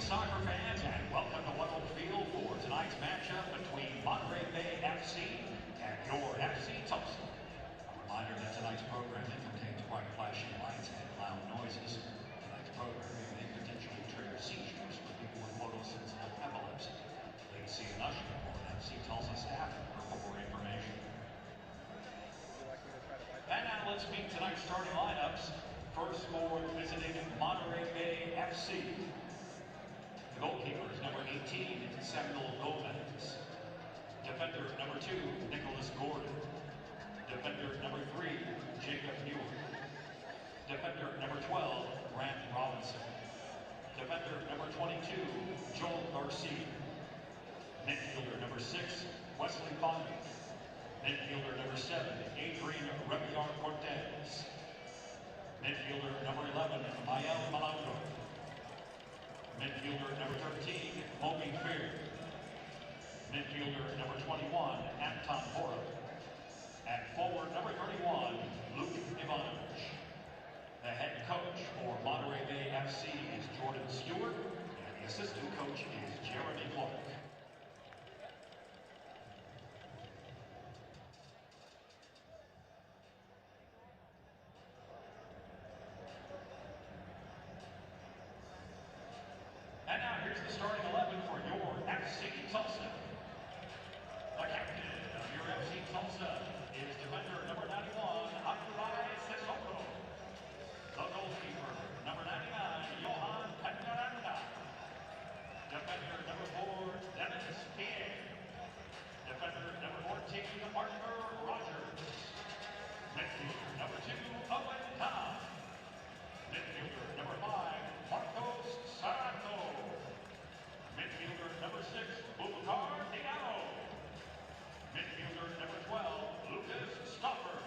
soccer fans, and welcome to One Oak Field for tonight's matchup between Monterey Bay FC and your FC Tulsa. A reminder that tonight's programming contains bright flashing lights and loud noises. Tonight's programming may potentially trigger seizures for people with photosensitive epilepsy. Please see an usher or an FC Tulsa staff for more information. And now let's meet tonight's starting lineups. First for visiting Monterey Bay FC. The goalkeeper is number 18, Samuel Gomez. Defender number 2, Nicholas Gordon. Defender number 3, Jacob Muir. Defender number 12, Grant Robinson. Defender number 22, Joel Garcia. Midfielder number 6, Wesley Bondy. Midfielder number 7, Adrian Rebiar-Cortez. Midfielder number 11, Mael Malandro. Midfielder number 13, Moby Fear. Midfielder number 21, Anton Bora. And forward number 31, Luke Ivanovich. The head coach for Monterey Bay FC is Jordan Stewart, and the assistant coach is Jeremy Clark. And now here's the starting 11 for your FC Tulsa. The captain of your FC Tulsa is defender number 91, Akurai Sissoko. The goalkeeper, number 99, Johan Pengaranda. Defender number 4, Dennis Pierre. Defender number 14, Arthur Rogers. Midfielder number 2, Owen Tom. Midfielder number 5, Marcos Sarato. Midfielder number 6, Boubacar Diallo. Midfielder number 12, Lucas Stoffer.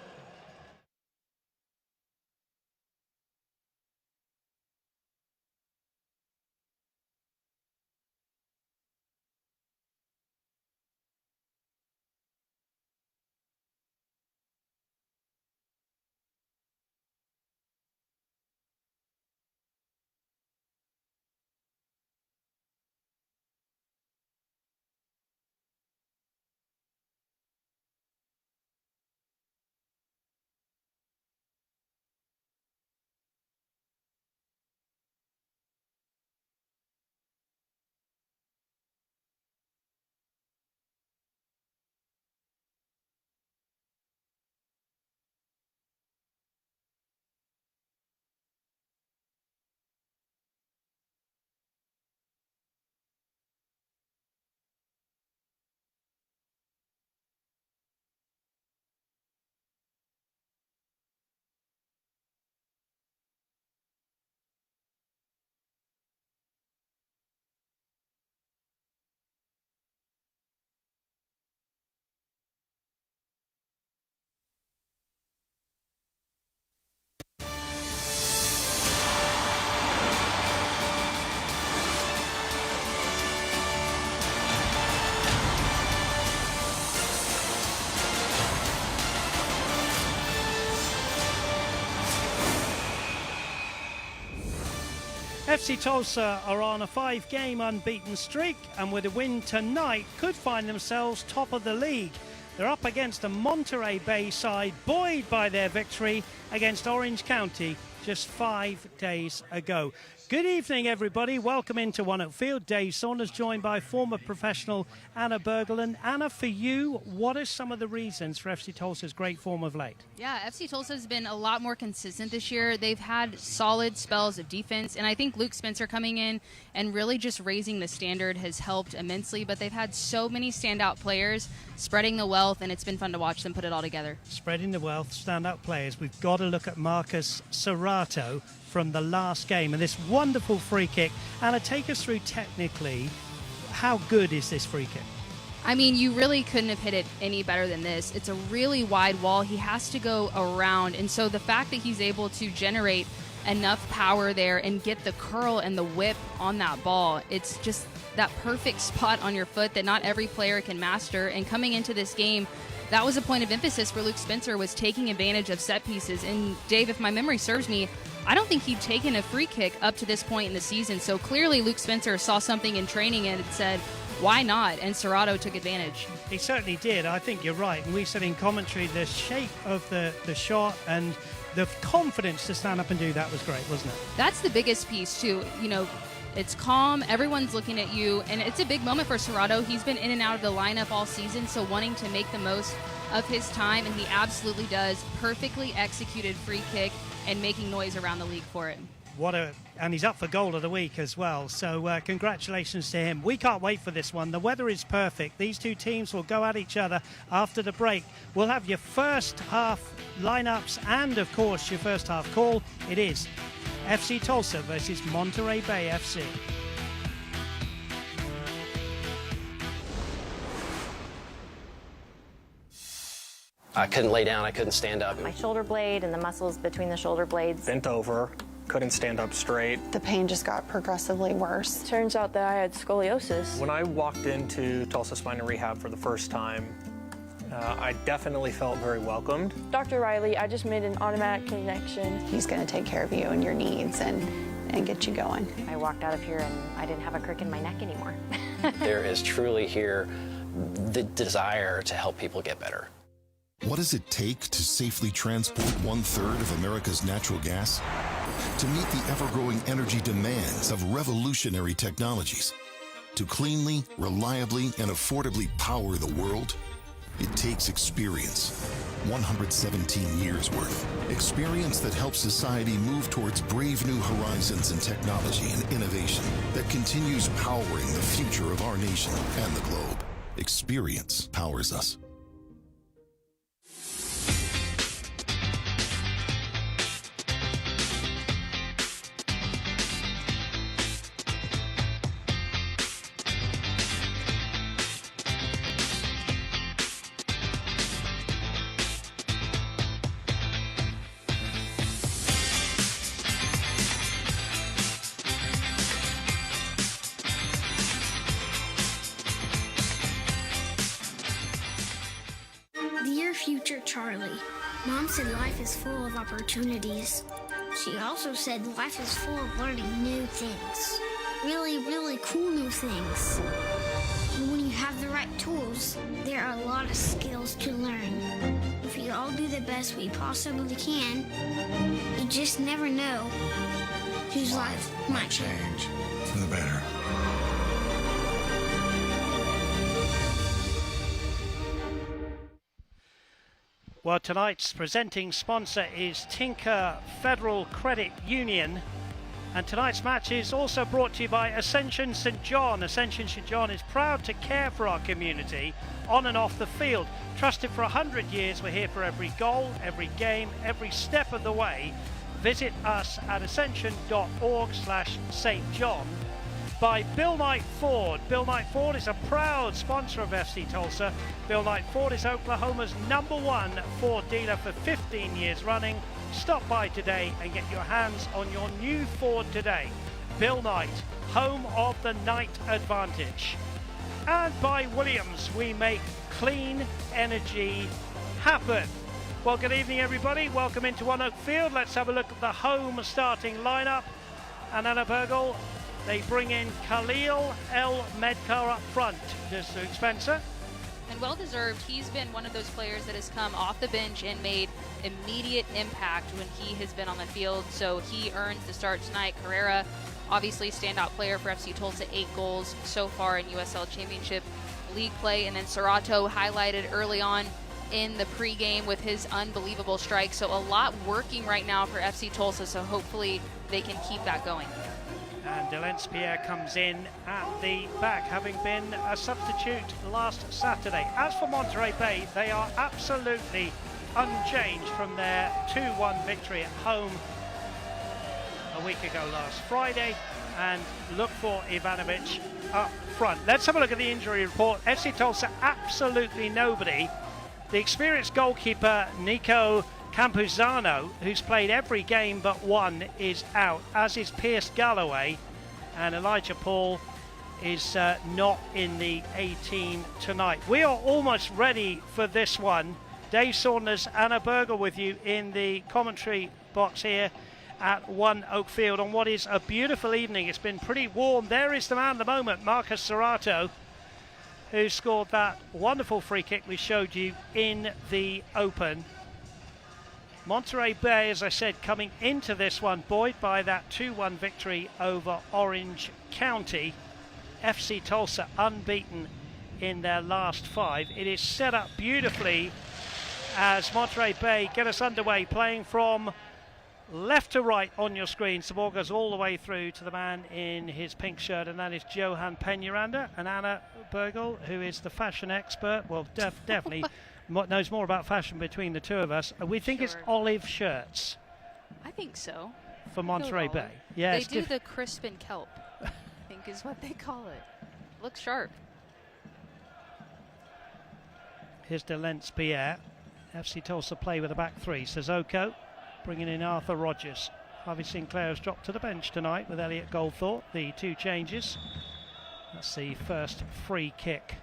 FC Tulsa are on a 5-game unbeaten streak, and with a win tonight could find themselves top of the league. They're up against the Monterey Bay side, buoyed by their victory against Orange County just 5 days ago. Good evening, everybody. Welcome into One Oak Field. Dave Saunders, joined by former professional Anna Bergeland. Anna, for you, what are some of the reasons for FC Tulsa's great form of late? Yeah, FC Tulsa has been a lot more consistent this year. They've had solid spells of defense, and I think Luke Spencer coming in and really just raising the standard has helped immensely. But they've had so many standout players spreading the wealth, and it's been fun to watch them put it all together. Spreading the wealth, standout players. We've got to look at Marcus Serato from the last game and this wonderful free kick. Anna, take us through technically, how good is this free kick? I mean, you really couldn't have hit it any better than this. It's a really wide wall. He has to go around, and so the fact that he's able to generate enough power there and get the curl and the whip on that ball, it's just that perfect spot on your foot that not every player can master. And coming into this game, that was a point of emphasis for Luke Spencer, was taking advantage of set pieces. And Dave, if my memory serves me, I don't think he'd taken a free kick up to this point in the season. So clearly Luke Spencer saw something in training and said, why not? And Serrato took advantage. He certainly did. I think you're right. And we said in commentary, the shape of the shot and the confidence to stand up and do that was great, wasn't it? That's the biggest piece, too. You know, it's calm. Everyone's looking at you. And it's a big moment for Serrato. He's been in and out of the lineup all season, so wanting to make the most of his time, and he absolutely does. Perfectly executed free kick and making noise around the league for it. And he's up for goal of the week as well. So congratulations to him. We can't wait for this one. The weather is perfect. These two teams will go at each other after the break. We'll have your first half lineups and, of course, your first half call. It is FC Tulsa versus Monterey Bay FC. I couldn't lay down, I couldn't stand up. My shoulder blade and the muscles between the shoulder blades. Bent over, couldn't stand up straight. The pain just got progressively worse. Turns out that I had scoliosis. When I walked into Tulsa Spine and Rehab for the first time, I definitely felt very welcomed. Dr. Riley, I just made an automatic connection. He's going to take care of you and your needs and get you going. I walked out of here and I didn't have a crick in my neck anymore. There is truly here the desire to help people get better. What does it take to safely transport 1/3 of America's natural gas? To meet the ever-growing energy demands of revolutionary technologies? To cleanly, reliably, and affordably power the world? It takes experience. 117 years worth. Experience that helps society move towards brave new horizons in technology and innovation that continues powering the future of our nation and the globe. Experience powers us. Dear future Charlie, Mom said life is full of opportunities. She also said life is full of learning new things. Really, really cool new things. And when you have the right tools, there are a lot of skills to learn. If we all do the best we possibly can, you just never know whose life might change. For the better. Well, tonight's presenting sponsor is Tinker Federal Credit Union. And tonight's match is also brought to you by Ascension St. John. Ascension St. John is proud to care for our community on and off the field. Trusted for 100 years, we're here for every goal, every game, every step of the way. Visit us at ascension.org/St. John. By Bill Knight Ford. Bill Knight Ford is a proud sponsor of FC Tulsa. Bill Knight Ford is Oklahoma's #1 Ford dealer for 15 years running. Stop by today and get your hands on your new Ford today. Bill Knight, home of the Knight Advantage. And by Williams, we make clean energy happen. Well, good evening, everybody. Welcome into One Oak Field. Let's have a look at the home starting lineup. And Anna Bergel, they bring in Khalil El Medkar up front. Just Luke Spencer. And well-deserved. He's been one of those players that has come off the bench and made immediate impact when he has been on the field. So he earns the start tonight. Carrera, obviously standout player for FC Tulsa, 8 goals so far in USL Championship League play. And then Serrato highlighted early on in the pregame with his unbelievable strike. So a lot working right now for FC Tulsa. So hopefully they can keep that going. And Delancey comes in at the back, having been a substitute last Saturday. As for Monterey Bay, they are absolutely unchanged from their 2-1 victory at home a week ago last Friday. And look for Ivanovic up front. Let's have a look at the injury report. FC Tulsa, absolutely nobody. The experienced goalkeeper, Nico Campuzano, who's played every game but one, is out, as is Pierce Galloway, and Elijah Paul is not in the A-team tonight. We are almost ready for this one. Dave Saunders, Anna Berger with you in the commentary box here. at One Oak Field on what is a beautiful evening. It's been pretty warm. There is the man at the moment, Marcus Serrato, who scored that wonderful free kick we showed you in the Open. Monterey Bay, as I said, coming into this one buoyed by that 2-1 victory over Orange County. FC Tulsa unbeaten in their last 5. It is set up beautifully as Monterey Bay get us underway, playing from left to right on your screen. The ball goes all the way through to the man in his pink shirt, and that is Johan Peñaranda. And Anna Bergel, who is the fashion expert, well, definitely knows more about fashion between the two of us. We think it's olive shirts. I think so. For Monterey Bay. Yeah, they do the crisp and kelp, I think is what they call it. Looks sharp. Here's de Lens-Pierre. FC Tulsa play with a back 3. Sissoko bringing in Arthur Rogers. Harvey Sinclair has dropped to the bench tonight with Elliot Goldthorpe. The 2 changes. That's the first free kick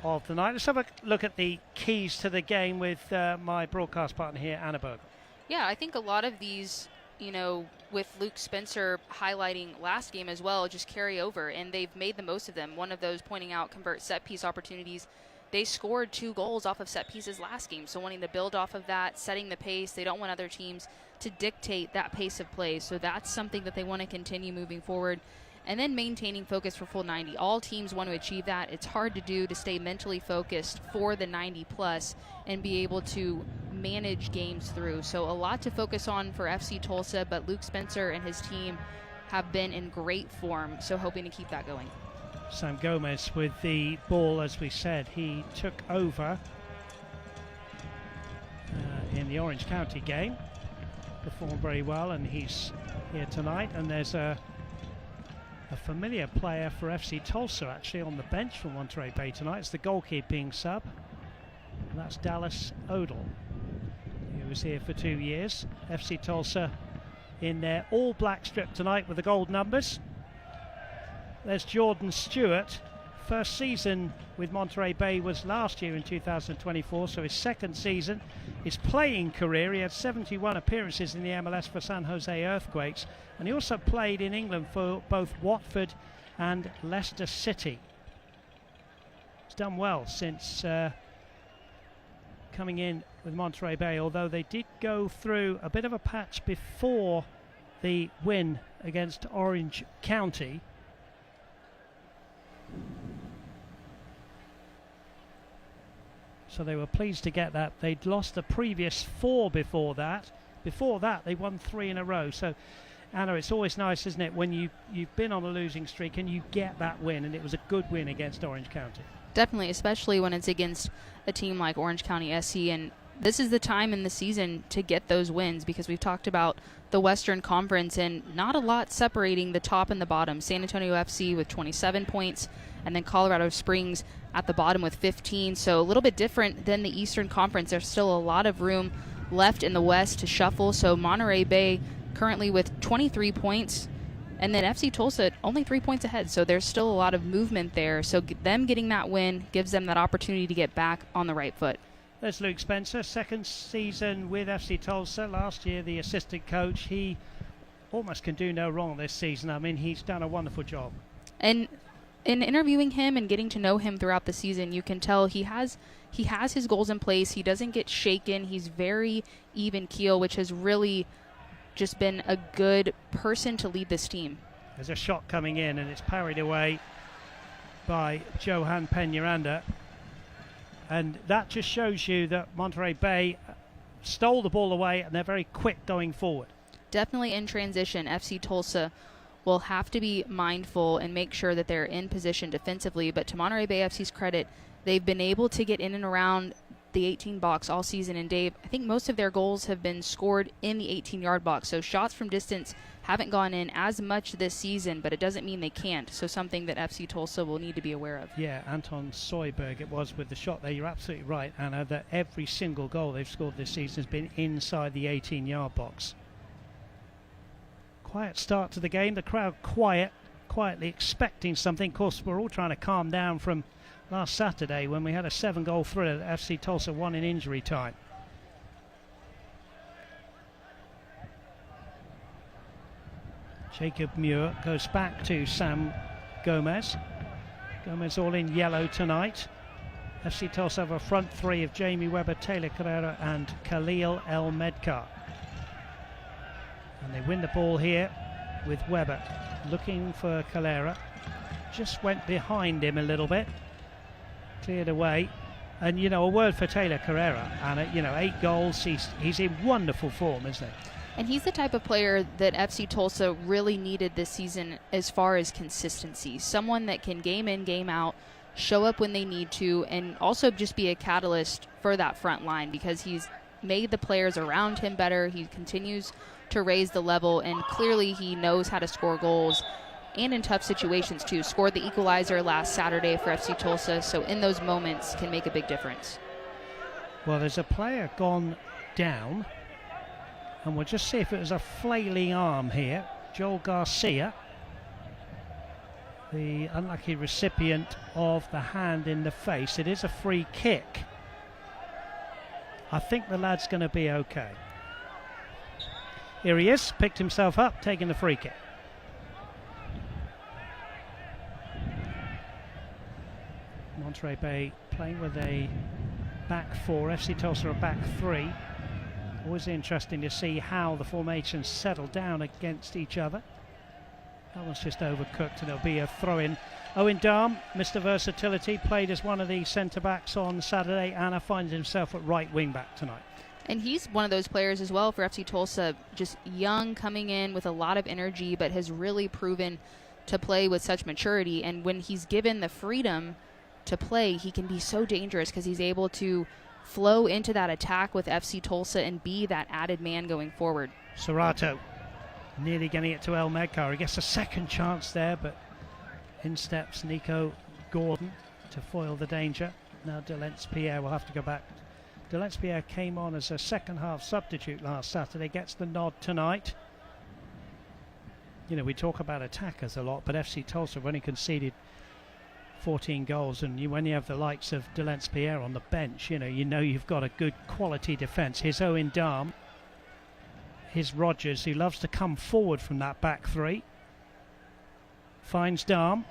of the night. Let's have a look at the keys to the game with my broadcast partner here, Anna Berg. Yeah, I think a lot of these, you know, with Luke Spencer highlighting last game as well, just carry over, and they've made the most of them. One of those pointing out convert set piece opportunities. They scored 2 goals off of set pieces last game, so wanting to build off of that, setting the pace. They don't want other teams to dictate that pace of play, so that's something that they want to continue moving forward. And then maintaining focus for full 90. All teams want to achieve that. It's hard to do, to stay mentally focused for the 90 plus and be able to manage games through. So a lot to focus on for FC Tulsa, but Luke Spencer and his team have been in great form, so hoping to keep that going. Sam Gomez with the ball, as we said. He took over in the Orange County game, performed very well, and he's here tonight. And there's a familiar player for FC Tulsa actually on the bench for Monterey Bay tonight. It's the goalkeeping sub, and that's Dallas Odell. He was here for 2 years. FC Tulsa in their all-black strip tonight with the gold numbers. There's Jordan Stewart. First season with Monterey Bay was last year in 2024, so his second season. His playing career, he had 71 appearances in the MLS for San Jose Earthquakes, and he also played in England for both Watford and Leicester City. He's done well since coming in with Monterey Bay, although they did go through a bit of a patch before the win against Orange County. So they were pleased to get that. They'd lost the previous 4 before that. Before that, they won 3 in a row. So, Anna, it's always nice, isn't it, when you've been on a losing streak and you get that win, and it was a good win against Orange County. Definitely, especially when it's against a team like Orange County SC, and this is the time in the season to get those wins, because we've talked about the Western Conference and not a lot separating the top and the bottom. San Antonio FC with 27 points, and then Colorado Springs at the bottom with 15. So a little bit different than the Eastern Conference. There's still a lot of room left in the West to shuffle. So Monterey Bay currently with 23 points, and then FC Tulsa only 3 points ahead. So there's still a lot of movement there. So them getting that win gives them that opportunity to get back on the right foot. There's Luke Spencer, second season with FC Tulsa. Last year, the assistant coach. He almost can do no wrong this season. I mean, he's done a wonderful job. And in interviewing him and getting to know him throughout the season, you can tell he has his goals in place. He doesn't get shaken. He's very even keel, which has really just been a good person to lead this team. There's a shot coming in, and it's parried away by Johan Peñaranda. And that just shows you that Monterey Bay stole the ball away, and they're very quick going forward. Definitely in transition. FC Tulsa will have to be mindful and make sure that they're in position defensively. But to Monterey Bay FC's credit, they've been able to get in and around the 18 box all season. And Dave, I think most of their goals have been scored in the 18-yard box. So shots from distance haven't gone in as much this season, but it doesn't mean they can't. So something that FC Tulsa will need to be aware of. Yeah, Anton Soyberg it was with the shot there. You're absolutely right, Anna, that every single goal they've scored this season has been inside the 18-yard box. Quiet start to the game. The crowd quietly expecting something. Of course, we're all trying to calm down from last Saturday when we had a 7-goal thriller that FC Tulsa won in injury time. Jacob Muir goes back to Sam Gomez. Gomez all in yellow tonight. FC Tulsa have a front three of Jamie Webber, Taylor Carrera and Khalil El Medkar. And they win the ball here with Webber looking for Carrera. Just went behind him a little bit. Cleared away. And, you know, a word for Taylor Carrera. And, you know, 8 goals. He's in wonderful form, isn't he? And he's the type of player that FC Tulsa really needed this season as far as consistency. Someone that can game in, game out, show up when they need to, and also just be a catalyst for that front line because he's made the players around him better. He continues to raise the level, and clearly he knows how to score goals and in tough situations too. Scored the equalizer last Saturday for FC Tulsa, so in those moments can make a big difference. Well, there's a player gone down, and we'll just see if it was a flailing arm here. Joel Garcia, the unlucky recipient of the hand in the face. It is a free kick. I think the lad's going to be okay. Here he is, picked himself up, taking the free kick. Monterey Bay playing with a back 4, FC Tulsa a back 3. Always interesting to see how the formations settle down against each other. That one's just overcooked, and it'll be a throw-in. Owen Darm, Mr. Versatility, played as one of the centre-backs on Saturday. Anna finds himself at right wing-back tonight. And he's one of those players as well for FC Tulsa, just young, coming in with a lot of energy, but has really proven to play with such maturity. And when he's given the freedom to play, he can be so dangerous because he's able to flow into that attack with FC Tulsa and be that added man going forward. Serato nearly getting it to El Medkar. He gets a second chance there, but in steps Nico Gordon to foil the danger. Now Delence-Pierre will have to go back. Delence-Pierre came on as a second half substitute last Saturday, gets the nod tonight. You know, we talk about attackers a lot, but FC Tulsa have only conceded 14 goals, and when you have the likes of Delence-Pierre on the bench, you know you've got a good quality defence. Here's Owen Darm. Here's Rogers, who loves to come forward from that back 3. Finds Darm,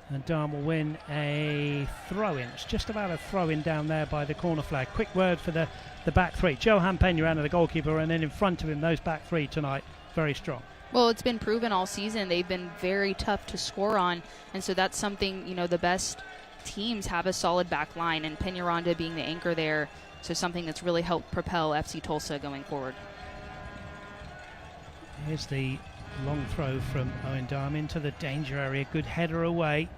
and Darm will win a throw-in. It's just about a throw-in down there by the corner flag. Quick word for the back 3. Johan Peñaranda, the goalkeeper, and then in front of him, those back 3 tonight, very strong. Well, it's been proven all season. They've been very tough to score on, and so that's something, you know, the best teams have a solid back line, and Peñaranda being the anchor there, so something that's really helped propel FC Tulsa going forward. Here's the long throw from Owen Darm into the danger area. Good header away.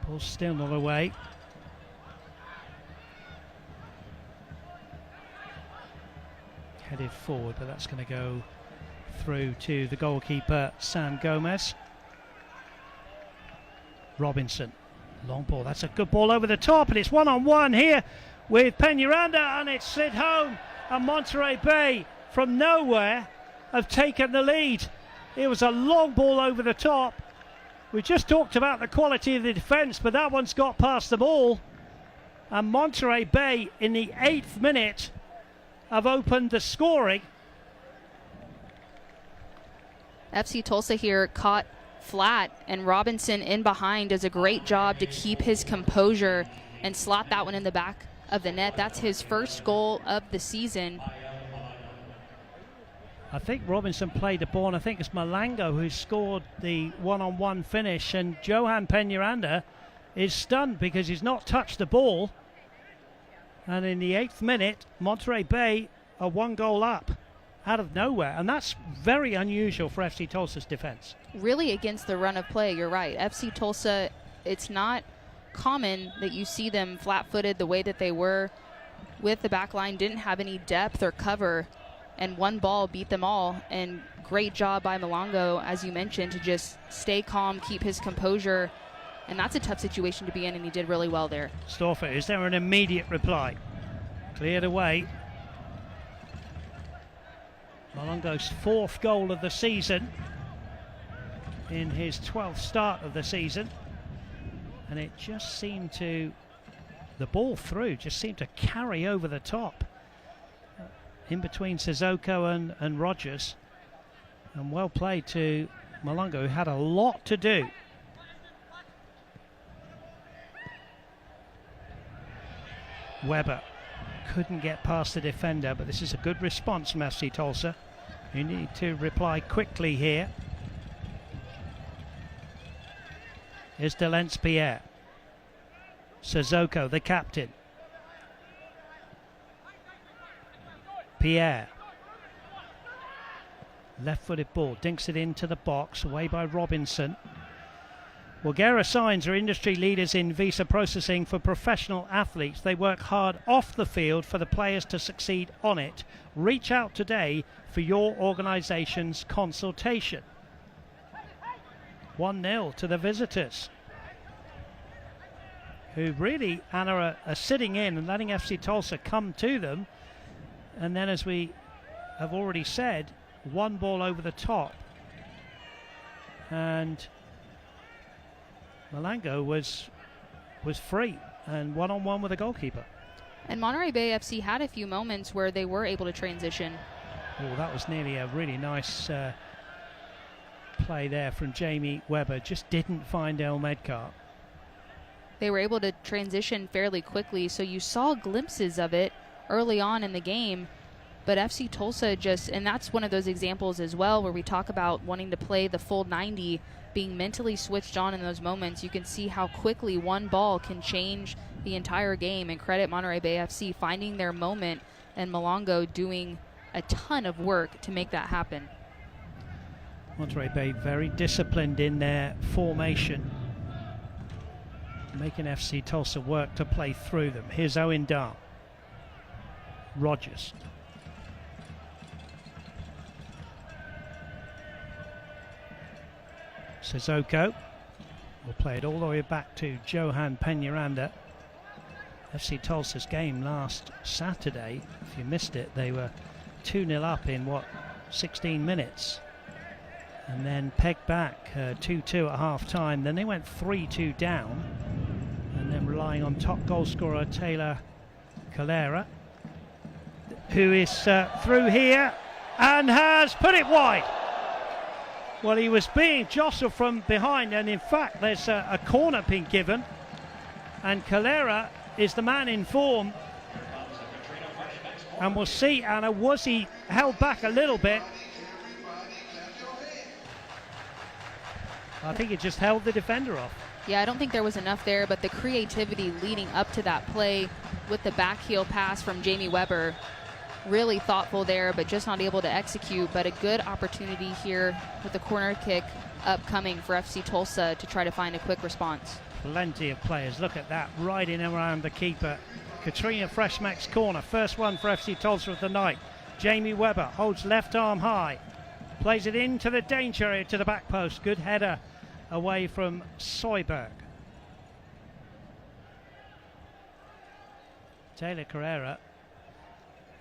Ball's still not away. Headed forward, but that's going to go through to the goalkeeper, Sam Gomez. Robinson, long ball. That's a good ball over the top, and it's one-on-one here with Peñaranda, and it's slid home. And Monterey Bay, from nowhere, have taken the lead. It was a long ball over the top. We just talked about the quality of the defence, but that one's got past them all. And Monterey Bay, in the 8th minute, have opened the scoring. FC Tulsa here caught flat, and Robinson in behind does a great job to keep his composure and slot that one in the back of the net. That's his first goal of the season. I think Robinson played the ball, and I think it's Malango who scored the one-on-one finish, and Johan Peñaranda is stunned because he's not touched the ball. And in the 8th minute, Monterey Bay are 1 goal up out of nowhere, and that's very unusual for FC Tulsa's defense. Really against the run of play, you're right. FC Tulsa, it's not common that you see them flat-footed the way that they were with the back line, didn't have any depth or cover, and one ball beat them all. And great job by Malango, as you mentioned, to just stay calm, keep his composure, and that's a tough situation to be in, and he did really well there. Stauffer, is there an immediate reply? Cleared away. Malango's 4th goal of the season in his 12th start of the season, and it just seemed to, the ball through just seemed to carry over the top in between Sissoko and Rogers, And well played to Malongo, who had a lot to do. Weber couldn't get past the defender, but this is a good response from FC Tulsa. You need to reply quickly here. Here's Delence Pierre. Sissoko, the captain. Pierre. Left-footed ball, dinks it into the box, away by Robinson. Well, Guerra Signs are industry leaders in visa processing for professional athletes. They work hard off the field for the players to succeed on it. Reach out today for your organisation's consultation. 1-0 to the visitors, who really, Anna, are sitting in and letting FC Tulsa come to them. And then, as we have already said, one ball over the top. And Malongo was free and one-on-one with the goalkeeper. And Monterey Bay FC had a few moments where they were able to transition. Oh, that was nearly a really nice play there from Jamie Weber. Just didn't find El Medcar. They were able to transition fairly quickly, so you saw glimpses of it early on in the game. But FC Tulsa just, and that's one of those examples as well where we talk about wanting to play the full 90, being mentally switched on in those moments. You can see how quickly one ball can change the entire game, and credit Monterey Bay FC finding their moment and Malongo doing a ton of work to make that happen. Monterey Bay very disciplined in their formation, making FC Tulsa work to play through them. Here's Owen Dahl. Rogers. Sissoko will play it all the way back to Johan Peñaranda. FC Tulsa's game last Saturday, if you missed it, they were 2-0 up in 16 minutes, and then pegged back 2-2 at half time. Then they went 3-2 down, and then relying on top goal scorer Taylor Calera, who is through here and has put it wide. Well, he was being jostled from behind, and in fact there's a corner being given, and Calera is the man in form. And we'll see, Anna, was he held back a little bit? I think he just held the defender off. Yeah, I don't think there was enough there, but the creativity leading up to that play with the back heel pass from Jamie Weber, really thoughtful there, but just not able to execute. But a good opportunity here with the corner kick upcoming for FC Tulsa to try to find a quick response. Plenty of players. Look at that, right in around the keeper. Katrina Freshmack's corner, first one for FC Tulsa of the night. Jamie Weber holds left arm high, plays it into the danger area to the back post. Good header away from Soyberg. Taylor Carrera,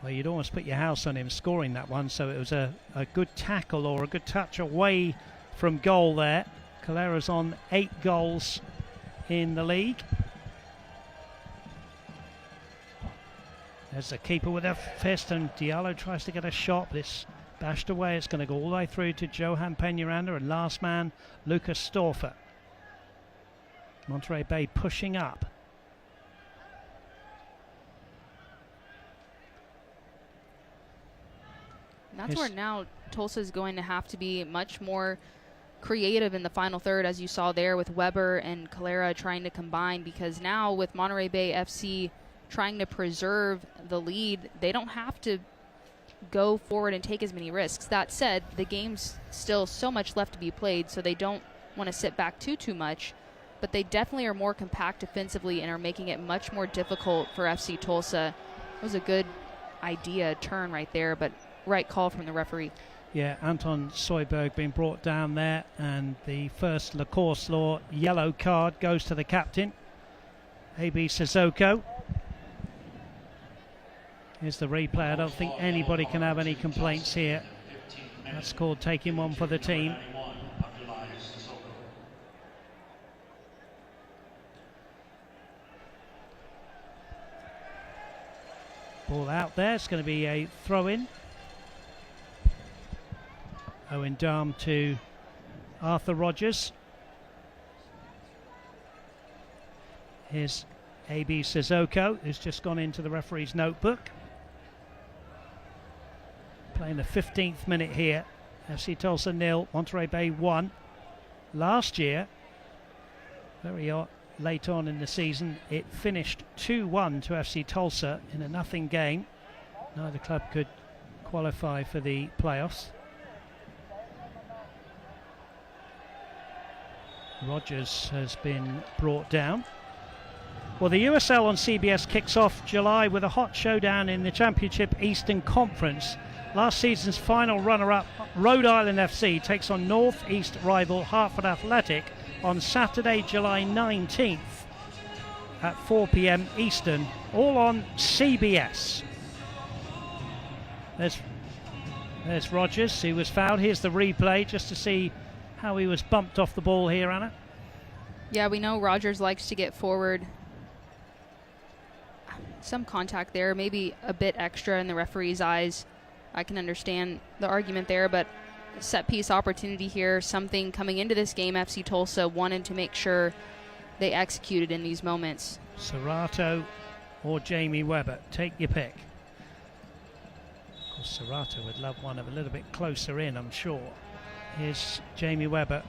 well, you'd almost put your house on him scoring that one, so it was a good tackle or a good touch away from goal there. Carrera's on 8 goals in the league. There's the keeper with a fist, and Diallo tries to get a shot, but it's bashed away. It's going to go all the way through to Johan Peñaranda and last man Lucas Storfer. Monterey Bay pushing up. And that's where now Tulsa's going to have to be much more creative in the final third, as you saw there with Weber and Calera trying to combine, because now with Monterey Bay FC trying to preserve the lead, they don't have to go forward and take as many risks. That said, the game's still so much left to be played, so they don't want to sit back too much, but they definitely are more compact defensively and are making it much more difficult for FC Tulsa. It was a good idea, turn right there, but right call from the referee. Yeah, Anton Soyberg being brought down there, and the first Lacoste Law yellow card goes to the captain, A.B. Sissoko. Here's the replay. I don't think anybody can have any complaints here. That's called taking one for the team. Ball out there. It's going to be a throw-in. Owen Darm to Arthur Rogers. Here's A.B. Sissoko, who's just gone into the referee's notebook. Playing the 15th minute here. FC Tulsa 0, Monterey Bay 1. Last year, very late on in the season, it finished 2-1 to FC Tulsa in a nothing game. Neither club could qualify for the playoffs. Rogers has been brought down. Well, the USL on CBS kicks off July with a hot showdown in the Championship Eastern Conference. Last season's final runner-up, Rhode Island FC, takes on north-east rival Hartford Athletic on Saturday, July 19th at 4 p.m. Eastern, all on CBS. There's Rogers, who was fouled. Here's the replay just to see how he was bumped off the ball here, Anna. Yeah, we know Rogers likes to get forward. Some contact there, maybe a bit extra in the referee's eyes. I can understand the argument there, but set piece opportunity here, something coming into this game FC Tulsa wanted to make sure they executed in these moments. Serrato or Jamie Webber, take your pick. Of course, Serrato would love one a little bit closer in, I'm sure. Here's Jamie Webber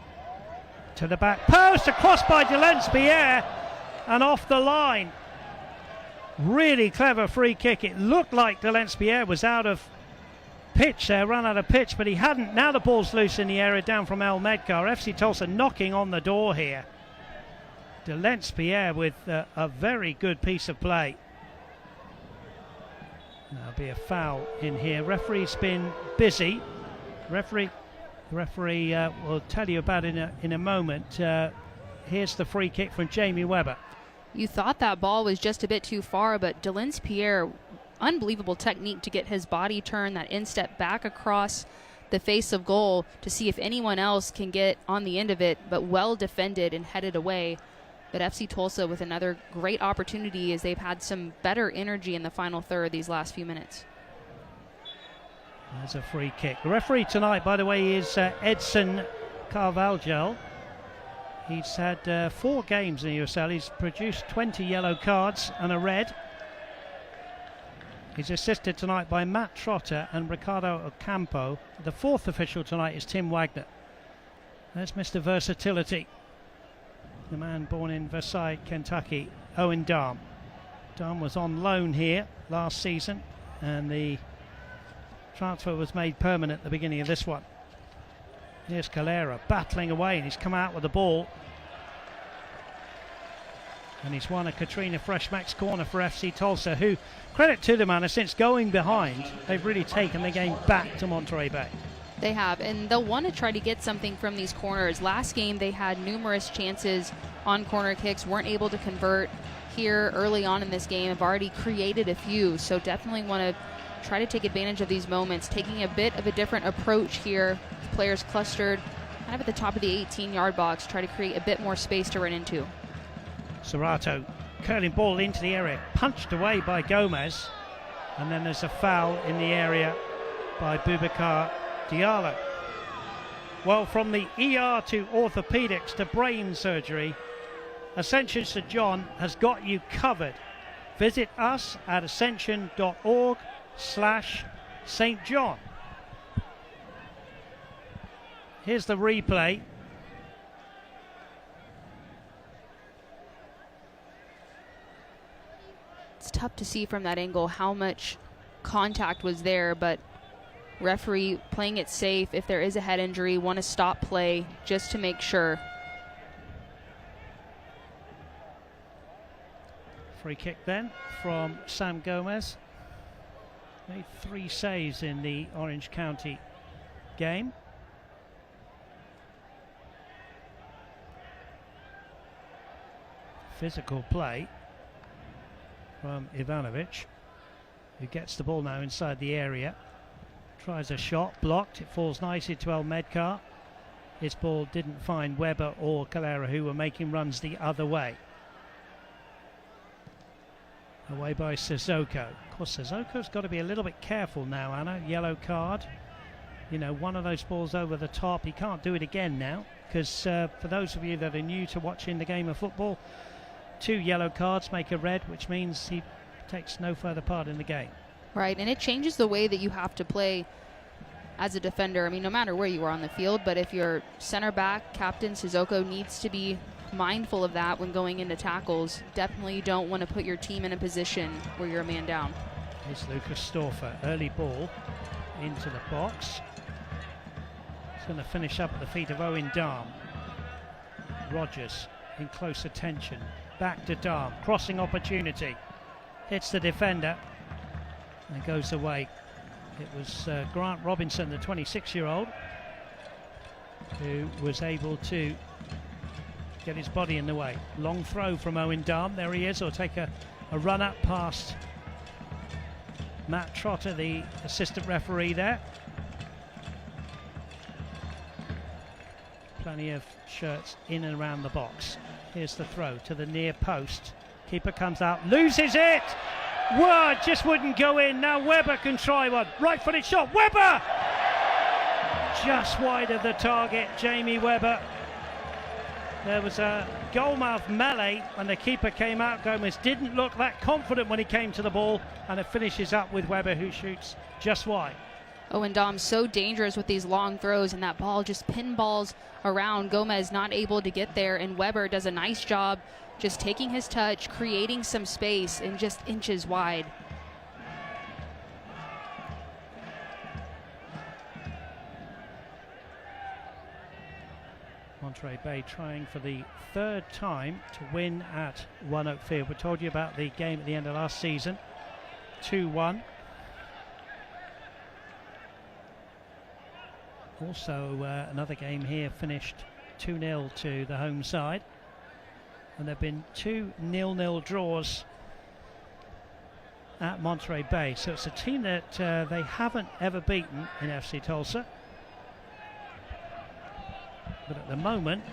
to the back post, across by Delancey and off the line. Really clever free kick. It looked like Delancey was out of pitch there, run out of pitch, but he hadn't. Now the ball's loose in the area down from El Medgar. FC Tulsa knocking on the door here. Delancey with a very good piece of play. There'll be a foul in here. Referee's been busy. Referee will tell you about it in a moment. Here's the free kick from Jamie Webber. You thought that ball was just a bit too far, but Delancey, unbelievable technique to get his body turned, that instep back across the face of goal to see if anyone else can get on the end of it, but well defended and headed away. But FC Tulsa with another great opportunity as they've had some better energy in the final third these last few minutes. There's a free kick. The referee tonight, by the way, is Edson Carvalho. He's had 4 games in the USL. He's produced 20 yellow cards and a red. He's assisted tonight by Matt Trotter and Ricardo Ocampo. The 4th official tonight is Tim Wagner. There's Mr. Versatility, the man born in Versailles, Kentucky, Owen Darm. Darm was on loan here last season, and the transfer was made permanent at the beginning of this one. Here's Calera battling away, and he's come out with the ball. And he's won a Katrina Freshmax corner for FC Tulsa, who, credit to them, Anna, since going behind, they've really taken the game back to Monterey Bay. They have, and they'll want to try to get something from these corners. Last game, they had numerous chances on corner kicks, weren't able to convert. Here early on in this game, have already created a few, so definitely want to try to take advantage of these moments, taking a bit of a different approach here. Players clustered kind of at the top of the 18-yard box, try to create a bit more space to run into. Serrato curling ball into the area, punched away by Gomez, and then there's a foul in the area by Boubacar Diallo. Well, from the ER to orthopedics to brain surgery, Ascension St. John has got you covered. Visit us at ascension.org/St. John. Here's the replay. It's tough to see from that angle how much contact was there, but referee playing it safe. If there is a head injury, want to stop play just to make sure. Free kick then from Sam Gomez. Made 3 saves in the Orange County game. Physical play from Ivanovic, who gets the ball now inside the area. Tries a shot, blocked. It falls nicely to El Medgar. His ball didn't find Webber or Calera, who were making runs the other way. Away by Sissoko. Of course, Sissoko's got to be a little bit careful now, Anna. Yellow card. you know, one of those balls over the top. He can't do it again now, because for those of you that are new to watching the game of football, 2 yellow cards make a red, which means he takes no further part in the game. Right, and it changes the way that you have to play as a defender. I mean, no matter where you are on the field, but if your center back, Captain Sissoko, needs to be mindful of that when going into tackles. Definitely don't want to put your team in a position where you're a man down. Here's Lucas Storfer, early ball into the box. He's going to finish up at the feet of Owen Darm. Rogers in close attention. Back to Darm, crossing opportunity. Hits the defender and goes away. It was Grant Robinson, the 26-year-old, who was able to get his body in the way. Long throw from Owen Darm. There he is. Or take a run up past Matt Trotter, the assistant referee there. Plenty of shirts in and around the box. Here's the throw to the near post. Keeper comes out, loses it. Word just wouldn't go in. Now Webber can try one. Right-footed shot. Webber! Just wide of the target, Jamie Webber. There was a goalmouth melee when the keeper came out. Gomez didn't look that confident when he came to the ball, and it finishes up with Webber, who shoots just wide. Owen Darm so dangerous with these long throws, and that ball just pinballs around. Gomez not able to get there, and Webber does a nice job just taking his touch, creating some space, and just inches wide. Monterey Bay trying for the 3rd time to win at One Oak Field. We told you about the game at the end of last season, 2-1. Also another game here finished 2-0 to the home side. And there have been 2 0-0 draws at Monterey Bay. So it's a team that they haven't ever beaten in FC Tulsa. But at the moment,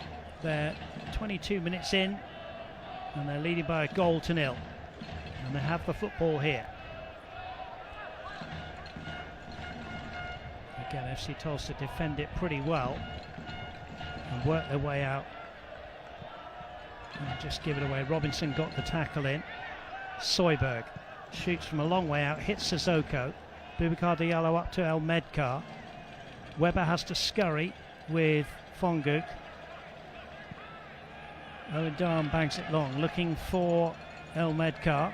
they're 22 minutes in, and they're leading by 1-0. And they have the football here. Again, FC Tulsa defend it pretty well and work their way out. And just give it away. Robinson got the tackle in. Soyberg shoots from a long way out, hits Sissoko. Boubacar Diallo up to El Medkar. Webber has to scurry with Fonguk. Owen Darm banks it long, looking for El Medkar.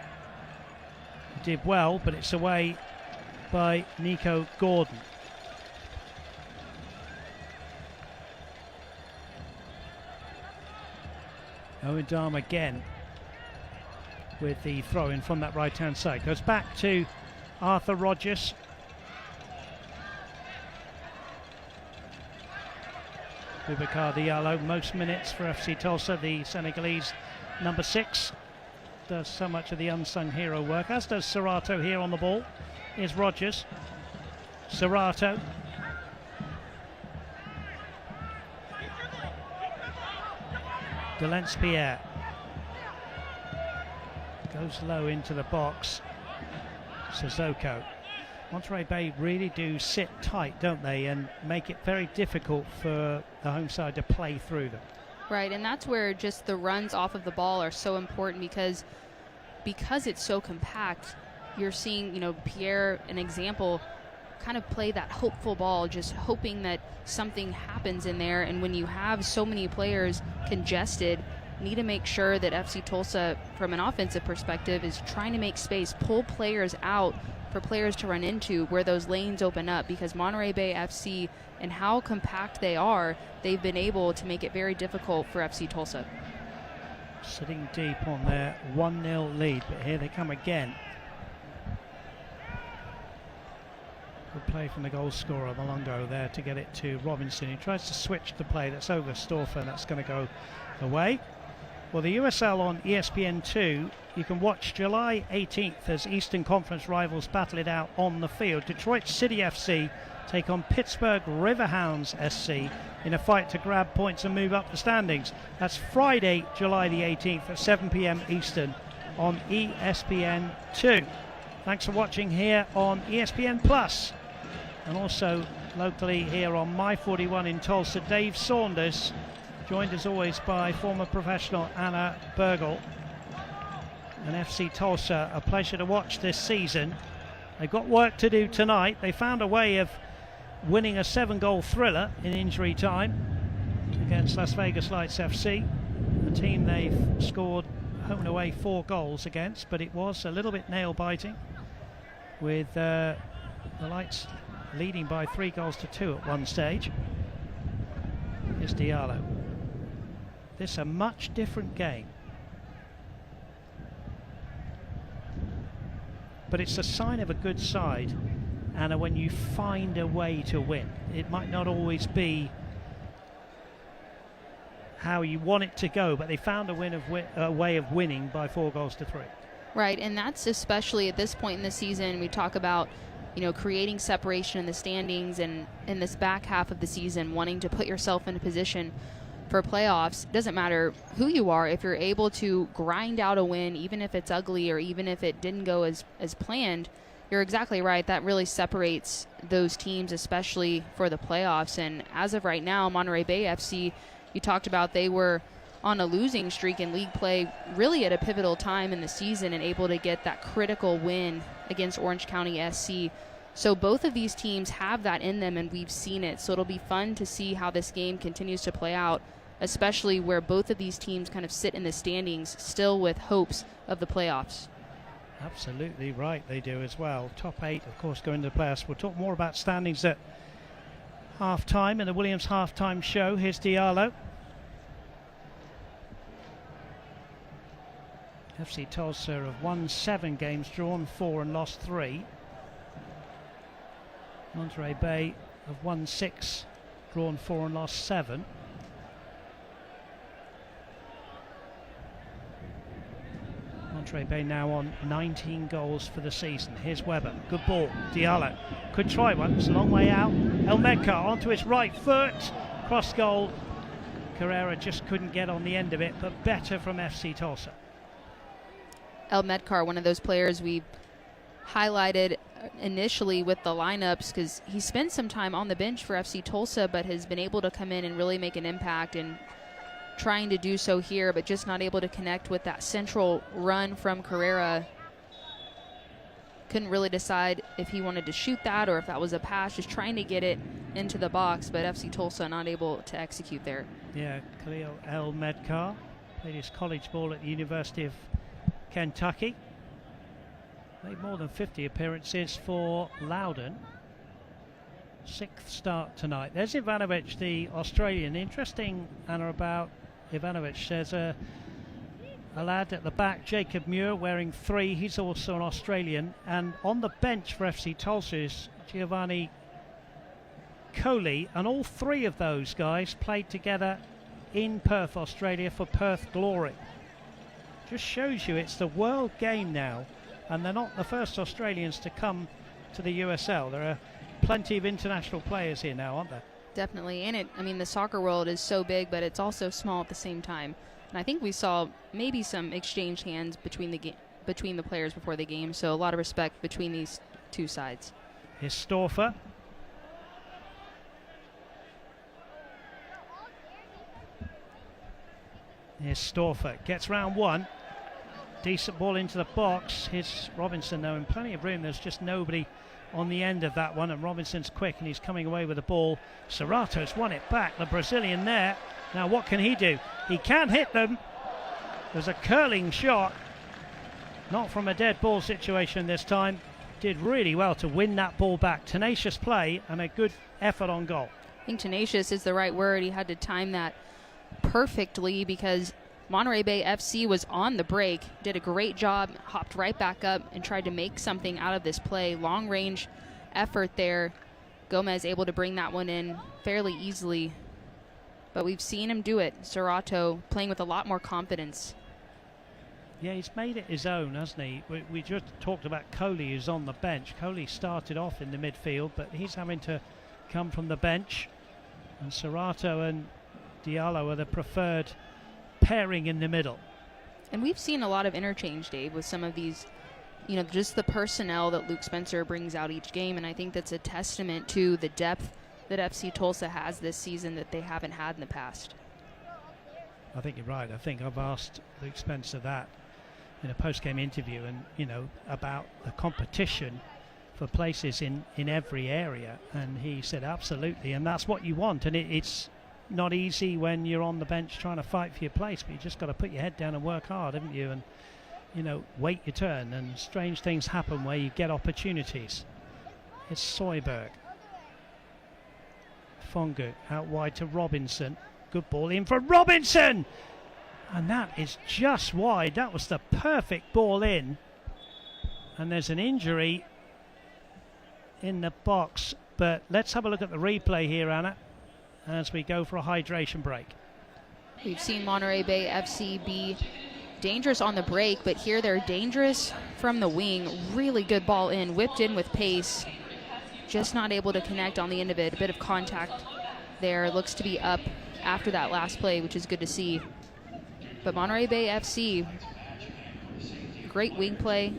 Did well, but it's away by Nico Gordon. Owen Darm again with the throw in from that right-hand side. Goes back to Arthur Rogers. Boubacar Diallo, most minutes for FC Tulsa, the Senegalese number 6. Does so much of the unsung hero work, as does Serato here on the ball. Here's Rogers. Serato. Delancepierre goes low into the box. Sissoko. Monterey Bay really do sit tight, don't they, and make it very difficult for the home side to play through them. Right, and that's where just the runs off of the ball are so important, because it's so compact. You're seeing, you know, Pierre, an example, kind of play that hopeful ball, just hoping that something happens in there. And when you have so many players congested, need to make sure that FC Tulsa, from an offensive perspective, is trying to make space, pull players out for players to run into where those lanes open up, because Monterey Bay FC and how compact they are, they've been able to make it very difficult for FC Tulsa. Sitting deep on their 1-0 lead, but here they come again. Good play from the goal scorer, Malongo, there to get it to Robinson. He tries to switch the play. That's over Storfer, and that's going to go away. Well, the USL on ESPN2, you can watch July 18th as Eastern Conference rivals battle it out on the field. Detroit City FC take on Pittsburgh Riverhounds SC in a fight to grab points and move up the standings. That's Friday, July the 18th at 7 p.m. Eastern on ESPN2. Thanks for watching here on ESPN Plus, and also locally here on My 41 in Tulsa. Dave Saunders, joined as always by former professional Anna Bergel. And FC Tulsa, a pleasure to watch this season. They've got work to do tonight. They found a way of winning a 7-goal thriller in injury time against Las Vegas Lights FC, a team they've scored home and away 4 goals against, but it was a little bit nail-biting, with the Lights leading by 3-2 at one stage. Here's Diallo. This is a much different game, but it's a sign of a good side, Anna, when you find a way to win. It might not always be how you want it to go, but they found a way of winning by 4-3. Right, and that's especially at this point in the season. We talk about, creating separation in the standings, and in this back half of the season, wanting to put yourself in a position for playoffs. It doesn't matter who you are, if you're able to grind out a win, even if it's ugly or even if it didn't go as planned, you're exactly right. That really separates those teams, especially for the playoffs. And as of right now, Monterey Bay FC, you talked about, they were on a losing streak in league play, really at a pivotal time in the season, and able to get that critical win against Orange County SC. So both of these teams have that in them, and we've seen it. So it'll be fun to see how this game continues to play out, especially where both of these teams kind of sit in the standings still with hopes of the playoffs. Absolutely right, they do as well. Top 8, of course, going to the playoffs. We'll talk more about standings at half-time in the Williams half-time show. Here's Diallo. FC Tulsa have won 7 games, drawn 4 and lost 3. Monterey Bay have won 6, drawn 4 and lost 7. Monterey Bay now on 19 goals for the season. Here's Weber. Good ball. Diallo could try one. It's a long way out. El Medcar onto his right foot. Cross goal. Carrera just couldn't get on the end of it, but better from FC Tulsa. El Medcar, one of those players we highlighted initially with the lineups, because he spent some time on the bench for FC Tulsa, but has been able to come in and really make an impact, and trying to do so here, but just not able to connect with that central run from Carrera. Couldn't really decide if he wanted to shoot that or if that was a pass, just trying to get it into the box, but FC Tulsa not able to execute there. Yeah, Khalil El Medcar played his college ball at the University of Kentucky. Made more than 50 appearances for Loudon. 6th start tonight. There's Ivanovic, the Australian. Interesting, Anna, about Ivanovic. There's a lad at the back, Jacob Muir, wearing 3. He's also an Australian. And on the bench for FC Tulsa is Giovanni Coley. And all 3 of those guys played together in Perth, Australia for Perth Glory. Just shows you it's the world game now. And they're not the first Australians to come to the USL. There are plenty of international players here now, aren't there? Definitely. And the soccer world is so big, but it's also small at the same time. And I think we saw maybe some exchanged hands between the players before the game. So a lot of respect between these two sides. Here's Storfer. Here's Storfer. Gets round one. Decent ball into the box. Here's Robinson, though, in plenty of room. There's just nobody on the end of that one, and Robinson's quick and he's coming away with the ball. Serrato's won it back, the Brazilian there. Now what can he do? He can hit them. There's a curling shot, not from a dead ball situation this time. Did really well to win that ball back. Tenacious play and a good effort on goal. I think tenacious is the right word. He had to time that perfectly, because Monterey Bay FC was on the break, did a great job, hopped right back up and tried to make something out of this play. Long range effort there. Gomez able to bring that one in fairly easily, but we've seen him do it. Serrato playing with a lot more confidence. Yeah, he's made it his own, hasn't he? We just talked about Coley, who's on the bench. Coley started off in the midfield, but he's having to come from the bench. And Serrato and Diallo are the preferred pairing in the middle. And we've seen a lot of interchange, Dave, with some of these you know, just the personnel that Luke Spencer brings out each game, and I think that's a testament to the depth that FC Tulsa has this season that they haven't had in the past. I think you're right. I think I've asked Luke Spencer that in a post-game interview, and, you know, about the competition for places in every area, and he said absolutely, and that's what you want. And it's not easy when you're on the bench trying to fight for your place, but you just got to put your head down and work hard, haven't you? And, you know, wait your turn, and strange things happen where you get opportunities. It's Soyberg. Fongu out wide to Robinson. Good ball in for Robinson! And that is just wide. That was the perfect ball in. And there's an injury in the box. But let's have a look at the replay here, Anna, as we go for a hydration break. We've seen Monterey Bay FC be dangerous on the break, but here they're dangerous from the wing. Really good ball in, whipped in with pace. Just not able to connect on the end of it. A bit of contact there. Looks to be up after that last play, which is good to see. But Monterey Bay FC, great wing play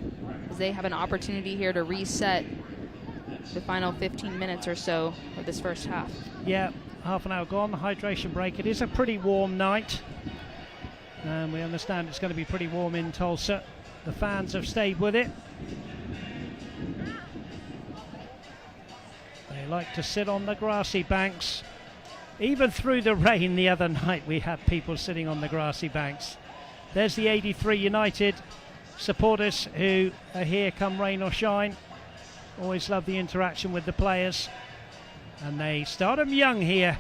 as they have an opportunity here to reset the final 15 minutes or so of this first half. Yeah, half an hour gone, the hydration break. It is a pretty warm night, and we understand it's going to be pretty warm in Tulsa. The fans have stayed with it. They like to sit on the grassy banks. Even through the rain the other night, we had people sitting on the grassy banks. There's the 83 United supporters who are here come rain or shine. Always love the interaction with the players. And they start them young here.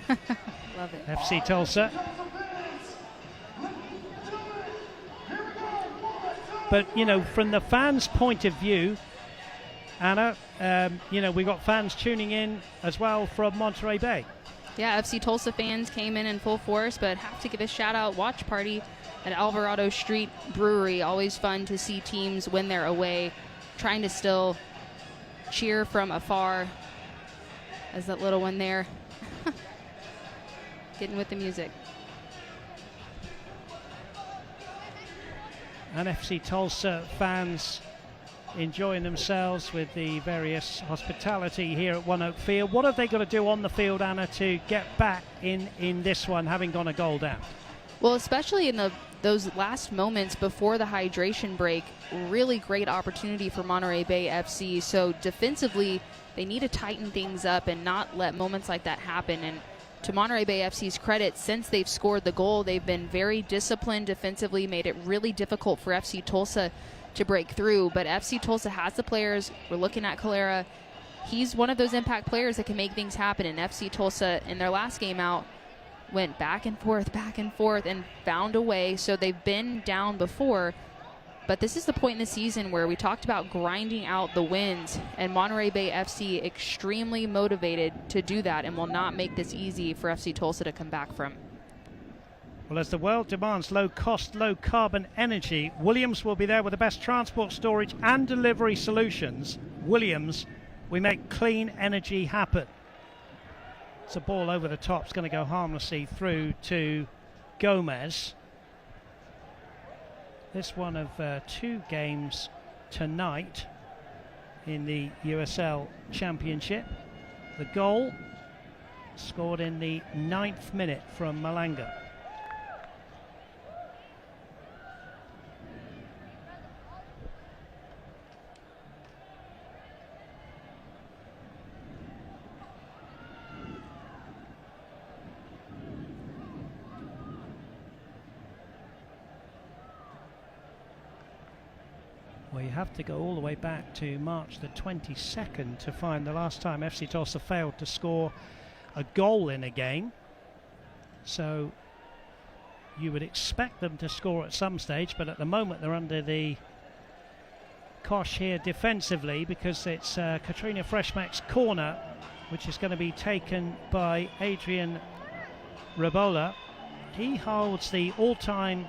Love it. FC Tulsa. But, you know, from the fans' point of view, Anna, you know, we got fans tuning in as well from Monterey Bay. Yeah, FC Tulsa fans came in full force, but have to give a shout-out watch party at Alvarado Street Brewery. Always fun to see teams when they're away, trying to still cheer from afar as that little one there getting with the music. And FC Tulsa fans enjoying themselves with the various hospitality here at One Oak Field. What have they got to do on the field, Anna, to get back in this one, having gone a goal down? Well, especially in those last moments before the hydration break, really great opportunity for Monterey Bay FC. So defensively, they need to tighten things up and not let moments like that happen. And to Monterey Bay FC's credit, since they've scored the goal, they've been very disciplined defensively, made it really difficult for FC Tulsa to break through. But FC Tulsa has the players. We're looking at Calera. He's one of those impact players that can make things happen. And FC Tulsa, in their last game out, went back and forth, and found a way. So they've been down before. But this is the point in the season where we talked about grinding out the wins, and Monterey Bay FC extremely motivated to do that and will not make this easy for FC Tulsa to come back from. Well, as the world demands low-cost, low-carbon energy, Williams will be there with the best transport, storage and delivery solutions. Williams, we make clean energy happen. It's a ball over the top. It's going to go harmlessly through to Gomez. This one of two games tonight in the USL Championship. The goal scored in the 9th minute from Malanga. Well, you have to go all the way back to March the 22nd to find the last time FC Tulsa failed to score a goal in a game. So you would expect them to score at some stage, but at the moment they're under the cosh here defensively, because it's Katrina Freshmack's corner, which is going to be taken by Adrian Rebola. He holds the all-time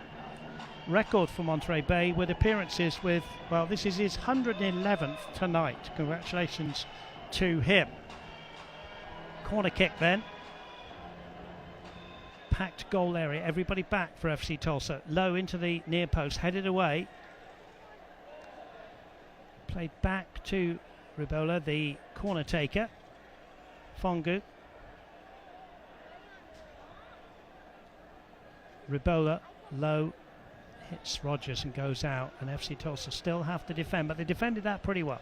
record for Monterey Bay with appearances with, well, this is his 111th tonight. Congratulations to him. Corner kick then. Packed goal area. Everybody back for FC Tulsa. Low into the near post. Headed away. Played back to Ribola, the corner taker. Fongu. Ribola low, hits Rogers and goes out, and FC Tulsa still have to defend, but they defended that pretty well.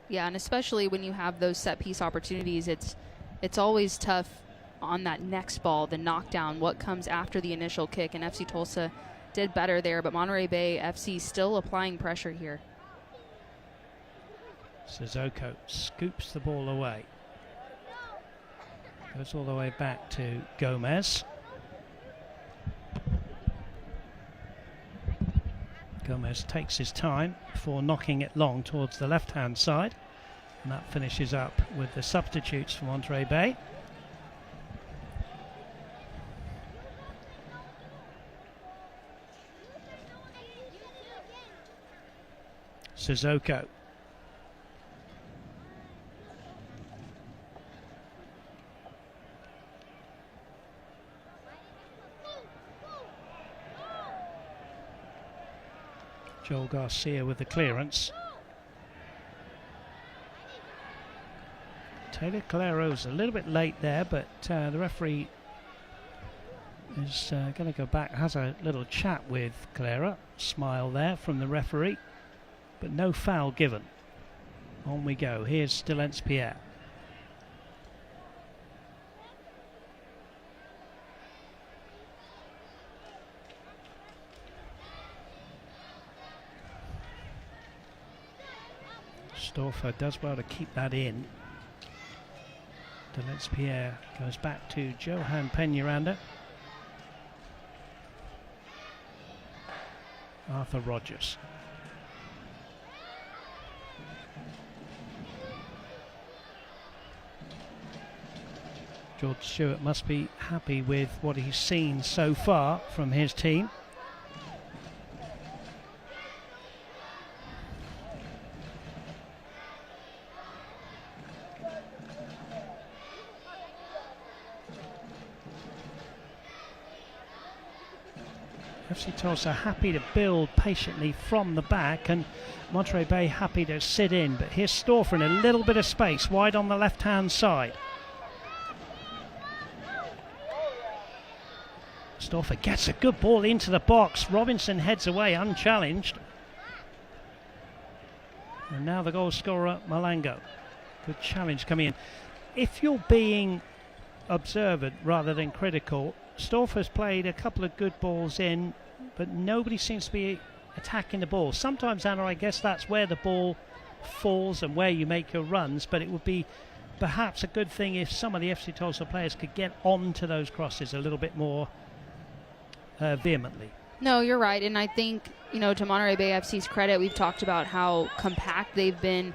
Yeah, and especially when you have those set piece opportunities, it's always tough on that next ball, the knockdown, what comes after the initial kick, and FC Tulsa did better there, but Monterey Bay FC still applying pressure here. Sissoko scoops the ball away. Goes all the way back to Gomez. Gomez takes his time before knocking it long towards the left-hand side. And that finishes up with the substitutes for Monterey Bay. Sissoko. Joel Garcia with the clearance. Taylor Calero's a little bit late there, but the referee is going to go back, has a little chat with Calero. Smile there from the referee, but no foul given. On we go. Here's Stilens Pierre. Storfer does well to keep that in. Stilens Pierre goes back to Johan Peñaranda. Arthur Rogers. George Stewart must be happy with what he's seen so far from his team. FC Tulsa happy to build patiently from the back, and Monterey Bay happy to sit in. But here's Storfer in a little bit of space, wide on the left-hand side. Storfer gets a good ball into the box. Robinson heads away unchallenged. And now the goal scorer, Malango. Good challenge coming in. If you're being observant rather than critical, Storfer's played a couple of good balls in, but nobody seems to be attacking the ball. Sometimes, Anna, I guess that's where the ball falls and where you make your runs, but it would be perhaps a good thing if some of the FC Tulsa players could get onto those crosses a little bit more vehemently. No, you're right, and I think, to Monterey Bay FC's credit, we've talked about how compact they've been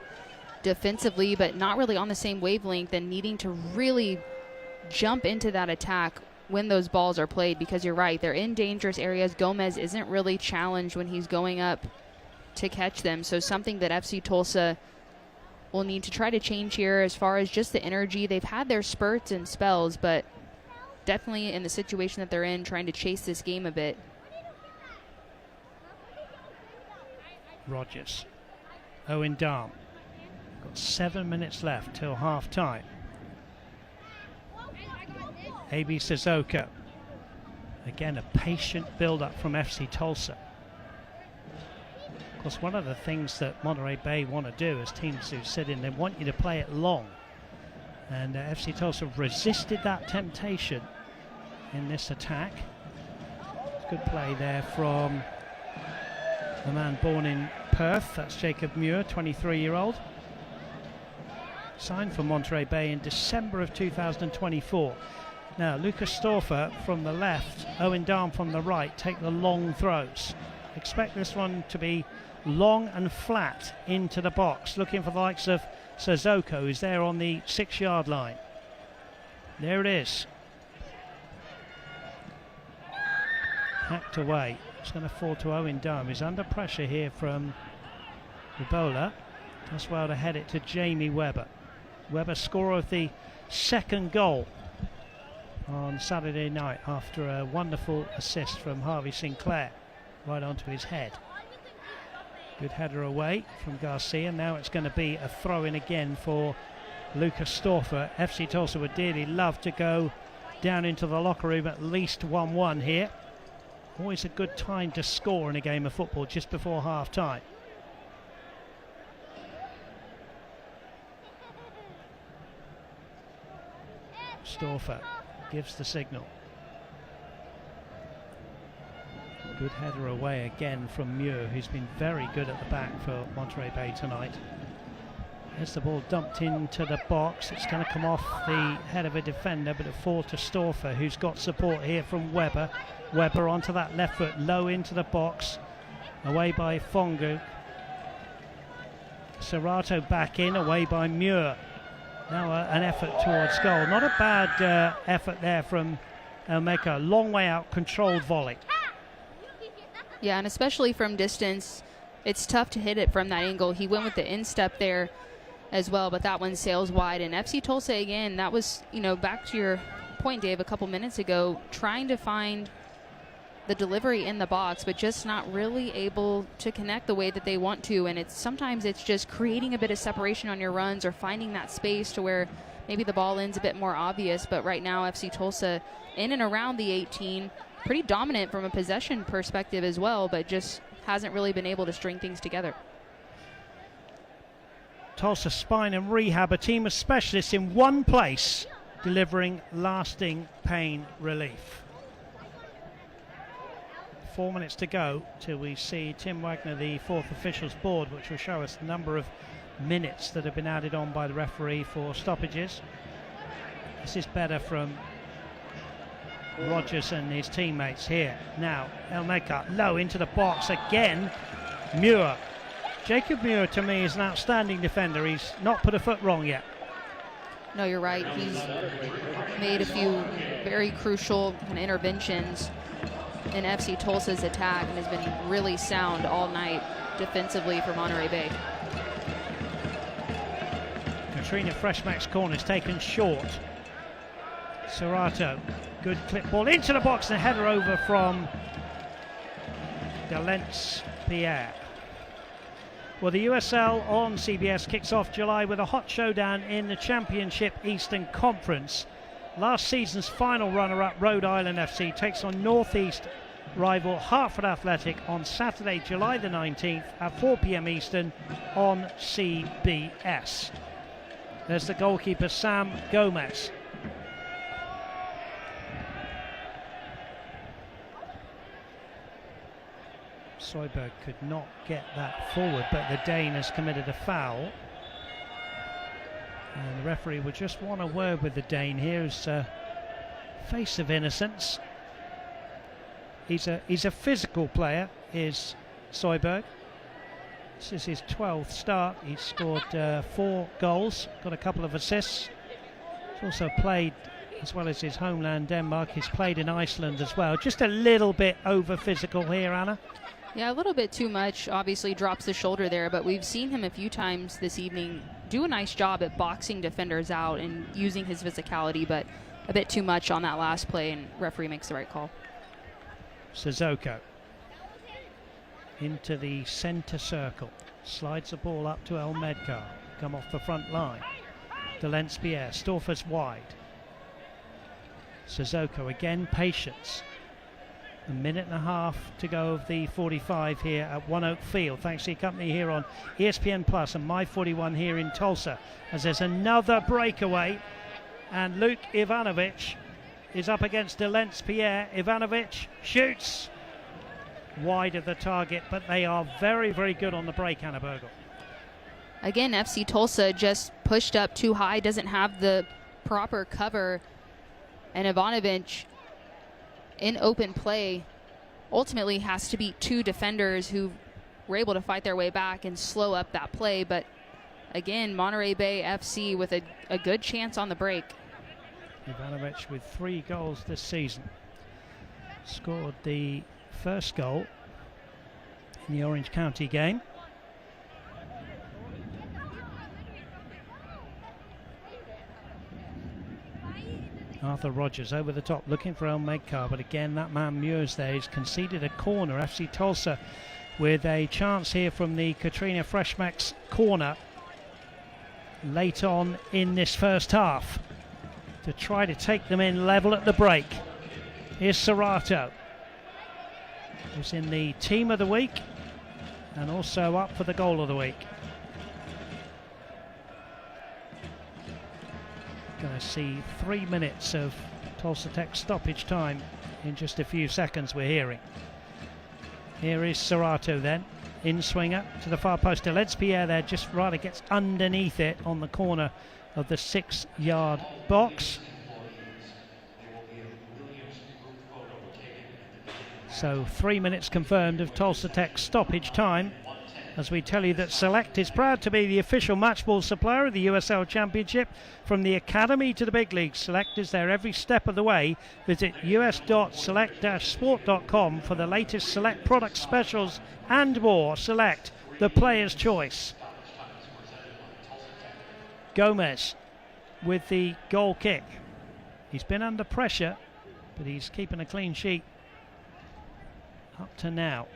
defensively, but not really on the same wavelength, and needing to really jump into that attack when those balls are played, because you're right, they're in dangerous areas. Gomez isn't really challenged when he's going up to catch them, so something that FC Tulsa will need to try to change here as far as just the energy. They've had their spurts and spells, but definitely in the situation that they're in, trying to chase this game a bit. Rogers. Owen Darm. Got 7 minutes left till half time. A.B. Sissoko. Again, a patient build-up from FC Tulsa. Of course, one of the things that Monterey Bay want to do as teams who sit in, they want you to play it long. And FC Tulsa resisted that temptation in this attack. Good play there from the man born in Perth. That's Jacob Muir, 23-year-old. Signed for Monterey Bay in December of 2024. Now, Lucas Storfer from the left, Owen Darm from the right, take the long throws. Expect this one to be long and flat into the box, looking for the likes of Sissoko, who's there on the 6-yard line. There it is. Hacked away. It's going to fall to Owen Darm. He's under pressure here from Ribola. Does well to head it to Jamie Webber. Webber, scorer of the second goal on Saturday night after a wonderful assist from Harvey Sinclair right onto his head. Good header away from Garcia. Now it's going to be a throw-in again for Lucas Storfer. FC Tulsa would dearly love to go down into the locker room at least 1-1 here. Always a good time to score in a game of football just before half-time. Storfer gives the signal. Good header away again from Muir, who's been very good at the back for Monterey Bay tonight. There's the ball dumped into the box. It's going to come off the head of a defender, but it falls to Storfer, who's got support here from Weber. Weber onto that left foot, low into the box. Away by Fongu. Serrato back in, away by Muir. Now an effort towards goal. Not a bad effort there from Elmeka. Long way out, controlled volley. Yeah, and especially from distance, it's tough to hit it from that angle. He went with the instep there as well, but that one sails wide. And FC Tulsa, again, that was, back to your point, Dave, a couple minutes ago, trying to find the delivery in the box, but just not really able to connect the way that they want to. And sometimes it's just creating a bit of separation on your runs or finding that space to where maybe the ball ends a bit more obvious. But right now, FC Tulsa in and around the 18, pretty dominant from a possession perspective as well, but just hasn't really been able to string things together. Tulsa Spine and Rehab, a team of specialists in one place, delivering lasting pain relief. 4 minutes to go till we see Tim Wagner, the fourth officials board, which will show us the number of minutes that have been added on by the referee for stoppages. This is better from Rogers and his teammates here. Now Elmeka low into the box again. Muir. Jacob Muir, to me, is an outstanding defender. He's not put a foot wrong yet. No, you're right. He's made a few very crucial interventions in FC Tulsa's attack and has been really sound all night defensively for Monterey Bay. Katrina Freshmack's corner is taken short. Serrato, good clip ball into the box and a header over from Delence Pierre. Well, the USL on CBS kicks off July with a hot showdown in the Championship Eastern Conference. Last season's final runner-up, Rhode Island FC, takes on Northeast rival Hartford Athletic on Saturday, July the 19th at 4 p.m. Eastern on CBS. There's the goalkeeper, Sam Gomez. Soyberg could not get that forward, but the Dane has committed a foul. And the referee would just want a word with the Dane here as face of innocence. He's a physical player, is Soyberg. This is his 12th start. He's scored 4 goals, got a couple of assists. He's also played, as well as his homeland Denmark, he's played in Iceland as well. Just a little bit over physical here, Anna. Yeah, a little bit too much. Obviously drops the shoulder there, but we've seen him a few times this evening do a nice job at boxing defenders out and using his physicality, but a bit too much on that last play, and referee makes the right call. Sissoko into the centre circle, slides the ball up to El Medcar, come off the front line. Delence Pierre, Storfer's wide. Sissoko again, patience. A minute and a half to go of the 45 here at One Oak Field. Thanks to your company here on ESPN Plus and My41 here in Tulsa, as there's another breakaway, and Luke Ivanovic is up against Delence Pierre. Ivanovic shoots wide of the target, but they are very, very good on the break, Anna Bergel. Again, FC Tulsa just pushed up too high, doesn't have the proper cover, and Ivanovic in open play ultimately has to beat 2 defenders who were able to fight their way back and slow up that play. But again, Monterey Bay FC with a good chance on the break. Ivanovic with 3 goals this season. Scored the first goal in the Orange County game. Arthur Rogers over the top looking for El Medcar, but again that man Muir's there. He's conceded a corner. FC Tulsa with a chance here from the Katrina Freshmack's corner late on in this first half to try to take them in level at the break. Here's Serato, who's in the team of the week and also up for the goal of the week. Going to see 3 minutes of Tulsa Tech stoppage time in just a few seconds, we're hearing. Here is Serato then, in swinger to the far post. Delespierre there just rather gets underneath it on the corner of the 6-yard box. So 3 minutes confirmed of Tulsa Tech stoppage time, as we tell you that Select is proud to be the official matchball supplier of the USL Championship. From the Academy to the big leagues, Select is there every step of the way. Visit us.select-sport.com for the latest Select product specials and more. Select, the player's choice. Gomez with the goal kick. He's been under pressure, but he's keeping a clean sheet up to now.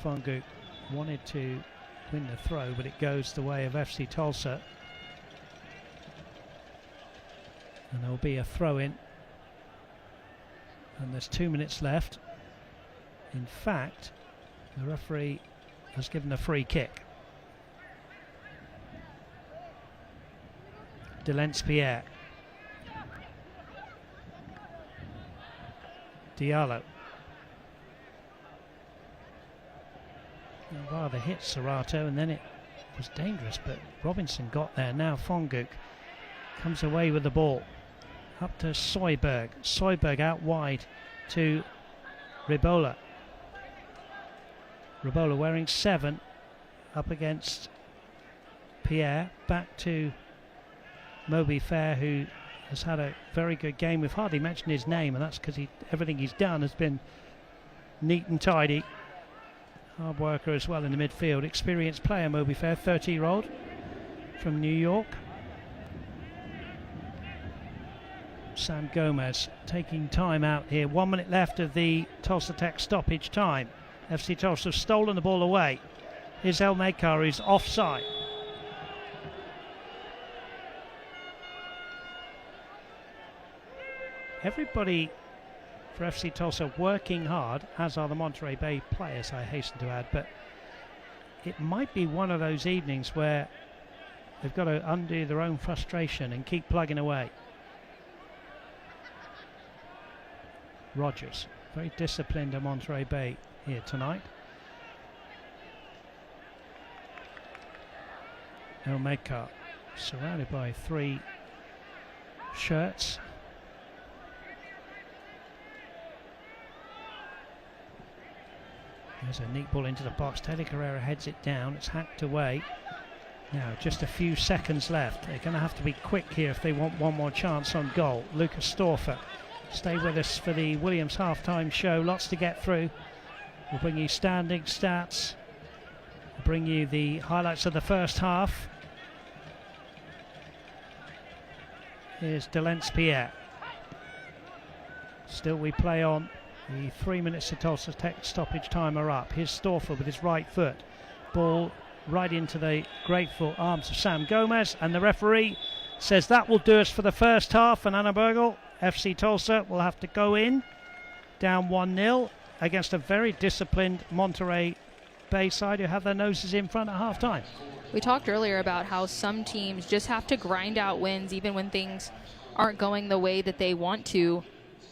Fungu wanted to win the throw, but it goes the way of FC Tulsa. And there'll be a throw in. And there's 2 minutes left. In fact, the referee has given a free kick. Delespierre. Diallo. Rather hit Serato, and then it was dangerous, but Robinson got there. Now Fonguk comes away with the ball. Up to Soyberg. Soyberg out wide to Ribola. Ribola wearing 7 up against Pierre. Back to Moby Fair, who has had a very good game. We've hardly mentioned his name, and that's because everything he's done has been neat and tidy. Hard worker as well in the midfield. Experienced player, Moby Fair, 30-year-old from New York. Sam Gomez taking time out here. 1 minute left of the Tulsa Tech stoppage time. FC Tulsa have stolen the ball away. Here's El Mekar, who's offside. Everybody for FC Tulsa working hard, as are the Monterey Bay players, I hasten to add, but it might be one of those evenings where they've got to undo their own frustration and keep plugging away. Rogers, very disciplined at Monterey Bay here tonight. El Mekar, surrounded by 3 shirts. There's a neat ball into the box. Teddy Carrera heads it down. It's hacked away. Now, just a few seconds left. They're going to have to be quick here if they want one more chance on goal. Lucas Storfer. Stay with us for the Williams halftime show. Lots to get through. We'll bring you standing stats. We'll bring you the highlights of the first half. Here's Delespierre. Still we play on. The 3 minutes of Tulsa Tech stoppage time are up. Here's Storfer with his right foot. Ball right into the grateful arms of Sam Gomez, and the referee says that will do us for the first half. And Anna Bergel, FC Tulsa, will have to go in down 1-0 against a very disciplined Monterey Bay side who have their noses in front at half time. We talked earlier about how some teams just have to grind out wins even when things aren't going the way that they want to.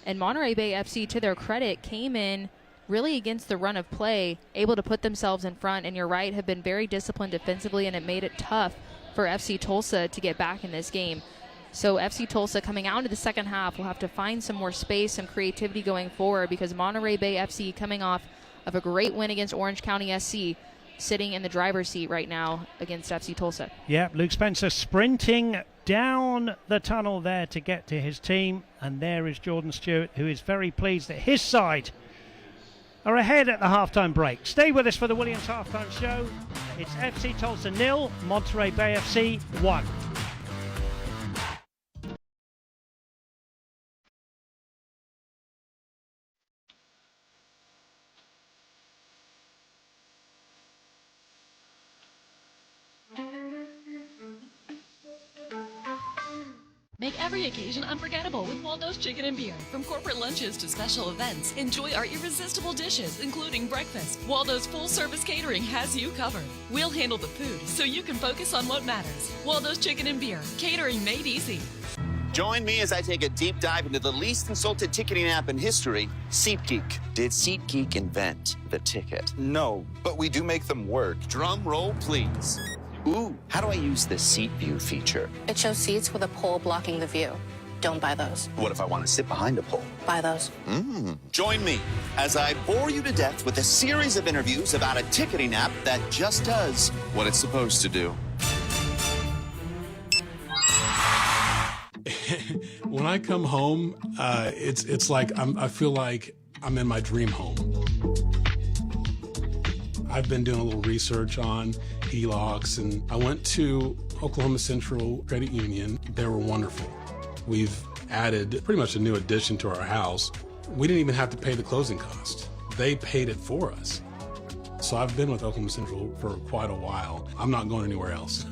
And Monterey Bay FC, to their credit, came in really against the run of play, able to put themselves in front, and you're right, have been very disciplined defensively, and it made it tough for FC Tulsa to get back in this game. So FC Tulsa coming out into the second half will have to find some more space, some creativity going forward, because Monterey Bay FC, coming off of a great win against Orange County SC, sitting in the driver's seat right now against FC Tulsa. Yeah, Luke Spencer sprinting down the tunnel there to get to his team, and there is Jordan Stewart, who is very pleased that his side are ahead at the halftime break. Stay with us for the Williams halftime show. It's FC Tulsa 0, Monterey Bay FC 1. make every occasion unforgettable with Waldo's Chicken and Beer. From corporate lunches to special events, enjoy our irresistible dishes, including breakfast. Waldo's full-service catering has you covered. We'll handle the food so you can focus on what matters. Waldo's Chicken and Beer, catering made easy. Join me as I take a deep dive into the least insulted ticketing app in history, SeatGeek. Did SeatGeek invent the ticket? No, but we do make them work. Drum roll, please. Ooh, how do I use the seat view feature? It shows seats with a pole blocking the view. Don't buy those. What if I want to sit behind a pole? Buy those. Join me as I bore you to death with a series of interviews about a ticketing app that just does what it's supposed to do. When I come home, it's like I feel like I'm in my dream home. I've been doing a little research on HELOCs, and I went to Oklahoma Central Credit Union. They were wonderful. We've added pretty much a new addition to our house. We didn't even have to pay the closing cost. They paid it for us. So I've been with Oklahoma Central for quite a while. I'm not going anywhere else.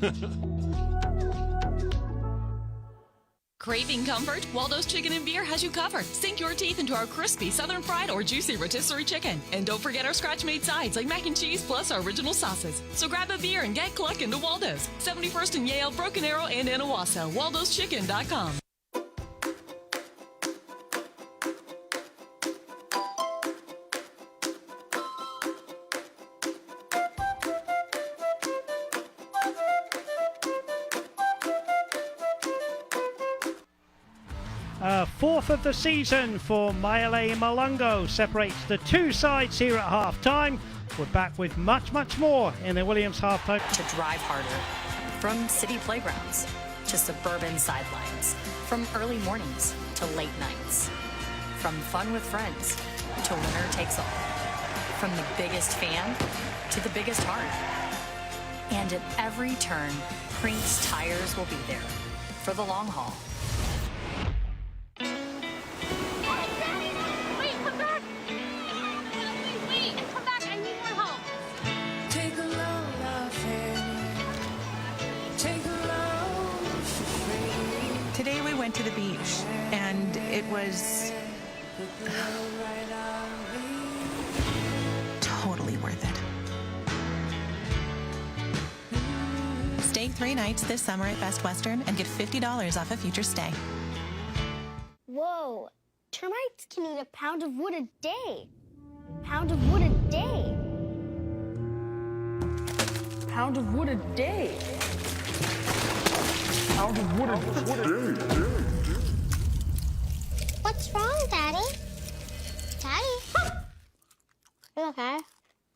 Craving comfort? Waldo's Chicken and Beer has you covered. Sink your teeth into our crispy southern fried or juicy rotisserie chicken. And don't forget our scratch-made sides like mac and cheese plus our original sauces. So grab a beer and get clucking to Waldo's. 71st and Yale, Broken Arrow, and Anawassa. Waldo'sChicken.com. Fourth of the season for Maile Malungo separates the two sides here at half-time. We're back with much more in the Williams half-time. To drive harder, from city playgrounds to suburban sidelines, from early mornings to late nights, from fun with friends to winner takes all, from the biggest fan to the biggest heart. And at every turn, Crinks Tires will be there for the long haul. Today we went to the beach, and it was totally worth it. Stay 3 nights this summer at Best Western and get $50 off a future stay. Whoa, termites can eat a pound of wood a day. Pound of wood a day. Pound of wood a day. Pound of wood a day. What's wrong, Daddy? Daddy? You okay?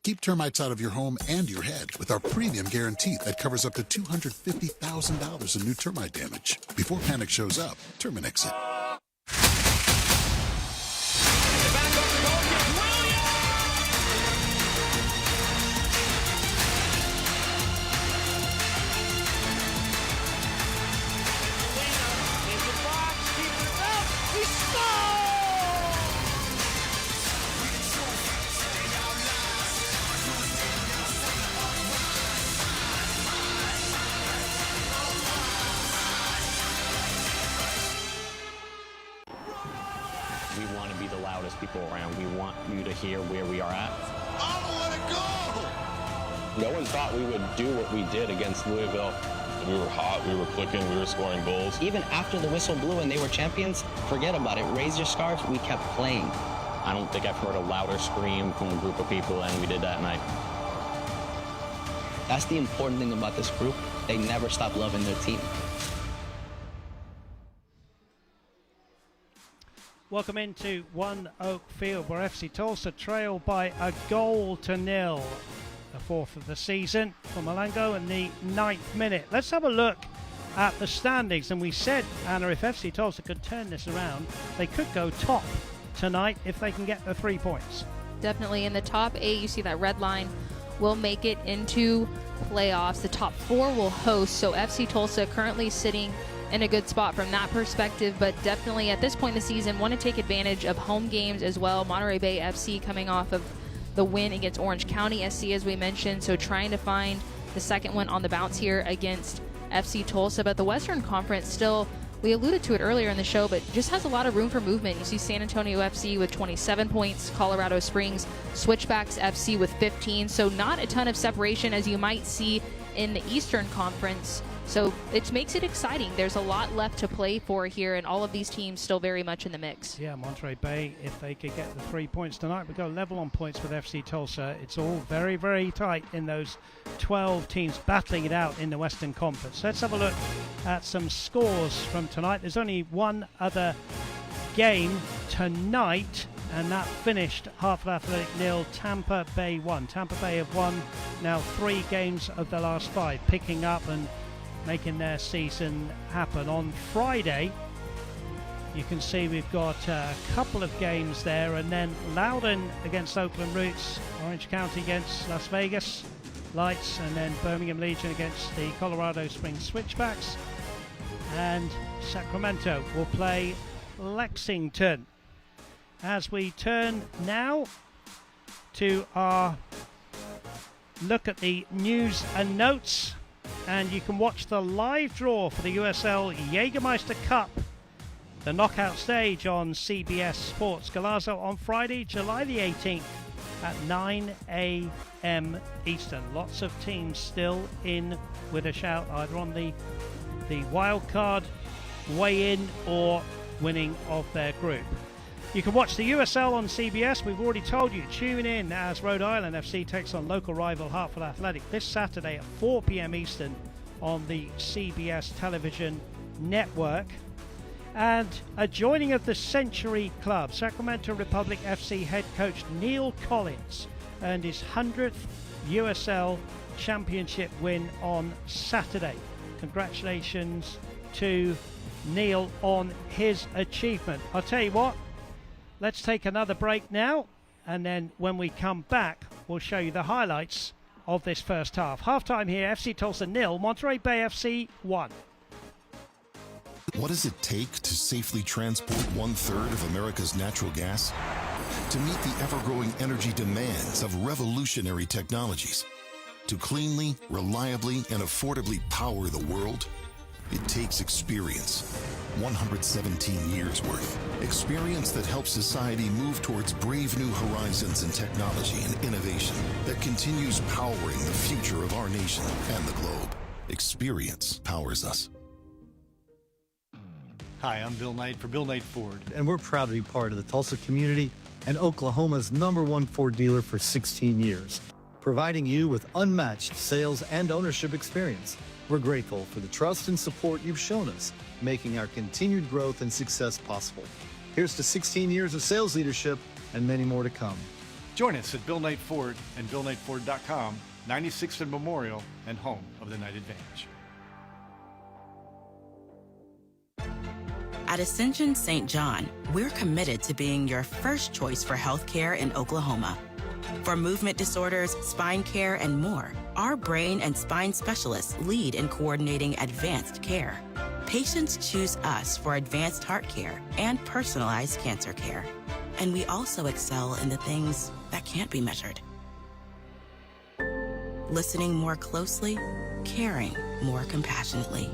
Keep termites out of your home and your head with our premium guarantee that covers up to $250,000 in new termite damage. Before panic shows up, Terminix it. We want to be the loudest people around. We want you to hear where we are at. No one thought we would do what we did against Louisville. We were hot, we were clicking, we were scoring goals. Even after the whistle blew and they were champions, forget about it. Raise your scarves. We kept playing. I don't think I've heard a louder scream from a group of people than we did that night. That's the important thing about this group. They never stop loving their team. Welcome into One Oak Field, where FC Tulsa trail by a 1-0. The fourth of the season for Malungo in the 9th minute. Let's have a look at the standings. And we said, Anna, if FC Tulsa could turn this around, they could go top tonight if they can get the 3 points. Definitely. In the top 8, you see that red line, will make it into playoffs. The top 4 will host. So FC Tulsa currently sitting in a good spot from that perspective, but definitely at this point in the season want to take advantage of home games as well. Monterey Bay FC coming off of the win against Orange County SC, as we mentioned, so trying to find the second one on the bounce here against FC Tulsa. But the Western Conference still we alluded to it earlier in the show, but just has a lot of room for movement. You see San Antonio FC with 27 points, Colorado Springs Switchbacks FC with 15, so not a ton of separation as you might see in the Eastern Conference. So it makes it exciting. There's a lot left to play for here, and all of these teams still very much in the mix. Yeah, Monterey Bay, if they could get the 3 points tonight, we go level on points with FC Tulsa. It's all very, very tight in those 12 teams battling it out in the Western Conference. Let's have a look at some scores from tonight. There's only one other game tonight, and that finished Hartford Athletic 0, Tampa Bay 1. Tampa Bay have won now 3 games of the last 5, picking up and making their season happen. On Friday, you can see we've got a couple of games there, and then Loudoun against Oakland Roots, Orange County against Las Vegas Lights, and then Birmingham Legion against the Colorado Springs Switchbacks, and Sacramento will play Lexington. As we turn now to our look at the news and notes, and you can watch the live draw for the USL Jägermeister Cup, the knockout stage, on CBS Sports Golazo on Friday, July the 18th at 9 a.m. Eastern. Lots of teams still in with a shout, either on the wild card way in or winning of their group. You can watch the USL on CBS. We've already told you, tune in as Rhode Island FC takes on local rival Hartford Athletic this Saturday at 4 p.m. Eastern on the CBS television network. And a joining of the Century Club, Sacramento Republic FC head coach Neil Collins earned his 100th USL Championship win on Saturday. Congratulations to Neil on his achievement. I'll tell you what, let's take another break now, and then when we come back, we'll show you the highlights of this first half. Halftime here, FC Tulsa 0, Monterey Bay FC 1. What does it take to safely transport 1/3 of America's natural gas? To meet the ever-growing energy demands of revolutionary technologies? To cleanly, reliably, and affordably power the world? It takes experience. 117 years worth. Experience that helps society move towards brave new horizons in technology and innovation that continues powering the future of our nation and the globe. Experience powers us. Hi, I'm Bill Knight for Bill Knight Ford, and we're proud to be part of the Tulsa community and Oklahoma's #1 Ford dealer for 16 years, providing you with unmatched sales and ownership experience. We're grateful for the trust and support you've shown us, making our continued growth and success possible. Here's to 16 years of sales leadership and many more to come. Join us at Bill Knight Ford and BillKnightFord.com, 96th and Memorial, and home of the Knight Advantage. At Ascension St. John, we're committed to being your first choice for healthcare in Oklahoma. For movement disorders, spine care, and more, our brain and spine specialists lead in coordinating advanced care. Patients choose us for advanced heart care and personalized cancer care. And we also excel in the things that can't be measured. Listening more closely, caring more compassionately.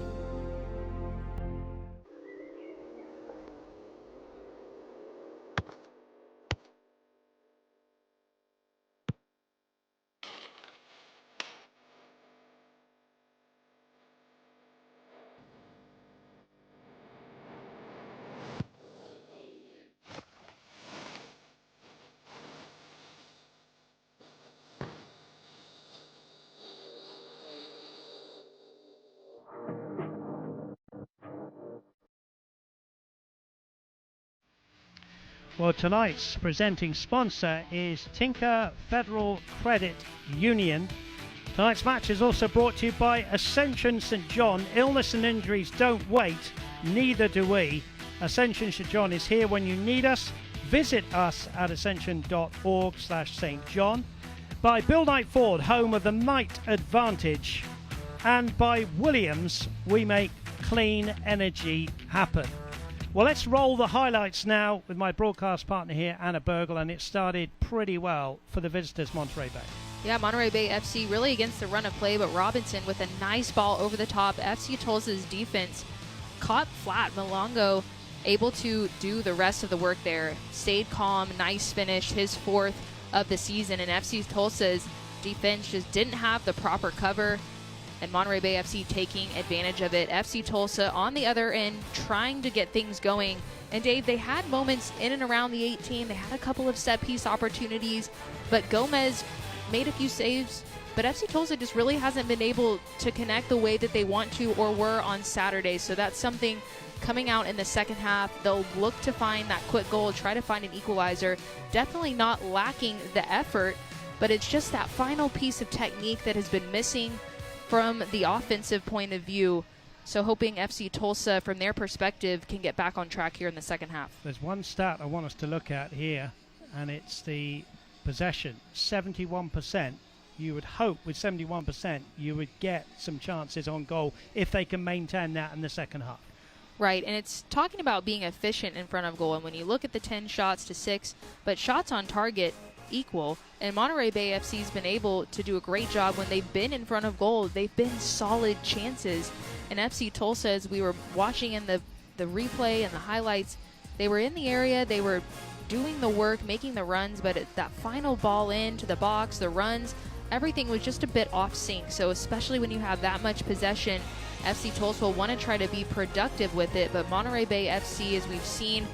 Well, tonight's presenting sponsor is Tinker Federal Credit Union. Tonight's match is also brought to you by Ascension St. John. Illness and injuries don't wait, neither do we. Ascension St. John is here when you need us. Visit us at ascension.org/St. John. By Bill Knight Ford, home of the Knight Advantage. And by Williams, we make clean energy happen. Well, let's roll the highlights now with my broadcast partner here, Anna Bergel, and it started pretty well for the visitors, Monterey Bay. Yeah, Monterey Bay FC really against the run of play, but Robinson with a nice ball over the top. FC Tulsa's defense caught flat. Malongo able to do the rest of the work there. Stayed calm, nice finish, his 4th of the season. And FC Tulsa's defense just didn't have the proper cover, and Monterey Bay FC taking advantage of it. FC Tulsa on the other end trying to get things going. And Dave, they had moments in and around the 18. They had a couple of set piece opportunities, but Gomez made a few saves. But FC Tulsa just really hasn't been able to connect the way that they want to or were on Saturday. So that's something coming out in the second half. They'll look to find that quick goal, try to find an equalizer. Definitely not lacking the effort, but it's just that final piece of technique that has been missing from the offensive point of view. So hoping FC Tulsa, from their perspective, can get back on track here in the second half. There's one stat I want us to look at here, and it's the possession. 71%. You would hope with 71% you would get some chances on goal if they can maintain that in the second half. Right, and it's talking about being efficient in front of goal. And when you look at the 10 shots to 6, but shots on target equal, and Monterey Bay FC's been able to do a great job when they've been in front of goal. They've been solid chances. And FC Tulsa, as we were watching in the replay and the highlights, they were in the area, they were doing the work, making the runs, but that final ball into the box, the runs, everything was just a bit off sync. So especially when you have that much possession, FC Tulsa will want to try to be productive with it, but Monterey Bay FC, as we've seen,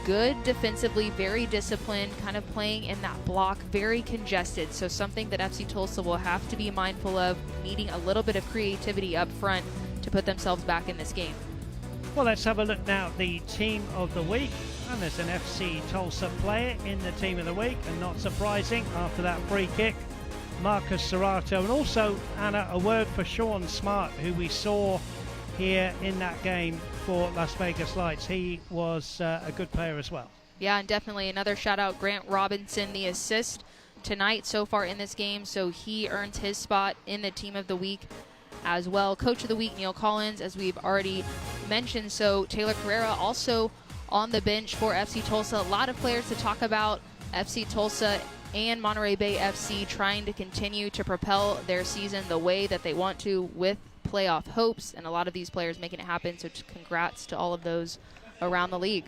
good defensively, very disciplined, kind of playing in that block, very congested. So something that FC Tulsa will have to be mindful of, needing a little bit of creativity up front to put themselves back in this game. Well, let's have a look now at the team of the week. And there's an FC Tulsa player in the team of the week, and not surprising after that free kick, Marcus Serrato. And also, Anna, a word for Sean Smart, who we saw here in that game for Las Vegas Lights. He was a good player as well. Yeah, and definitely another shout out, Grant Robinson, the assist tonight so far in this game, so he earns his spot in the team of the week as well. Coach of the week, Neil Collins, as we've already mentioned. So Taylor Carrera also on the bench for FC Tulsa. A lot of players to talk about. FC Tulsa and Monterey Bay FC trying to continue to propel their season the way that they want to, with playoff hopes, and a lot of these players making it happen. So congrats to all of those around the league.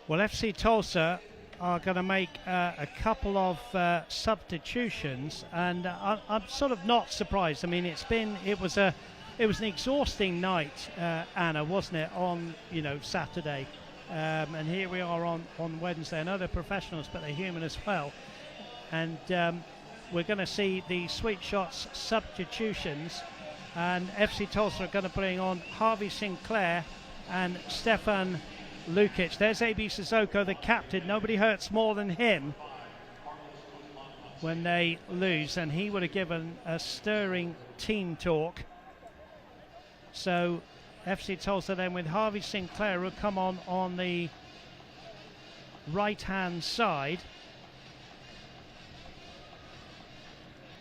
Well, FC Tulsa are going to make a couple of substitutions, and I'm sort of not surprised. I mean, it was an exhausting night, Anna, wasn't it, on Saturday, and here we are on Wednesday. I know they're professionals, but they're human as well, and we're going to see the Sweet Shots substitutions, and FC Tulsa are going to bring on Harvey Sinclair and Stefan Lukic. There's AB Sissoko, the captain. Nobody hurts more than him when they lose, and he would have given a stirring team talk. So FC Tulsa then with Harvey Sinclair, will come on the right-hand side.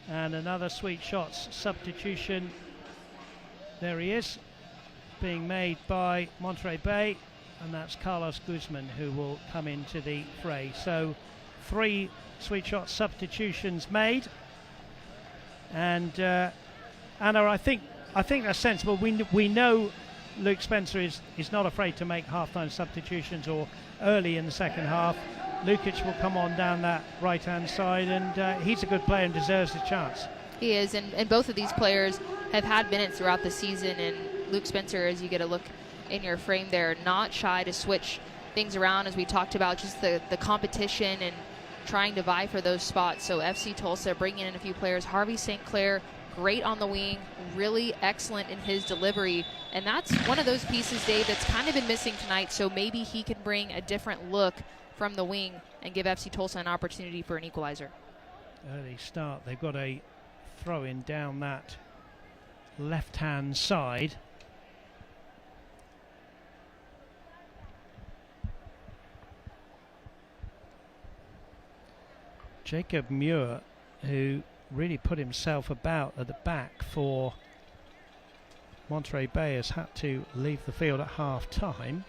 And another Sweet Shots substitution. There he is, being made by Monterey Bay. And that's Carlos Guzman who will come into the fray. So 3 Sweet Shot substitutions made. And Anna, I think that's sensible. We know Luke Spencer is not afraid to make half-time substitutions or early in the second half. Lukic will come on down that right-hand side, and he's a good player and deserves his chance. He is, and both of these players have had minutes throughout the season, and Luke Spencer, as you get a look in your frame there, not shy to switch things around, as we talked about, just the competition and trying to vie for those spots. So FC Tulsa bringing in a few players. Harvey St. Clair, great on the wing, really excellent in his delivery, and that's one of those pieces, Dave, that's kind of been missing tonight. So maybe he can bring a different look from the wing and give FC Tulsa an opportunity for an equalizer. Early start. They've got a throw in down that left-hand side. Jacob Muir, who really put himself about at the back for Monterey Bay, has had to leave the field at half-time.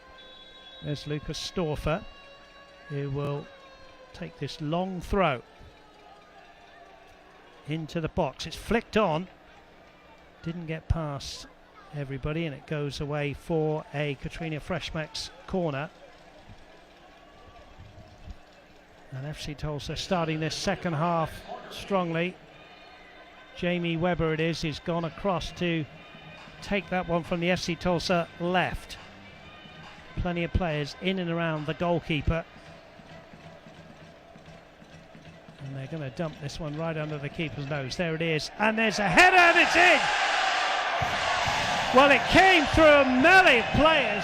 There's Lucas Storfer, who will take this long throw into the box. It's flicked on, didn't get past everybody, and it goes away for a Katrina Freshmack's corner. And FC Tulsa starting this second half strongly. Jamie Webber it is, who's gone across to take that one from the FC Tulsa left. Plenty of players in and around the goalkeeper. And they're going to dump this one right under the keeper's nose. There it is. And there's a header and it's in! Well, it came through a melee of players.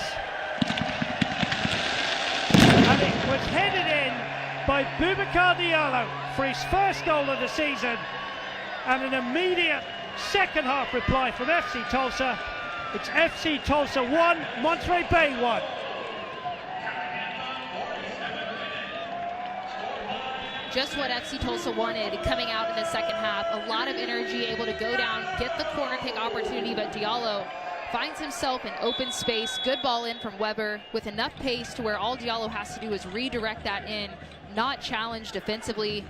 And it was headed in by Boubacar Diallo for his first goal of the season. And an immediate second half reply from FC Tulsa. It's FC Tulsa 1, Monterey Bay 1. Just what FC Tulsa wanted coming out in the second half. A lot of energy, able to go down, get the corner kick opportunity, but Diallo finds himself in open space. Good ball in from Weber with enough pace to where all Diallo has to do is redirect that in, not challenge defensively.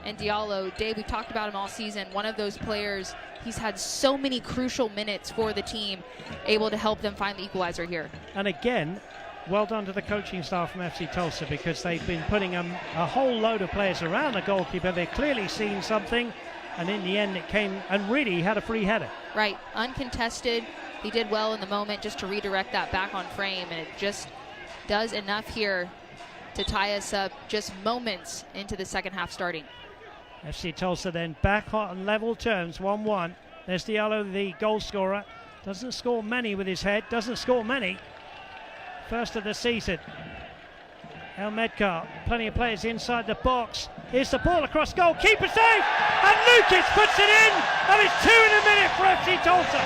And Diallo, Dave, we've talked about him all season, one of those players, he's had so many crucial minutes for the team, able to help them find the equalizer here. And again, well done to the coaching staff from FC Tulsa, because they've been putting a whole load of players around the goalkeeper. They've clearly seen something, and in the end it came and really had a free header. Right, uncontested. He did well in the moment just to redirect that back on frame, and it just does enough here to tie us up just moments into the second half starting. FC Tulsa then back on level terms, 1-1. There's Diallo, the goal scorer. Doesn't score many with his head, doesn't score many. First of the season. El Medkar, plenty of players inside the box. Here's the ball across goal, keeper save! And Lukic puts it in! And it's 2 in a minute for FC Tulsa.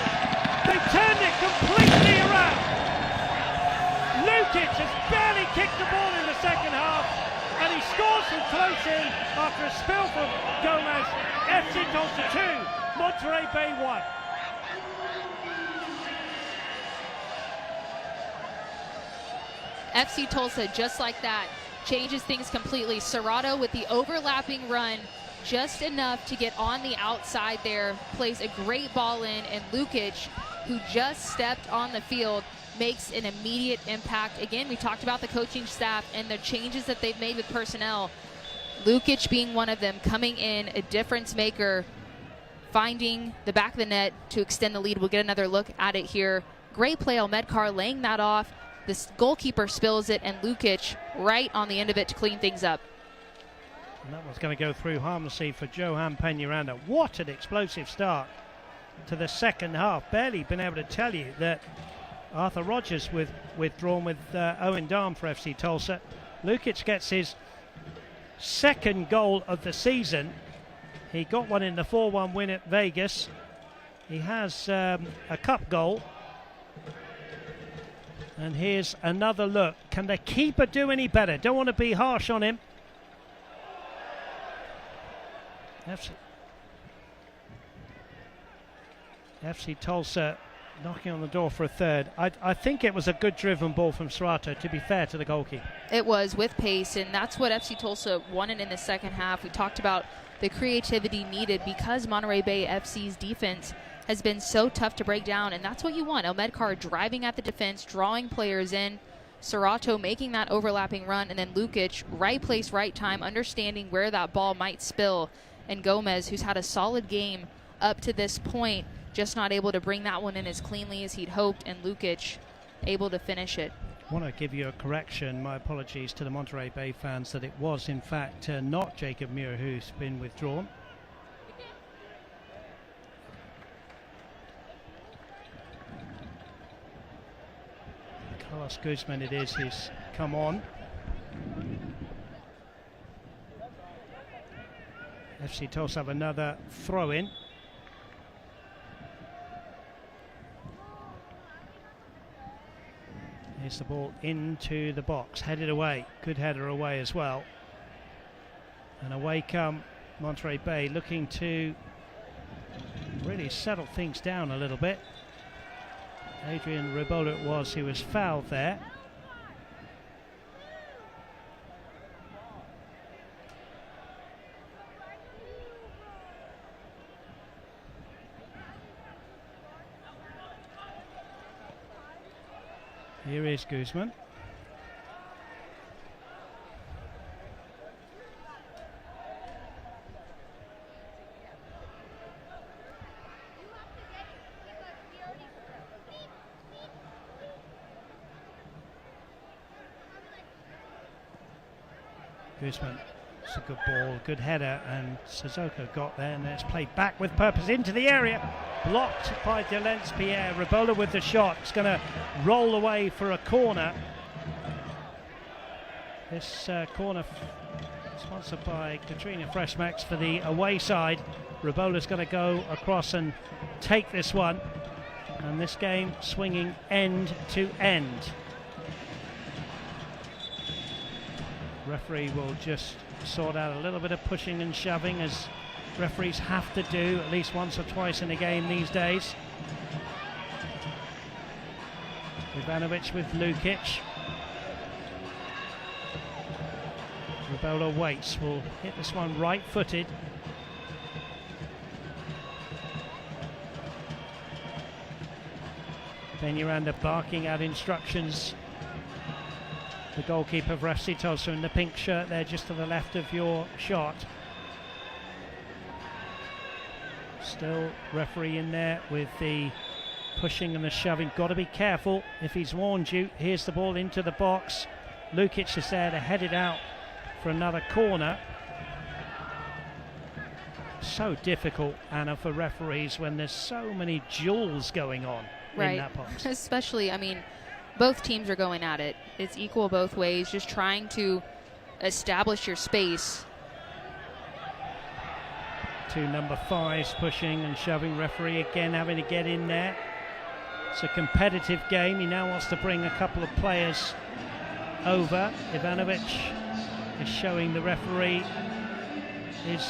They've turned it completely around. Lukic has barely kicked the ball in the second half, and he scores from close in after a spill from Gomez. FC Tulsa 2, Monterey Bay 1. FC Tulsa, just like that, changes things completely. Serrato with the overlapping run, just enough to get on the outside there, plays a great ball in, and Lukic, who just stepped on the field, makes an immediate impact. Again, we talked about the coaching staff and the changes that they've made with personnel. Lukic being one of them, coming in, a difference maker, finding the back of the net to extend the lead. We'll get another look at it here. Great play, El Medkar laying that off. This goalkeeper spills it, and Lukic right on the end of it to clean things up. And that was going to go through harmlessly for Johan Peñaranda. What an explosive start to the second half. Barely been able to tell you that Arthur Rogers withdrawn with Owen Dahm for FC Tulsa. Lukic gets his second goal of the season. He got one in the 4-1 win at Vegas. He has a cup goal. And here's another look. Can the keeper do any better? Don't want to be harsh on him. FC Tulsa knocking on the door for a third. I think it was a good driven ball from Serrato, to be fair to the goalkeeper. It was, with pace, and that's what FC Tulsa wanted in the second half. We talked about the creativity needed because Monterey Bay FC's defense has been so tough to break down, and that's what you want. El Medkar driving at the defense, drawing players in, Serrato making that overlapping run, and then Lukic, right place, right time, understanding where that ball might spill, and Gomez, who's had a solid game up to this point, just not able to bring that one in as cleanly as he'd hoped, and Lukic able to finish it. I want to give you a correction. My apologies to the Monterey Bay fans that it was in fact not Jacob Muir who's been withdrawn. Carlos Guzman it is who's come on. FC Tulsa have another throw-in. Here's the ball into the box, headed away. Good header away as well. And away come Monterey Bay, looking to really settle things down a little bit. Adrian Ribola it was who was fouled there. Here is Guzman. Guzman, it's a good ball, good header, and Sissoko got there, and then it's played back with purpose into the area. Blocked by Delence Pierre. Rebola with the shot. It's going to roll away for a corner. This corner sponsored by Katrina Freshmax for the away side. Rebola's going to go across and take this one. And this game swinging end to end. Referee will just sort out a little bit of pushing and shoving, as referees have to do at least once or twice in a game these days. Ivanovic with Lukic. Rebola waits, will hit this one right-footed. Peñaranda barking out instructions. The goalkeeper of FC Tulsa in the pink shirt there just to the left of your shot. Still referee in there with the pushing and the shoving. Got to be careful if he's warned you. Here's the ball into the box. Lukic is there to head it out for another corner. So difficult, Anna, for referees when there's so many duels going on in that box. Especially, I mean, both teams are going at it. It's equal both ways, just trying to establish your space. Two number 5s pushing and shoving. Referee again having to get in there. It's a competitive game. He now wants to bring a couple of players over. Ivanovic is showing the referee his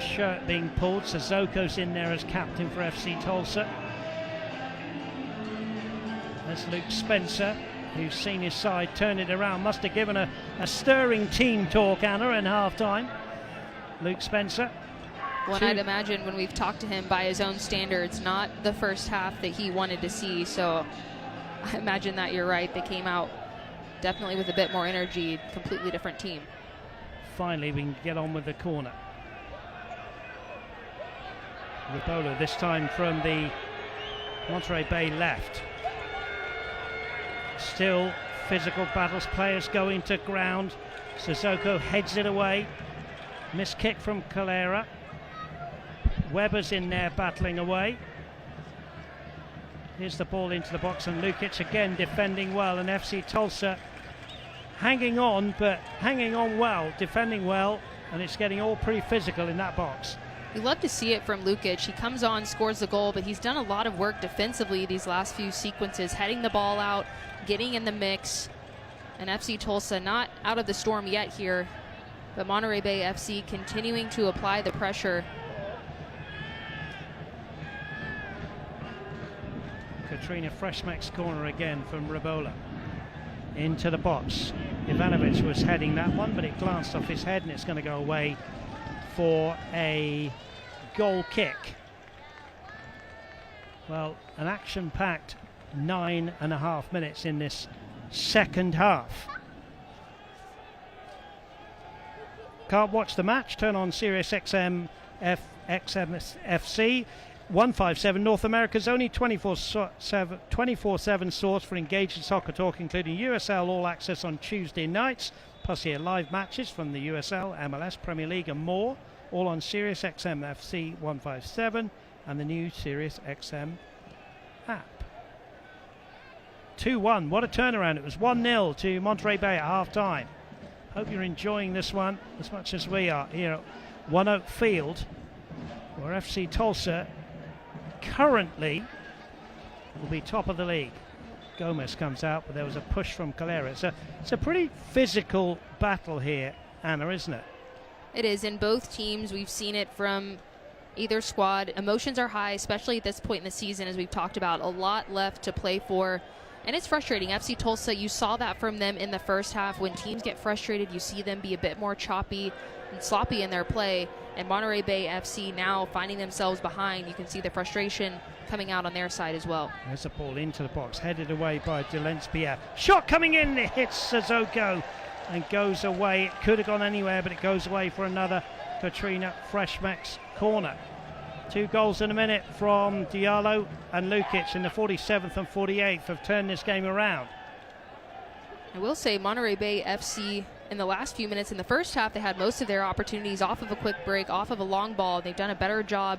shirt being pulled. Sissoko's in there as captain for FC Tulsa. That's Luke Spencer, who's seen his side turn it around. Must have given a stirring team talk, Anna, in half-time. Luke Spencer. Well, I'd imagine when we've talked to him by his own standards, not the first half that he wanted to see. So I imagine that you're right. They came out definitely with a bit more energy, completely different team. Finally, we can get on with the corner. Rebola this time from the Monterey Bay left. Still physical battles, players going to ground. Sissoko heads it away. Missed kick from Calera. Weber's in there battling away. Here's the ball into the box, and Lukic again defending well, and FC Tulsa hanging on, but hanging on well, defending well, and it's getting all pretty physical in that box. You love to see it from Lukic. He comes on, scores the goal, but he's done a lot of work defensively these last few sequences, heading the ball out, getting in the mix. And FC Tulsa not out of the storm yet here, but Monterey Bay FC continuing to apply the pressure. Katrina Freshmax corner again from Rebola. Into the box. Ivanovic was heading that one, but it glanced off his head, and it's going to go away for a goal kick. Well, an action-packed 9.5 minutes in this second half. Can't watch the match? Turn on Sirius XM FC 157, North America's only 24/7 source for engaging soccer talk, including USL All Access on Tuesday nights, plus hear live matches from the USL, MLS, Premier League and more, all on Sirius XM FC 157 and the new Sirius XM app. 2-1, what a turnaround. It was 1-0 to Monterey Bay at half-time. Hope you're enjoying this one as much as we are here at One Oak Field, where FC Tulsa currently will be top of the league. Gomez comes out, but there was a push from Calera. It's a pretty physical battle here, Anna, isn't it? It is. In both teams, we've seen it from either squad. Emotions are high, especially at this point in the season, as we've talked about. A lot left to play for. And it's frustrating. FC Tulsa, you saw that from them in the first half. When teams get frustrated, you see them be a bit more choppy and sloppy in their play. And Monterey Bay FC now finding themselves behind. You can see the frustration coming out on their side as well. There's a ball into the box, headed away by Delancey. Shot coming in, it hits Sissoko and goes away. It could have gone anywhere, but it goes away for another Katrina Freshmax corner. 2 goals in a minute from Diallo and Lukic in the 47th and 48th have turned this game around. I will say Monterey Bay FC in the last few minutes in the first half, they had most of their opportunities off of a quick break, off of a long ball. They've done a better job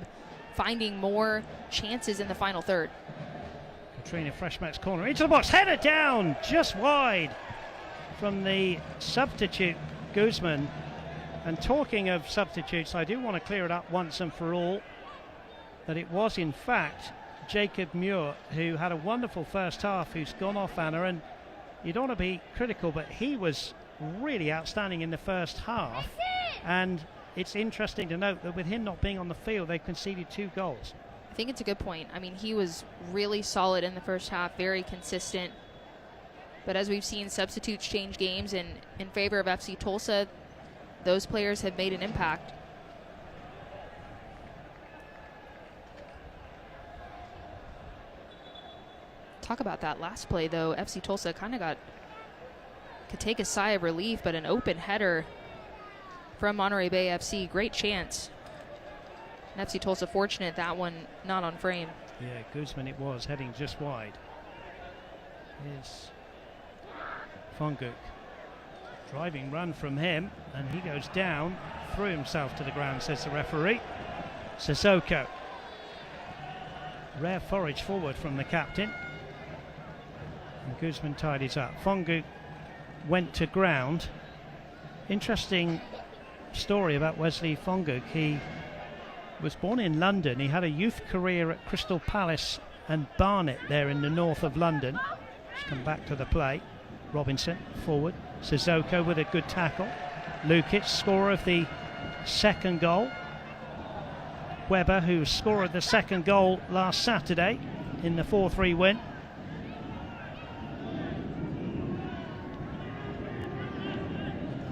finding more chances in the final third. Katrina Freshmax corner into the box, header down just wide from the substitute Guzman. And talking of substitutes, I do want to clear it up once and for all that it was in fact Jacob Muir, who had a wonderful first half, who's gone off, Anna, and you don't want to be critical, but he was really outstanding in the first half. And it's interesting to note that with him not being on the field, they conceded 2 goals. I think it's a good point. I mean, he was really solid in the first half, very consistent. But as we've seen substitutes change games in favor of FC Tulsa, those players have made an impact. Talk about that last play, though. FC Tulsa kind of could take a sigh of relief, but an open header from Monterey Bay FC. Great chance. And FC Tulsa fortunate that one not on frame. Yeah, Guzman it was, heading just wide. Here's Fonguk. Driving run from him, and he goes down, threw himself to the ground, says the referee. Sissoko. Rare forage forward from the captain. And Guzman tidies up. Fonguk went to ground. Interesting story about Wesley Fonguk. He was born in London. He had a youth career at Crystal Palace and Barnet there in the north of London. Let's come back to the play. Robinson forward. Sissoko with a good tackle. Lukic, scorer of the second goal. Weber, who was scorer of the second goal last Saturday in the 4-3 win.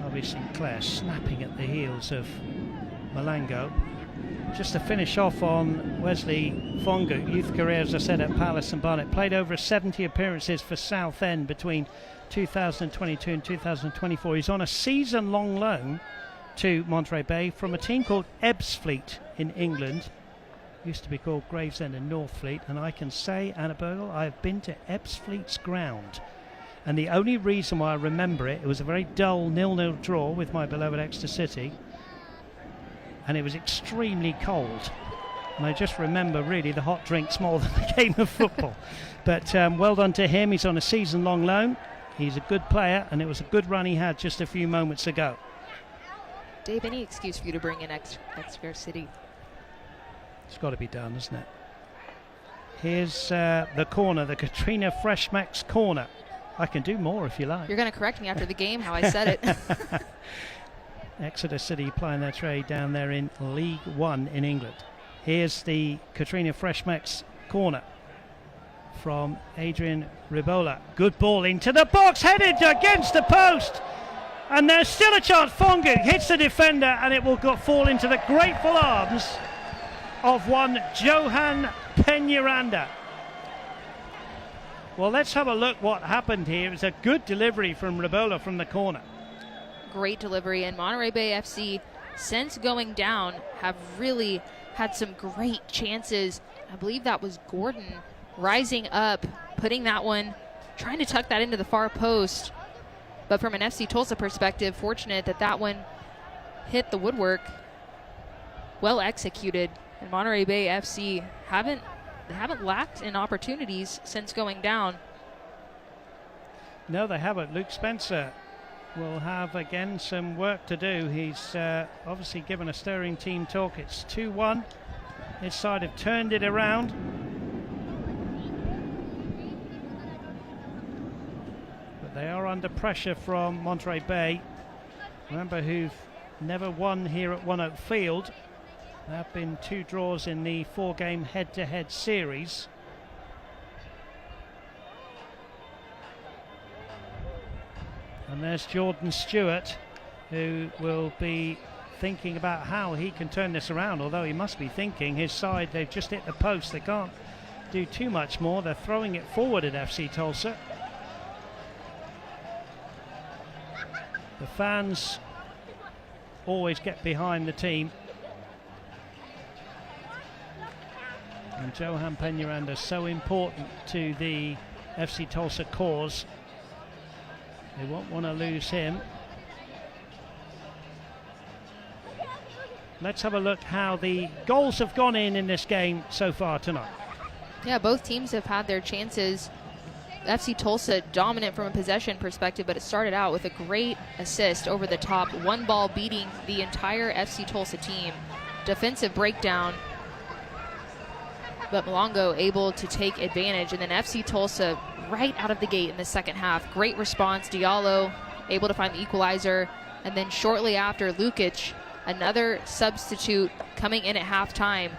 Harvey Sinclair snapping at the heels of Malango. Just to finish off on Wesley Fonguk, youth career, as I said, at Palace and Barnet. Played over 70 appearances for Southend between 2022 and 2024. He's on a season-long loan to Monterey Bay from a team called Ebbsfleet in England. Used to be called Gravesend and Northfleet. And I can say, Anna Burgle, I have been to Ebbsfleet's ground. And the only reason why I remember it was a very dull 0-0 draw with my beloved Exeter City. And it was extremely cold. And I just remember really the hot drinks more than the game of football. But well done to him. He's on a season-long loan. He's a good player, and it was a good run he had just a few moments ago. Dave, any excuse for you to bring in Exeter City? It's got to be done, isn't it? Here's the corner, the Katrina Freshmax corner. I can do more if you like. You're going to correct me after the game how I said it. Exeter City plying their trade down there in League One in England. Here's the Katrina Freshmax corner from Adrian Ribola. Good ball into the box, headed against the post. And there's still a chance. Fonguk hits the defender, and it will fall into the grateful arms of one Johan Peñaranda. Well, let's have a look what happened here. It's a good delivery from Ribola from the corner. Great delivery, and Monterey Bay FC, since going down, have really had some great chances. I believe that was Gordon rising up, putting that one, trying to tuck that into the far post. But from an FC Tulsa perspective, fortunate that that one hit the woodwork. Well executed. And Monterey Bay FC haven't lacked in opportunities since going down. No, they haven't. Luke Spencer will have again some work to do. He's obviously given a stirring team talk. It's 2-1. His side have turned it around. But they are under pressure from Monterey Bay. Remember, who've never won here at One Oak Field. There have been 2 draws in the 4-game head-to-head series. And there's Jordan Stewart, who will be thinking about how he can turn this around, although he must be thinking his side, they've just hit the post, they can't do too much more. They're throwing it forward at FC Tulsa. The fans always get behind the team, and Johan Peñaranda so important to the FC Tulsa cause. They won't want to lose him. Let's have a look how the goals have gone in this game so far tonight. Yeah, both teams have had their chances. FC Tulsa dominant from a possession perspective, but it started out with a great assist over the top. One ball beating the entire FC Tulsa team. Defensive breakdown, but Malongo able to take advantage. And then FC Tulsa right out of the gate in the second half. Great response. Diallo able to find the equalizer. And then shortly after, Lukic, another substitute coming in at halftime,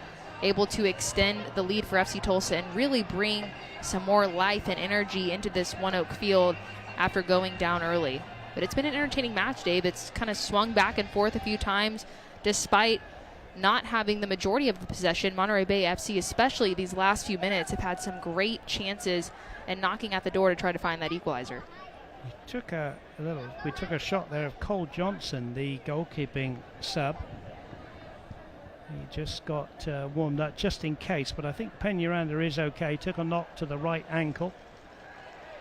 able to extend the lead for FC Tulsa and really bring some more life and energy into this One Oak field after going down early. But it's been an entertaining match, Dave. It's kind of swung back and forth a few times. Despite not having the majority of the possession, Monterey Bay FC, especially these last few minutes, have had some great chances and knocking at the door to try to find that equalizer. We took a shot there of Cole Johnson, the goalkeeping sub. He just got warmed up just in case, but I think Peñaranda is okay. Took a knock to the right ankle.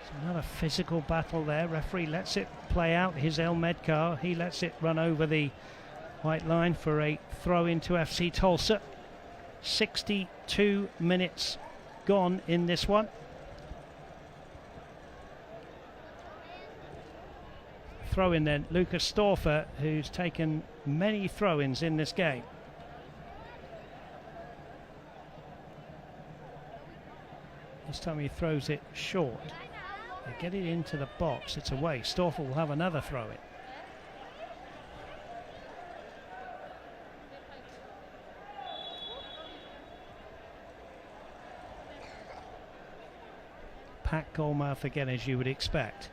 It's another physical battle there. Referee lets it play out. His El Medcar, he lets it run over the white line for a throw into FC Tulsa. 62 minutes gone in this one. Throw in then, Lucas Storfer, who's taken many throw-ins in this game. This time he throws it short. They get it into the box, it's away. Storfer will have another throw-in. Packed goalmouth again, as you would expect.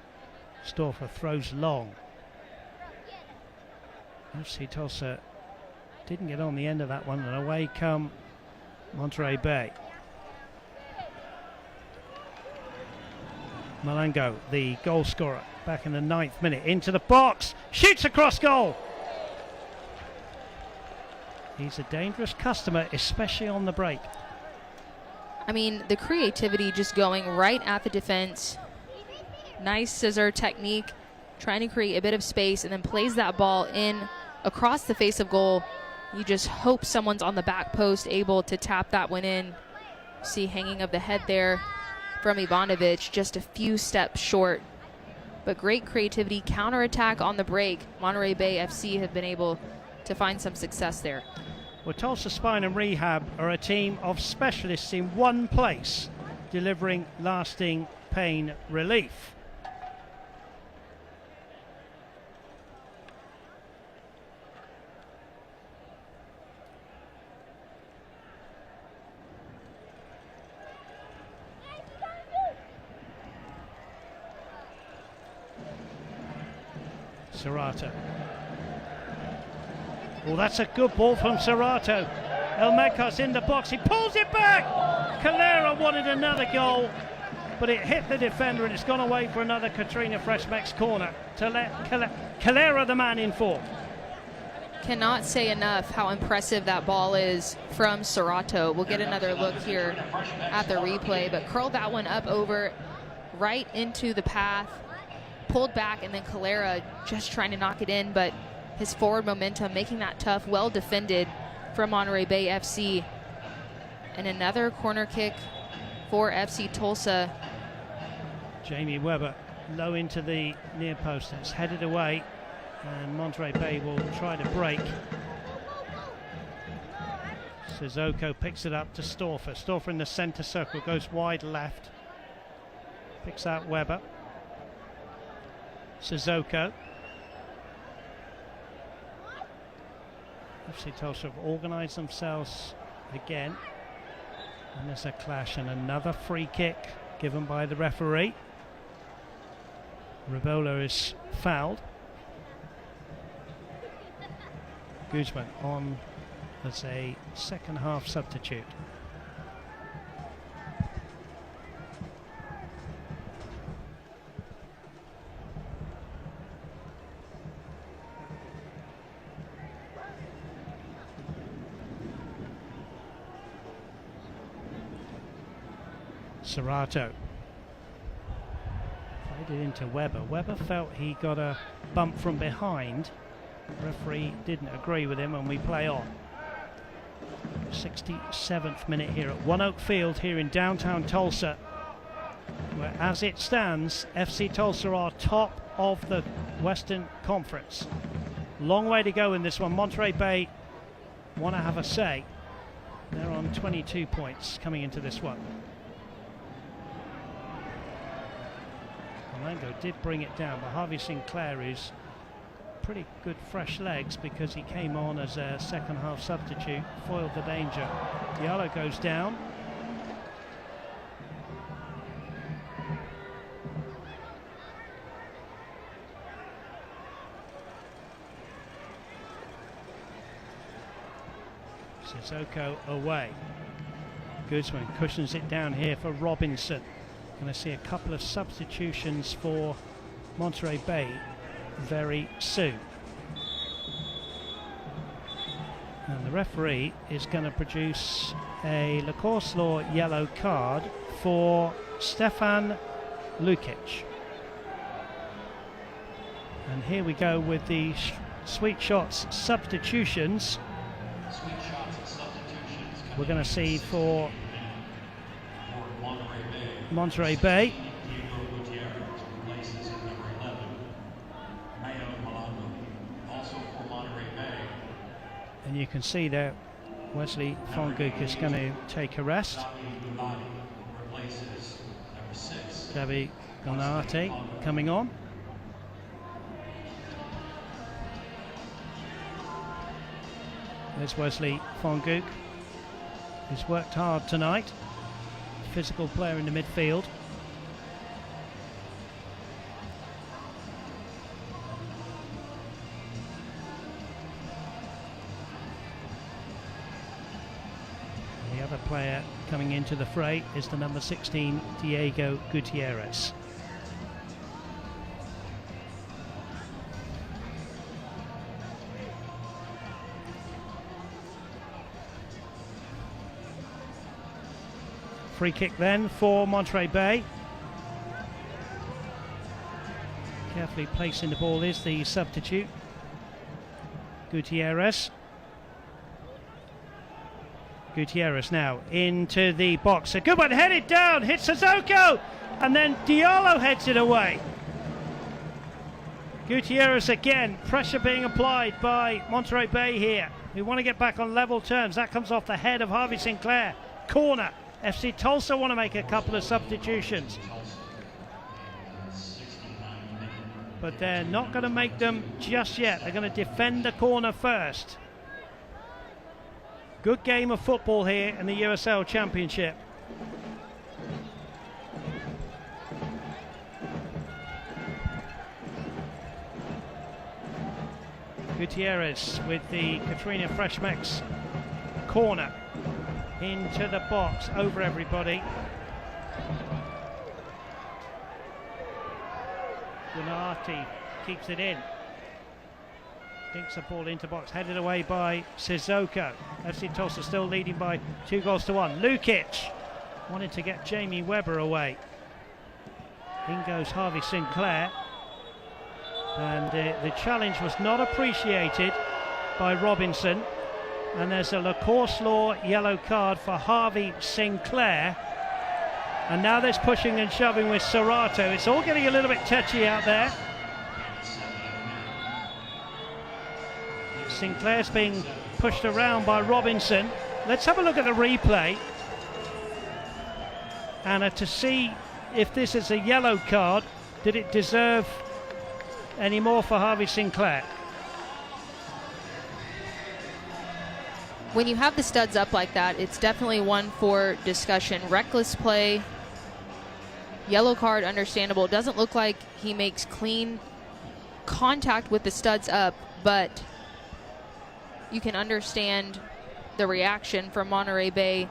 Storfer throws long. FC Tulsa didn't get on the end of that one, and away come Monterey Bay. Malango, the goal scorer, back in the 9th minute, into the box, shoots across goal. He's a dangerous customer, especially on the break. I mean, the creativity just going right at the defense. Nice scissor technique, trying to create a bit of space, and then plays that ball in across the face of goal. You just hope someone's on the back post able to tap that one in. See hanging of the head there from Ivanovic, just a few steps short. But great creativity, counterattack on the break. Monterey Bay FC have been able to find some success there. Well, Tulsa Spine and Rehab are a team of specialists in one place, delivering lasting pain relief. Serrato. Well, that's a good ball from Serrato. El Medcar's in the box. He pulls it back. Calera wanted another goal, but it hit the defender and it's gone away for another Katrina Freshmex corner to let Calera the man in for. Cannot say enough how impressive that ball is from Serrato. We'll get another look here at the replay, but curled that one up over right into the path. Pulled back, and then Calera just trying to knock it in, but his forward momentum making that tough. Well defended from Monterey Bay FC. And another corner kick for FC Tulsa. Jamie Weber low into the near post. It's headed away, and Monterey Bay will try to break. Sissoko picks it up to Storfer. Storfer in the centre circle, goes wide left. Picks out Weber. Sissoko. FC Tulsa have organised themselves again. And there's a clash and another free kick given by the referee. Ribola is fouled. Guzman on as a second half substitute. Serato played it into Weber. Weber felt he got a bump from behind. The referee didn't agree with him, and we play on. 67th minute here at One Oak Field here in downtown Tulsa, where as it stands FC Tulsa are top of the Western Conference. Long way to go in this one. Monterey Bay want to have a say. They're on 22 points coming into this one. Orlando did bring it down, but Harvey Sinclair is pretty good fresh legs because he came on as a second half substitute, foiled the danger. Diallo goes down. Sissoko away. Guzman cushions it down here for Robinson. Going to see a couple of substitutions for Monterey Bay very soon. And the referee is going to produce a lacrosse law yellow card for Stefan Lukic. And here we go with the Sweet Shots substitutions. We're going to see for Monterey Bay. And you can see there Wesley Fonguk is going to take a rest. Davi Gonate coming on. There's Wesley Fonguk, who's worked hard tonight. Physical player in the midfield. And the other player coming into the fray is the number 16, Diego Gutierrez. Free kick then for Monterey Bay. Carefully placing the ball is the substitute, Gutierrez. Gutierrez now into the box. A good one, headed down, hits Sissoko, and then Diallo heads it away. Gutierrez again, pressure being applied by Monterey Bay here. We want to get back on level terms. That comes off the head of Harvey Sinclair. Corner. FC Tulsa want to make a couple of substitutions, but they're not going to make them just yet. They're going to defend the corner first. Good game of football here in the USL Championship. Gutierrez with the Katrina Freshmex corner. Into the box, over everybody. Gunati keeps it in. Dinks the ball into box, headed away by Sissoko. FC Tulsa still leading by 2-1. Lukic wanted to get Jamie Weber away. In goes Harvey Sinclair. And the challenge was not appreciated by Robinson. And there's a lacrosse law yellow card for Harvey Sinclair. And now there's pushing and shoving with Serato. It's all getting a little bit touchy out there. Sinclair's being pushed around by Robinson. Let's have a look at the replay, Anna, to see if this is a yellow card. Did it deserve any more for Harvey Sinclair? When you have the studs up like that, it's definitely one for discussion. Reckless play Yellow card, understandable. It doesn't look like he makes clean contact with the studs up, but you can understand the reaction from Monterey Bay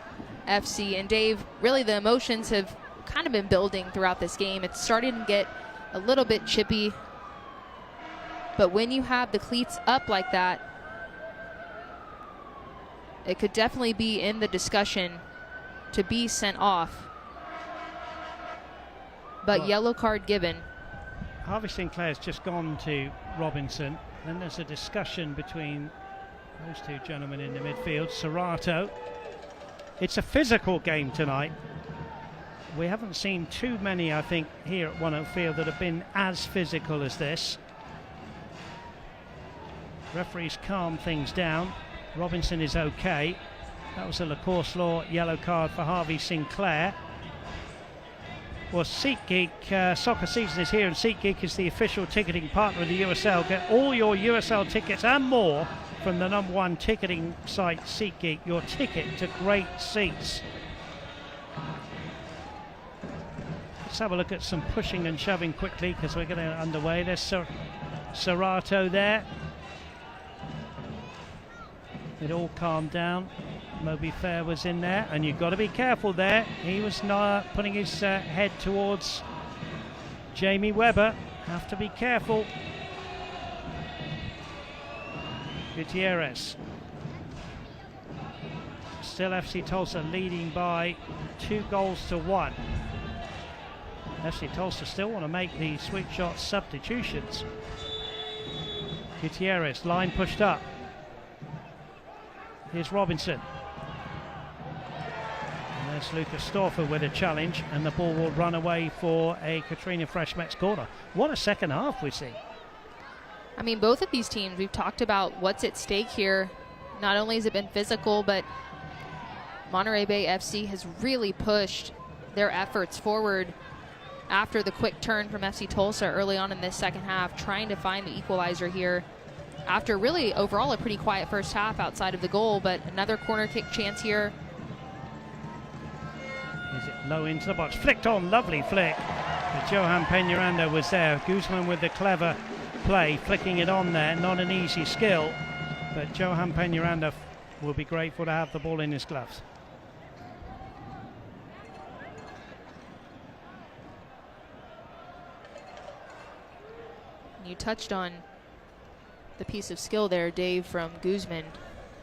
FC. And Dave, really the emotions have kind of been building throughout this game. It's starting to get a little bit chippy, but when you have the cleats up like that, it could definitely be in the discussion to be sent off. But well, yellow card given. Harvey Sinclair's just gone to Robinson. Then there's a discussion between those two gentlemen in the midfield. Serato. It's a physical game tonight. We haven't seen too many, I think, here at One Oak Field that have been as physical as this. Referees calm things down. Robinson is okay. That was a Lacoste Law yellow card for Harvey Sinclair. Well, SeatGeek, soccer season is here, and SeatGeek is the official ticketing partner of the USL. Get all your USL tickets and more from the #1 ticketing site, SeatGeek. Your ticket to great seats. Let's have a look at some pushing and shoving quickly, because we're getting underway. There's Serato there. It all calmed down. Moby Fair was in there, and you've got to be careful there. He was not putting his head towards Jamie Webber. Have to be careful. Gutierrez. Still FC Tulsa leading by 2-1. FC Tulsa still want to make the sweet shot substitutions. Gutierrez, line pushed up. Here's Robinson. And there's Lucas Storfer with a challenge, and the ball will run away for a Katrina Freshmetz corner. What a second half we see. I mean, both of these teams, we've talked about what's at stake here. Not only has it been physical, but Monterey Bay FC has really pushed their efforts forward after the quick turn from FC Tulsa early on in this second half, trying to find the equalizer here after really overall a pretty quiet first half outside of the goal. But another corner kick chance here. Is it low into the box? Flicked on, lovely flick. But Johan Peñaranda was there. Guzman with the clever play, flicking it on there. Not an easy skill, but Johan Peñaranda will be grateful to have the ball in his gloves. You touched on the piece of skill there, Dave, from Guzman.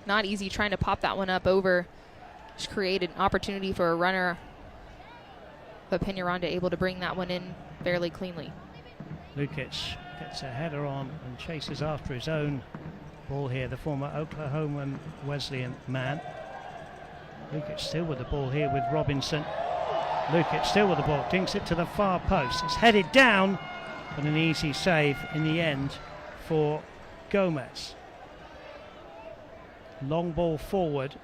Not easy trying to pop that one up over. Just created an opportunity for a runner, but Peñaranda able to bring that one in fairly cleanly. Lukic gets a header on and chases after his own ball here, the former Oklahoman Wesleyan man. Lukic still with the ball here with Robinson. Lukic still with the ball, dinks it to the far post. It's headed down, but an easy save in the end for Gomez. Long ball forward.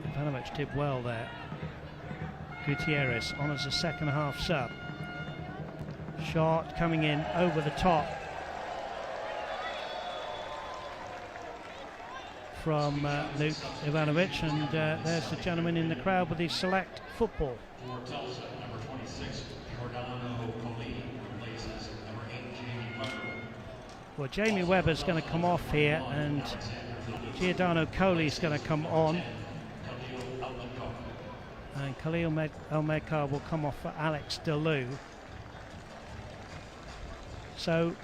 Ivanovic did well there. Gutierrez on as a second half sub. Shot coming in over the top from Luke Ivanovic, and there's the gentleman in the crowd with his select football. Well, Jamie Webber's going to come off here, and Giordano Coley's going to come on. And Khalil El-Mekar will come off for Alex Delou. So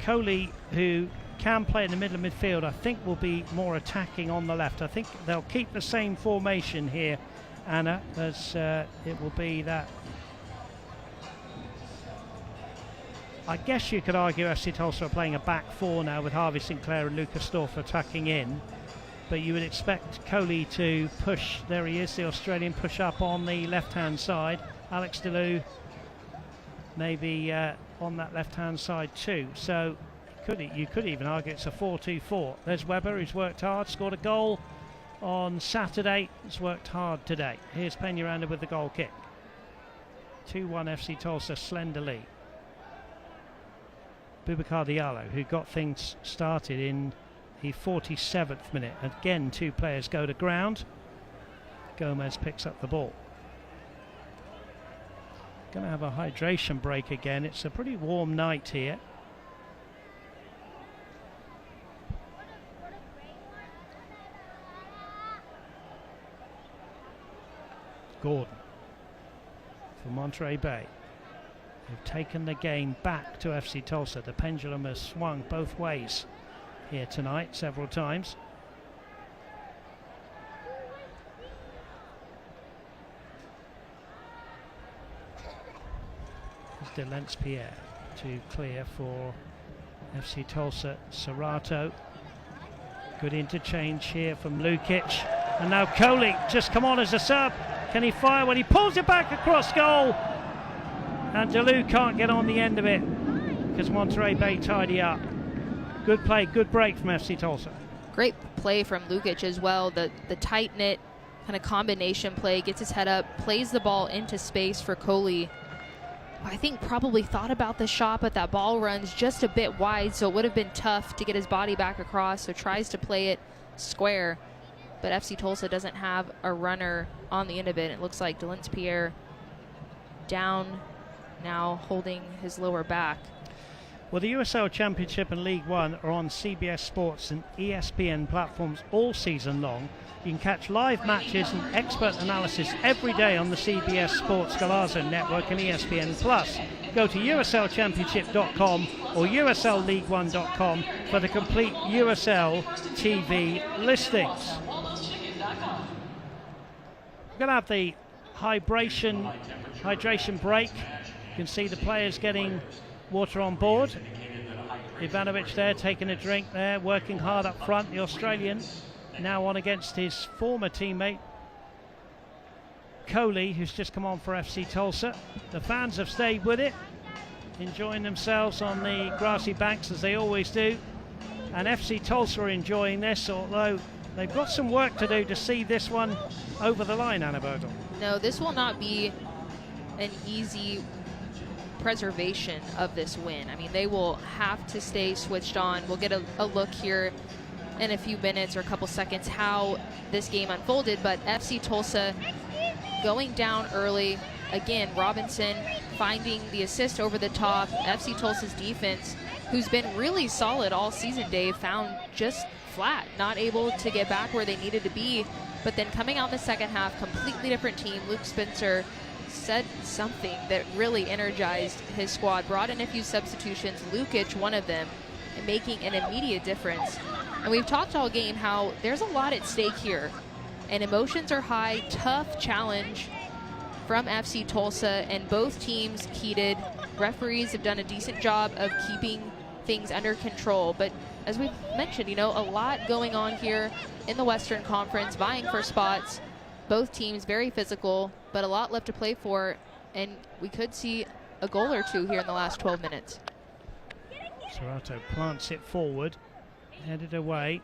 Coley, who can play in the middle of midfield, I think will be more attacking on the left. I think they'll keep the same formation here, Anna, as it will be that. I guess you could argue FC Tulsa are playing a back four now with Harvey Sinclair and Lucas Storfer tucking in. But you would expect Coley to push. There he is, the Australian, push up on the left-hand side. Alex Delou maybe on that left-hand side too. So you could even argue it's a 4-2-4. There's Webber, who's worked hard, scored a goal on Saturday. He's worked hard today. Here's Peñaranda with the goal kick. 2-1 FC Tulsa, slender lead. Boubacar Diallo, who got things started in the 47th minute. Again, 2 players go to ground. Gomez picks up the ball. Going to have a hydration break again. It's a pretty warm night here. Gordon for Monterey Bay. They've taken the game back to FC Tulsa. The pendulum has swung both ways here tonight several times. Delence Pierre to clear for FC Tulsa. Serato. Good interchange here from Lukic. And now Coley just come on as a sub. Can he fire when he pulls it back across goal? And Deleu can't get on the end of it because Monterey Bay tidy up. Good play, good break from FC Tulsa. Great play from Lukic as well. The tight-knit kind of combination play, gets his head up, plays the ball into space for Coley. I think probably thought about the shot, but that ball runs just a bit wide, so it would have been tough to get his body back across, so tries to play it square. But FC Tulsa doesn't have a runner on the end of it. It looks like Delence Pierre down now, holding his lower back. Well, the USL Championship and League One are on CBS Sports and ESPN platforms all season long. You can catch live matches and expert analysis every day on the CBS Sports Galazo Network and ESPN Plus. Go to USLChampionship.com or USLLeague1.com for the complete USL TV listings. We're going to have the hydration break. You can see the players getting water on board. Ivanovic there taking a drink there, working hard up front. The Australian now on against his former teammate Coley, who's just come on for FC Tulsa. The fans have stayed with it, enjoying themselves on the grassy banks as they always do. And FC Tulsa are enjoying this, although they've got some work to do to see this one over the line, Anna Bergel. No, this will not be an easy preservation of this win. I mean, they will have to stay switched on. We'll get a look here in a few minutes or a couple seconds how this game unfolded, but FC Tulsa going down early. Again, Robinson finding the assist over the top. FC Tulsa's defense, who's been really solid all season, Dave, found just flat, not able to get back where they needed to be. But then coming out in the second half, completely different team. Luke Spencer said something that really energized his squad, brought in a few substitutions, Lukic one of them, and making an immediate difference. And we've talked all game how there's a lot at stake here, and emotions are high. Tough challenge from FC Tulsa, and both teams heated. Referees have done a decent job of keeping things under control, but as we've mentioned, you know, a lot going on here in the Western Conference, vying for spots. Both teams very physical, but a lot left to play for, and we could see a goal or two here in the last 12 minutes. Serato plants it forward, headed away.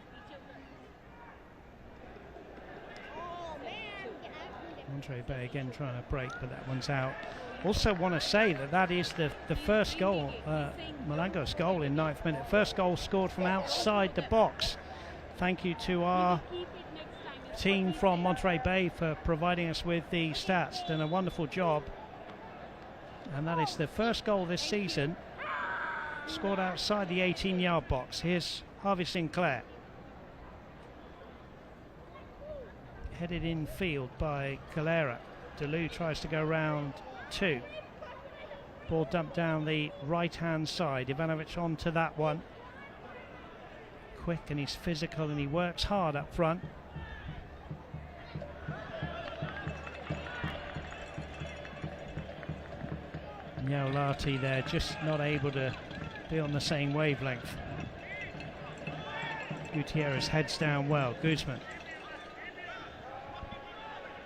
Monterey Bay again trying to break, but that one's out. Also want to say that is the first goal, Malango's goal in 9th minute. First goal scored from outside the box. Thank you to our team from Monterey Bay for providing us with the stats. Done a wonderful job. And that is the first goal this season, scored outside the 18-yard box. Here's Harvey Sinclair. Headed in field by Calera. Deleu tries to go round 2. Ball dumped down the right-hand side. Ivanovic onto that one. Quick, and he's physical, and he works hard up front. Lati there, just not able to be on the same wavelength. Gutierrez heads down well. Guzman.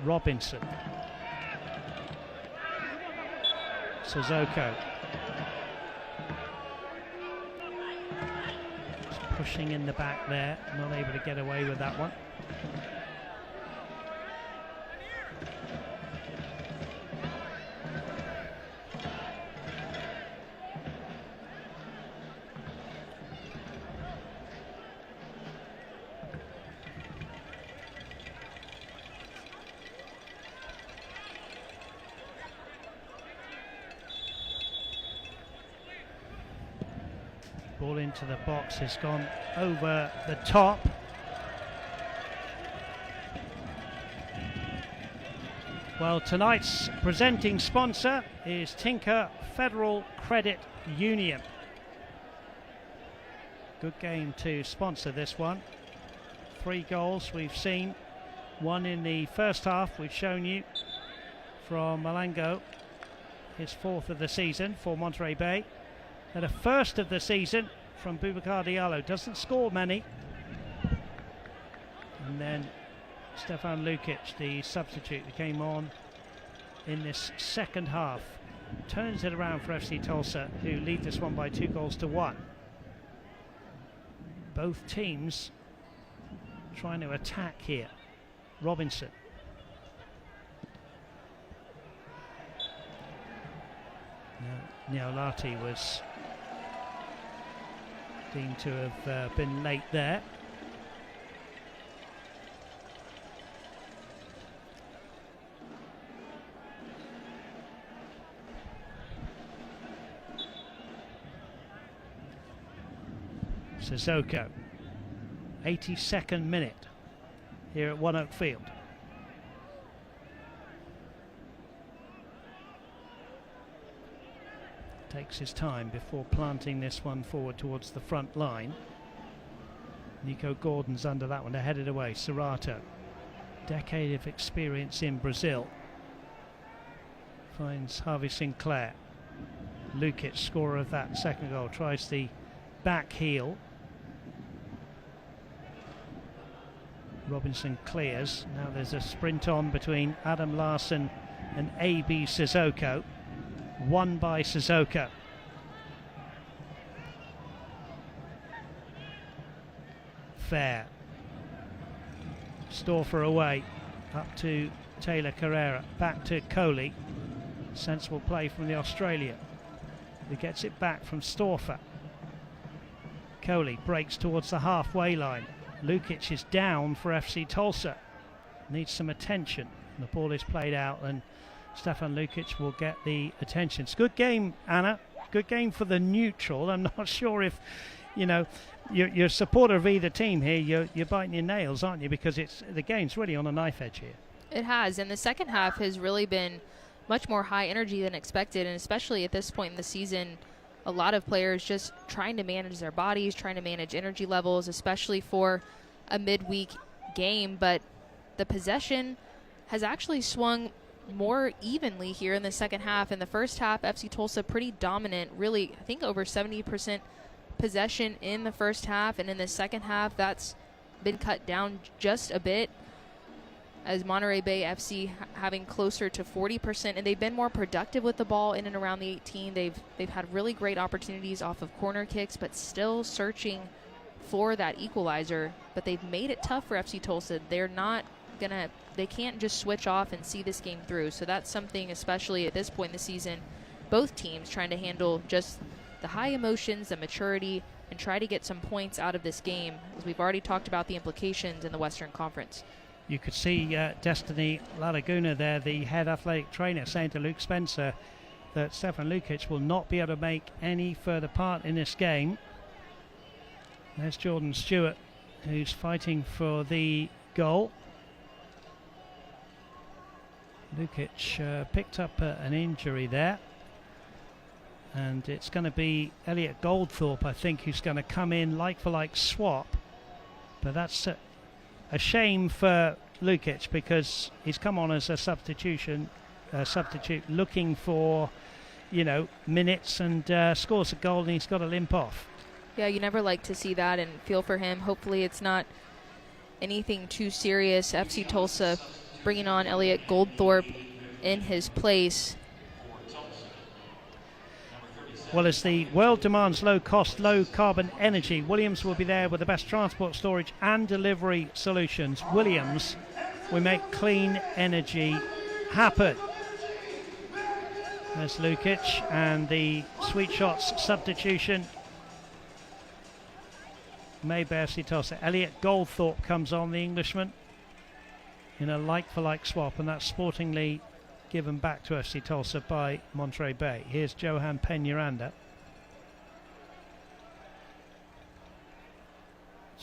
Robinson. Sissoko. Just pushing in the back there, not able to get away with that one. Ball into the box has gone over the top. Well, tonight's presenting sponsor is Tinker Federal Credit Union. Good game to sponsor this one. 3 goals we've seen. 1 in the first half we've shown you from Malango. His 4th of the season for Monterey Bay. And a 1st of the season from Boubacar Diallo. Doesn't score many. And then Stefan Lukic, the substitute that came on in this second half, turns it around for FC Tulsa, who lead this one by 2-1. Both teams trying to attack here. Robinson. Niolati was deemed to have been late there. Sissoko, 82nd minute here at One Oak Field. Takes his time before planting this one forward towards the front line. Nico Gordon's under that one to head it away. Serrato, decade of experience in Brazil, finds Harvey Sinclair. Lukic, scorer of that second goal, tries the back heel. Robinson clears. Now there's a sprint on between Adam Larson and A.B. Sissoko. Won by Sissoko. Fair. Storfer away. Up to Taylor Carrera. Back to Coley. Sensible play from the Australian, who gets it back from Storfer. Coley breaks towards the halfway line. Lukic is down for FC Tulsa. Needs some attention. The ball is played out and Stefan Lukic will get the attention. It's a good game, Anna. Good game for the neutral. I'm not sure if, you know, you're a supporter of either team here. You're biting your nails, aren't you? Because the game's really on a knife edge here. It has, and the second half has really been much more high energy than expected, and especially at this point in the season, a lot of players just trying to manage their bodies, trying to manage energy levels, especially for a midweek game. But the possession has actually swung more evenly here in the second half. In the first half, FC Tulsa pretty dominant, really, I think over 70% possession in the first half, and in the second half, that's been cut down just a bit, as Monterey Bay FC having closer to 40%, and they've been more productive with the ball in and around the 18. They've had really great opportunities off of corner kicks, but still searching for that equalizer. But they've made it tough for FC Tulsa. They can't just switch off and see this game through. So that's something, especially at this point in the season, both teams trying to handle just the high emotions, the maturity, and try to get some points out of this game, as we've already talked about the implications in the Western Conference. You could see Destiny La Laguna there, the head athletic trainer, saying to Luke Spencer that Stefan Lukic will not be able to make any further part in this game. There's Jordan Stewart, who's fighting for the goal. Lukic picked up an injury there, and it's going to be Elliot Goldthorpe, I think, who's going to come in like-for-like swap. But that's a shame for Lukic, because he's come on as a substitute looking for, minutes, and scores a goal and he's got to limp off. Yeah, you never like to see that, and feel for him. Hopefully it's not anything too serious. FC Tulsa bringing on Elliot Goldthorpe in his place. Well, as the world demands low-cost, low-carbon energy, Williams will be there with the best transport, storage and delivery solutions. Williams, we make clean energy happen. There's Lukic and the Sweet Shots substitution made by FC Tulsa. Elliot Goldthorpe comes on, the Englishman, in a like-for-like swap, and that's sportingly given back to FC Tulsa by Monterey Bay. Here's Johan Peñaranda.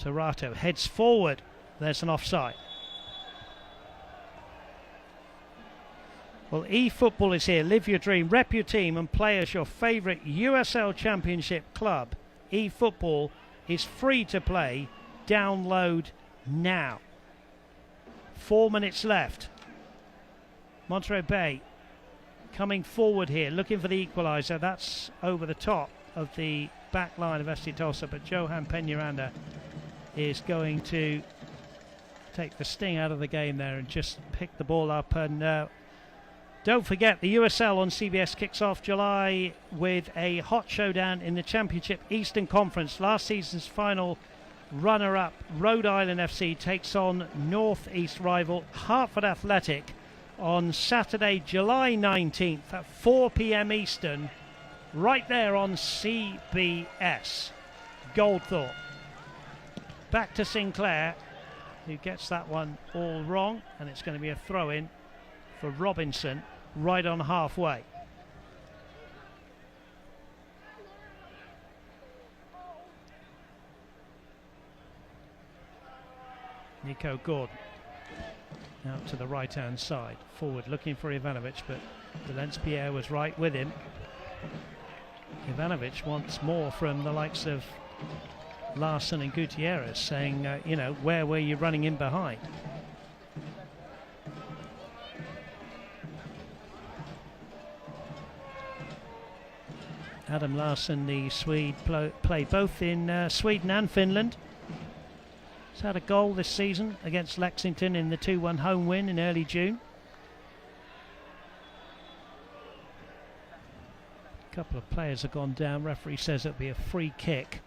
Serato heads forward. There's an offside. Well, eFootball is here. Live your dream, rep your team, and play as your favourite USL Championship club. eFootball is free to play. Download now. 4 minutes left. Monterey Bay coming forward here, looking for the equaliser. That's over the top of the back line of FC Tulsa, but Johan Peñaranda is going to take the sting out of the game there and just pick the ball up. And don't forget, the USL on CBS kicks off July with a hot showdown in the Championship Eastern Conference. Last season's final runner-up Rhode Island FC takes on Northeast rival Hartford Athletic on Saturday, July 19th at 4 p.m. Eastern, right there on CBS. Goldthorpe. Back to Sinclair, who gets that one all wrong, and it's going to be a throw-in for Robinson right on halfway. Nico Gordon out to the right-hand side, forward looking for Ivanovic, but Delancey-Pierre was right with him. Ivanovic wants more from the likes of Larson and Gutierrez, saying, you know, where were you running in behind? Adam Larsson, the Swede, played both in Sweden and Finland. He's had a goal this season against Lexington in the 2-1 home win in early June. A couple of players have gone down. Referee says it'll be a free kick.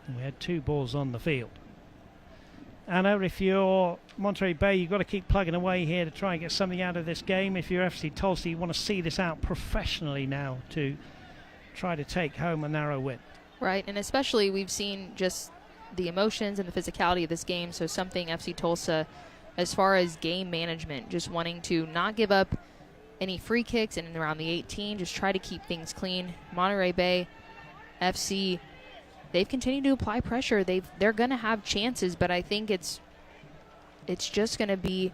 And we had 2 balls on the field. Anna, if you're Monterey Bay, you've got to keep plugging away here to try and get something out of this game. If you're FC Tulsa, you want to see this out professionally now to try to take home a narrow win. Right, and especially we've seen just the emotions and the physicality of this game, so something FC Tulsa, as far as game management, just wanting to not give up any free kicks in and around the 18, just try to keep things clean. Monterey Bay FC, they've continued to apply pressure. They're going to have chances, but I think it's just going to be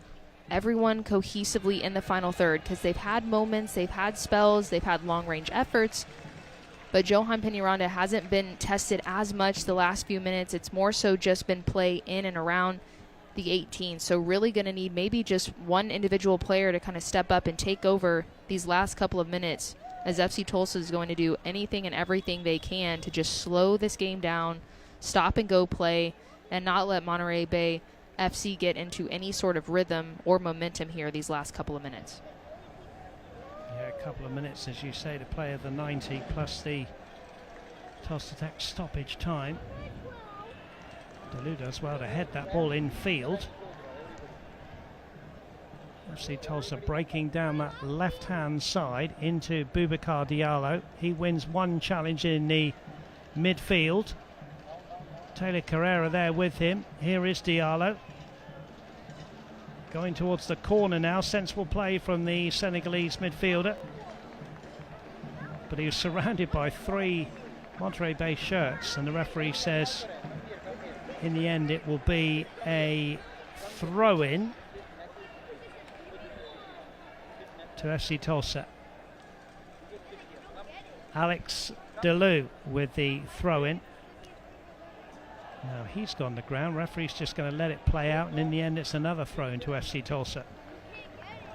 everyone cohesively in the final third, because they've had moments, they've had spells, they've had long-range efforts, but Johan Peñaranda hasn't been tested as much the last few minutes. It's more so just been play in and around the 18. So really going to need maybe just one individual player to kind of step up and take over these last couple of minutes, as FC Tulsa is going to do anything and everything they can to just slow this game down, stop and go play, and not let Monterey Bay FC get into any sort of rhythm or momentum here these last couple of minutes. Yeah, a couple of minutes, as you say, to play of the 90 plus the Tulsa Tech stoppage time. DeLu does well to head that ball in field. FC Tulsa breaking down that left-hand side into Boubacar Diallo. He wins one challenge in the midfield. Taylor Carrera there with him. Here is Diallo. Going towards the corner now. Sensible play from the Senegalese midfielder. But he was surrounded by 3 Monterey Bay shirts, and the referee says in the end it will be a throw-in to FC Tulsa. Alex DeLu with the throw-in. Now he's gone to ground. Referee's just going to let it play out, and in the end it's another throw-in to FC Tulsa.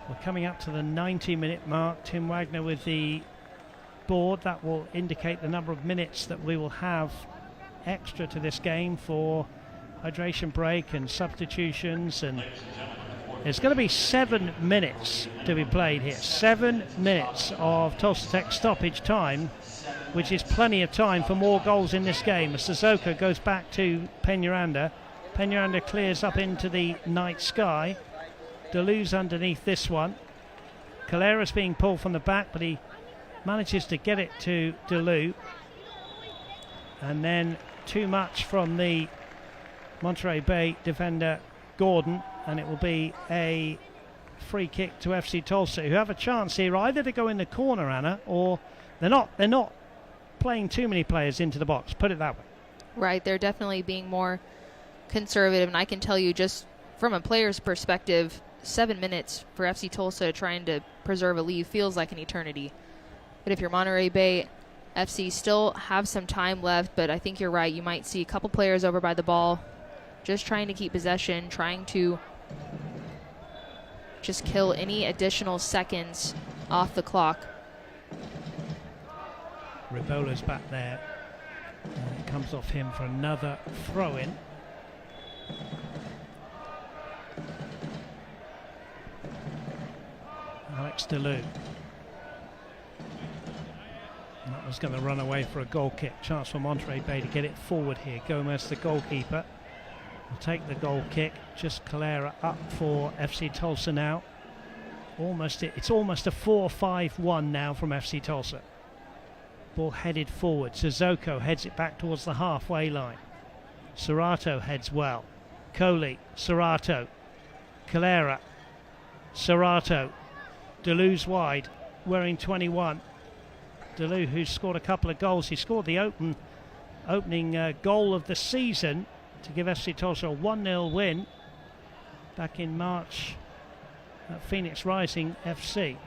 We're coming up to the 90-minute mark. Tim Wagner with the board. That will indicate the number of minutes that we will have extra to this game for hydration break and substitutions, and there's going to be 7 minutes to be played here. 7 minutes of Tulsa Tech stoppage time, which is plenty of time for more goals in this game. As Suzuka goes back to Peñaranda. Peñaranda clears up into the night sky. DeLu's underneath this one. Calera's being pulled from the back, but he manages to get it to DeLu. And then too much from the Monterey Bay defender Gordon, and it will be a free kick to FC Tulsa, who have a chance here either to go in the corner, Anna, or they're not playing too many players into the box, put it that way. Right, they're definitely being more conservative, and I can tell you just from a player's perspective, 7 minutes for FC Tulsa trying to preserve a lead feels like an eternity. But if you're Monterey Bay FC, still have some time left, but I think you're right. You might see a couple players over by the ball, just trying to keep possession, trying to just kill any additional seconds off the clock. Rivola's back there. And it comes off him for another throw-in. Alex DeLue. And that was going to run away for a goal kick. Chance for Monterey Bay to get it forward here. Gomez, the goalkeeper, will take the goal kick. Just Calera up for FC Tulsa now. It's almost a 4-5-1 now from FC Tulsa. Ball headed forward. Sissoko heads it back towards the halfway line. Serrato heads well. Coley, Serrato, Calera, Serrato. DeLue's wide, wearing 21. DeLue, who's scored a couple of goals. He scored the opening goal of the season to give FC Tulsa a 1-0 win back in March at Phoenix Rising FC.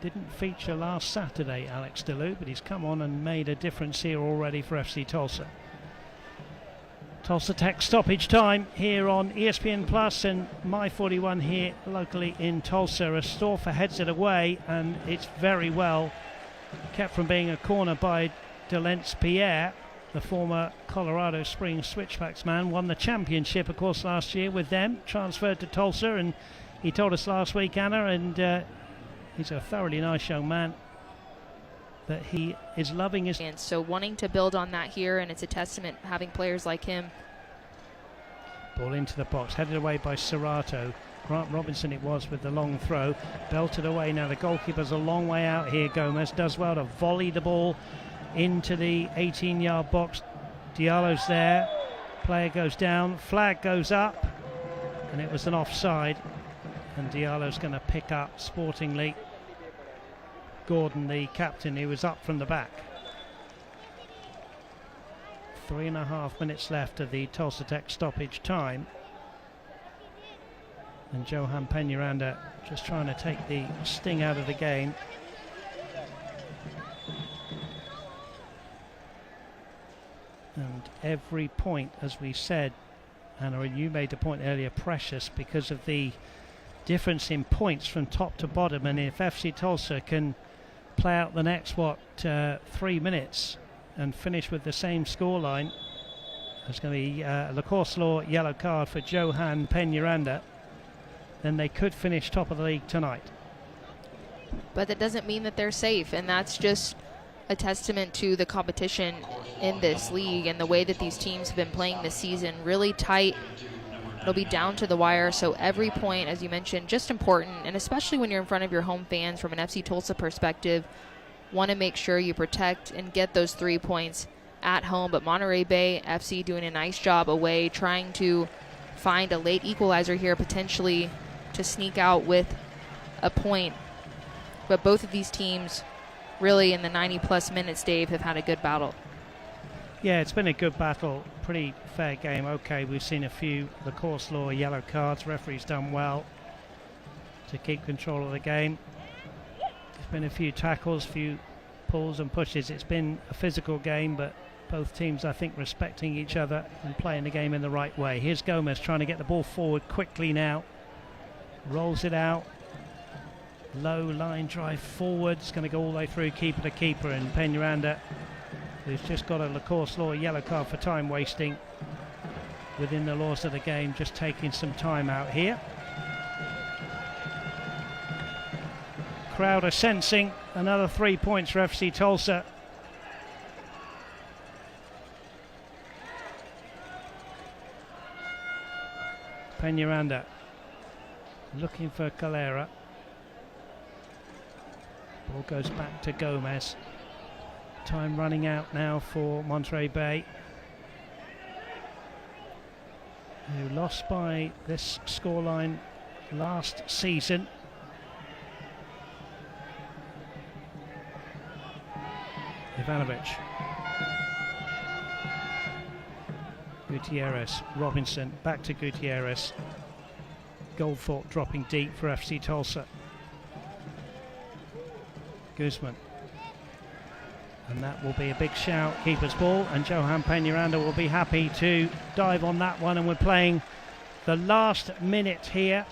Didn't feature last Saturday, Alex DeLue, but he's come on and made a difference here already for FC Tulsa. Tulsa Tech stoppage time here on ESPN Plus and My41 here locally in Tulsa. Astorfa heads it away, and it's very well kept from being a corner by Delence Pierre, the former Colorado Springs Switchbacks man. Won the championship, of course, last year with them. Transferred to Tulsa, and he told us last week, Anna, and he's a thoroughly nice young man, that he is loving his... And so wanting to build on that here, and it's a testament having players like him. Ball into the box, headed away by Serrato. Grant Robinson it was with the long throw. Belted away now. The goalkeeper's a long way out here. Gomez does well to volley the ball into the 18-yard box. Diallo's there. Player goes down. Flag goes up. And it was an offside. And Diallo's going to pick up sportingly. Gordon, the captain, he was up from the back. 3.5 minutes left of the Tulsa Tech stoppage time. And Johan Peñaranda just trying to take the sting out of the game. And every point, as we said, Anna, and you made the point earlier, precious because of the difference in points from top to bottom. And if FC Tulsa can play out the next 3 minutes and finish with the same scoreline, there's going to be a Lacoste Law yellow card for Johan Peñaranda, then they could finish top of the league tonight. But that doesn't mean that they're safe, and that's just a testament to the competition in this league and the way that these teams have been playing this season. Really tight. It'll be down to the wire, so every point, as you mentioned, just important, and especially when you're in front of your home fans from an FC Tulsa perspective, want to make sure you protect and get those 3 points at home. But Monterey Bay FC doing a nice job away, trying to find a late equalizer here, potentially to sneak out with a point. But both of these teams really in the 90-plus minutes, Dave, have had a good battle. Yeah, it's been a good battle. Pretty fair game. Okay, we've seen a few Lacoste Law yellow cards. Referee's done well to keep control of the game. There's been a few tackles, few pulls and pushes. It's been a physical game, but both teams, I think, respecting each other and playing the game in the right way. Here's Gomez trying to get the ball forward quickly now. Rolls it out. Low line drive forward. It's going to go all the way through keeper to keeper, and Peñaranda, who's just got a Lacoste Law yellow card for time wasting within the laws of the game, just taking some time out here. Crowd are sensing another 3 points for FC Tulsa. Peñaranda looking for Calera. Ball goes back to Gomez. Time running out now for Monterey Bay. who lost by this scoreline last season. Ivanovic, Gutierrez, Robinson, back to Gutierrez. Goldthorpe dropping deep for FC Tulsa. Guzman. And that will be a big shout, keeper's ball, and Johan Peñaranda will be happy to dive on that one, and we're playing the last minute here.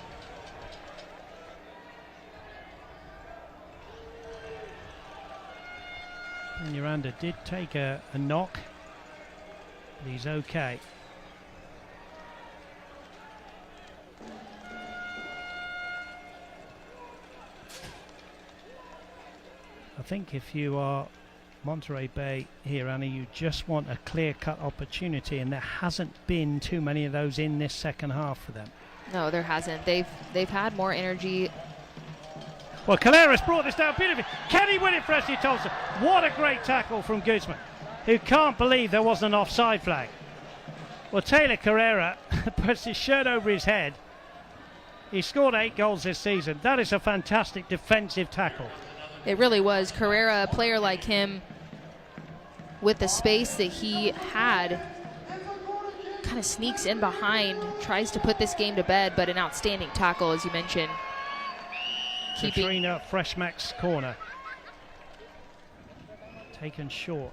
Peñaranda did take a knock, but he's okay. I think if you are Monterey Bay here, Anna, you just want a clear-cut opportunity, and there hasn't been too many of those in this second half for them. No, there hasn't. They've had more energy. Well, Calera's brought this down beautifully. Can he win it for FC Tulsa? What a great tackle from Guzman, who can't believe there wasn't an offside flag. Well, Taylor Carrera puts his shirt over his head. He scored 8 goals this season. That is a fantastic defensive tackle. It really was. Carrera, a player like him, with the space that he had, kind of sneaks in behind, tries to put this game to bed, but an outstanding tackle, as you mentioned. Katrina Freshmack's corner. Taken short.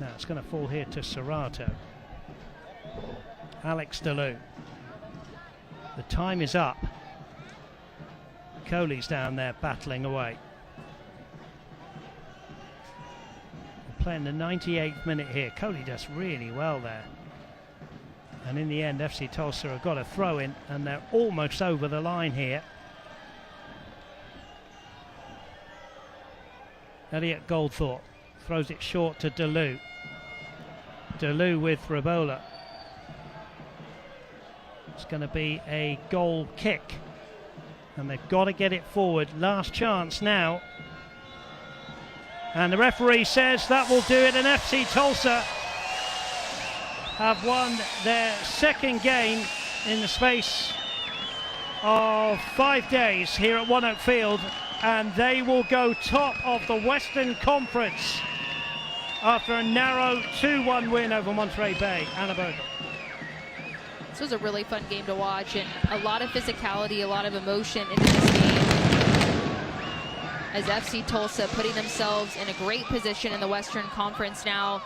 Now it's going to fall here to Serrato. Alex DeLu. The time is up. Coley's down there battling away. We're playing the 98th minute here. Coley does really well there. And in the end, FC Tulsa have got a throw in, and they're almost over the line here. Elliot Goldthorpe throws it short to DeLu. DeLu with Rabola. It's going to be a goal kick, and they've got to get it forward. Last chance now. And the referee says that will do it, and FC Tulsa have won their second game in the space of 5 days here at One Oak Field, and they will go top of the Western Conference after a narrow 2-1 win over Monterey Bay. Anna Bogle. This was a really fun game to watch, and a lot of physicality, a lot of emotion into this game, as FC Tulsa putting themselves in a great position in the Western Conference now.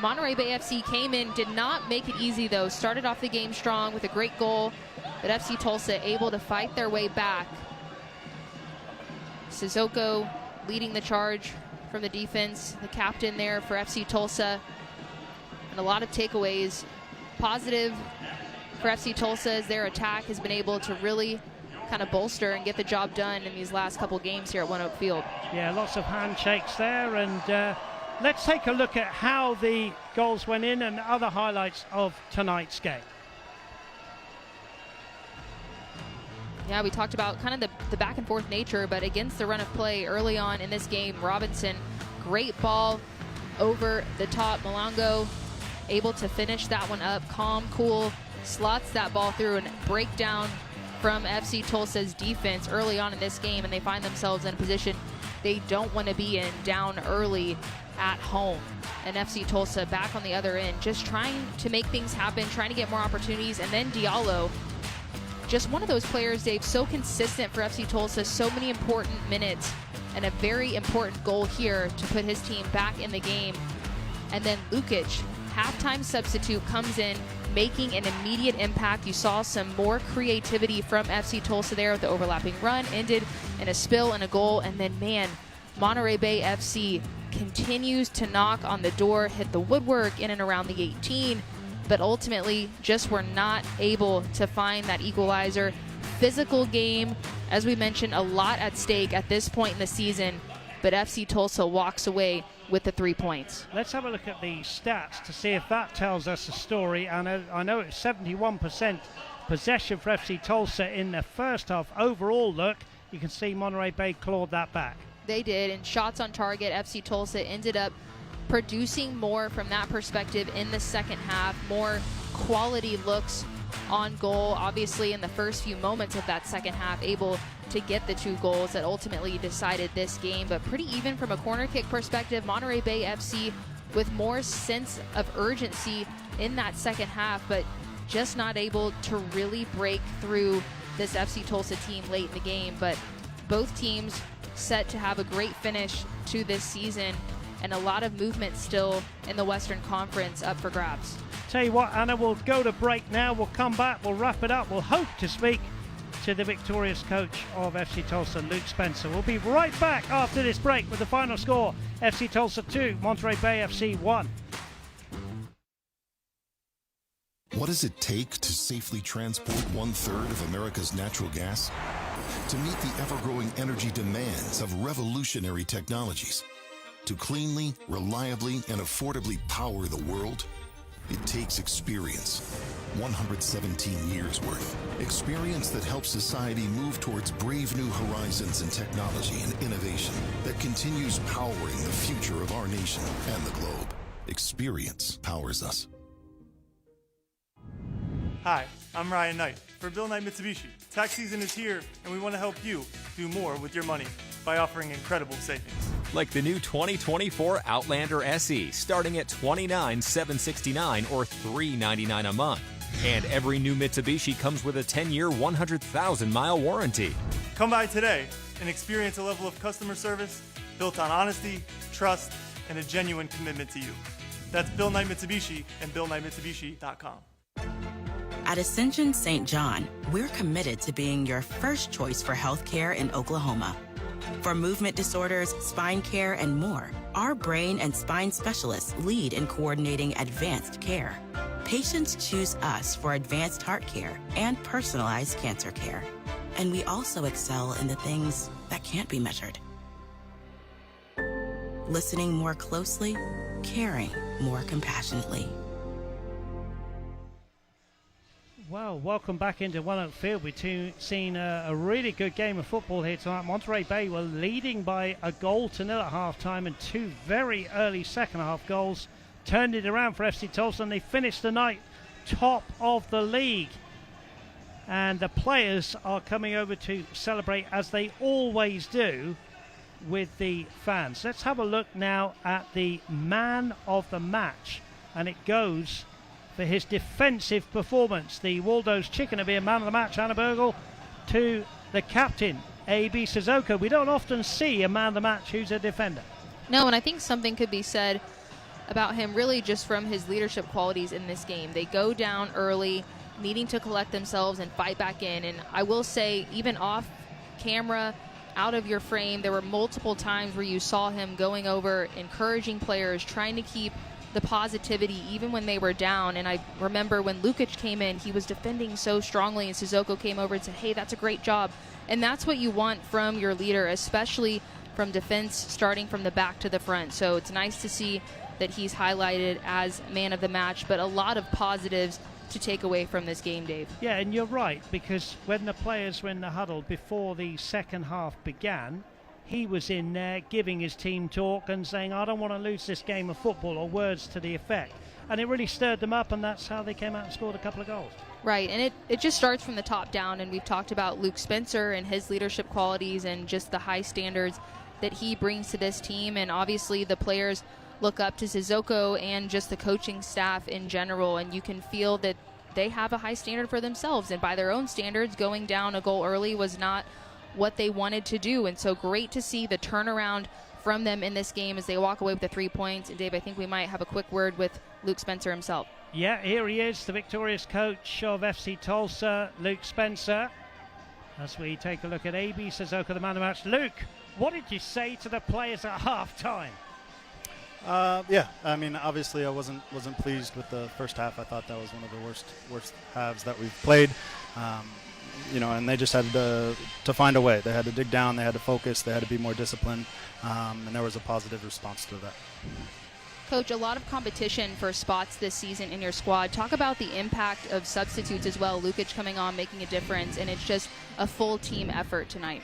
Monterey Bay FC came in, did not make it easy though, started off the game strong with a great goal, but FC Tulsa able to fight their way back. Sissoko leading the charge from the defense, the captain there for FC Tulsa, and a lot of takeaways. Positive for FC Tulsa as their attack has been able to really kind of bolster and get the job done in these last couple games here at One Oak Field. Yeah, lots of handshakes there, and let's take a look at how the goals went in and other highlights of tonight's game. Yeah, we talked about kind of the back and forth nature, but against the run of play early on in this game, Robinson, great ball over the top. Malongo able to finish that one up, calm, cool, slots that ball through, and breakdown from FC Tulsa's defense early on in this game, and they find themselves in a position they don't want to be in, down early at home. And FC Tulsa back on the other end, just trying to make things happen, trying to get more opportunities. And then Diallo, just one of those players, Dave, so consistent for FC Tulsa, so many important minutes, and a very important goal here to put his team back in the game. And then Lukic, halftime substitute, comes in, making an immediate impact. You saw some more creativity from FC Tulsa there with the overlapping run, ended in a spill and a goal. And then, man, Monterey Bay FC continues to knock on the door, hit the woodwork in and around the 18, but ultimately just were not able to find that equalizer. Physical game, as we mentioned, a lot at stake at this point in the season, but FC Tulsa walks away with the 3 points. Let's have a look at the stats to see if that tells us a story. And I know it's 71% possession for FC Tulsa in the first half. Overall, look, you can see Monterey Bay clawed that back. They did, and shots on target, FC Tulsa ended up producing more from that perspective in the second half, more quality looks on goal. Obviously, in the first few moments of that second half, able to get the 2 goals that ultimately decided this game, but pretty even from a corner kick perspective. Monterey Bay FC with more sense of urgency in that second half, but just not able to really break through this FC Tulsa team late in the game. But both teams set to have a great finish to this season, and a lot of movement still in the Western Conference up for grabs. Tell you what, Anna, we'll go to break now. We'll come back, we'll wrap it up. We'll hope to speak to the victorious coach of FC Tulsa, Luke Spencer. We'll be right back after this break with the final score: FC Tulsa 2, Monterey Bay FC 1. What does it take to safely transport 1/3 of America's natural gas? To meet the ever-growing energy demands of revolutionary technologies? To cleanly, reliably, and affordably power the world? It takes experience. 117 years worth. Experience that helps society move towards brave new horizons in technology and innovation that continues powering the future of our nation and the globe. Experience powers us. Hi, I'm Ryan Knight for Bill Knight Mitsubishi. Tax season is here, and we want to help you do more with your money by offering incredible savings. Like the new 2024 Outlander SE, starting at $29,769 or $399 a month. And every new Mitsubishi comes with a 10-year, 100,000-mile warranty. Come by today and experience a level of customer service built on honesty, trust, and a genuine commitment to you. That's Bill Knight Mitsubishi and BillKnightMitsubishi.com. At Ascension St. John, we're committed to being your first choice for healthcare in Oklahoma. For movement disorders, spine care, and more, our brain and spine specialists lead in coordinating advanced care. Patients choose us for advanced heart care and personalized cancer care. And we also excel in the things that can't be measured. Listening more closely, caring more compassionately. Well, welcome back into One Oak Field. We've seen a really good game of football here tonight. Monterey Bay were leading by a goal to nil at half-time, and 2 very early second-half goals turned it around for FC Tulsa, and they finished the night top of the league. And the players are coming over to celebrate, as they always do, with the fans. Let's have a look now at the man of the match, and it goes for his defensive performance. The Waldo's Chicken of being man of the match, Anna Burgle, to the captain, A.B. Sissoko. We don't often see a man of the match who's a defender. No, and I think something could be said about him really just from his leadership qualities in this game. They go down early, needing to collect themselves and fight back in. And I will say, even off camera, out of your frame, there were multiple times where you saw him going over, encouraging players, trying to keep the positivity even when they were down. And I remember when Lukic came in, he was defending so strongly, and Sissoko came over and said, hey, that's a great job. And that's what you want from your leader, especially from defense, starting from the back to the front. So it's nice to see that he's highlighted as man of the match, but a lot of positives to take away from this game, Dave. Yeah, and you're right, because when the players were in the huddle before the second half began, he was in there giving his team talk and saying, I don't want to lose this game of football, or words to the effect. And it really stirred them up, and that's how they came out and scored a couple of goals. Right, and it just starts from the top down, and we've talked about Luke Spencer and his leadership qualities and just the high standards that he brings to this team. And obviously the players look up to Sissoko and just the coaching staff in general, and you can feel that they have a high standard for themselves, and by their own standards, going down a goal early was not what they wanted to do. And so great to see the turnaround from them in this game as they walk away with the 3 points. And Dave, I think we might have a quick word with Luke Spencer himself. Yeah, here he is, the victorious coach of FC Tulsa, Luke Spencer, as we take a look at A.B. Sissoko, the man of the match. Luke, what did you say to the players at half-time? Yeah, I mean, obviously I wasn't pleased with the first half. I thought that was one of the worst halves that we've played. And they just had to find a way. They had to dig down, they had to focus, they had to be more disciplined, and there was a positive response to that. Coach, a lot of competition for spots this season in your squad. Talk about the impact of substitutes as well. Lukic coming on, making a difference, and it's just a full team effort tonight.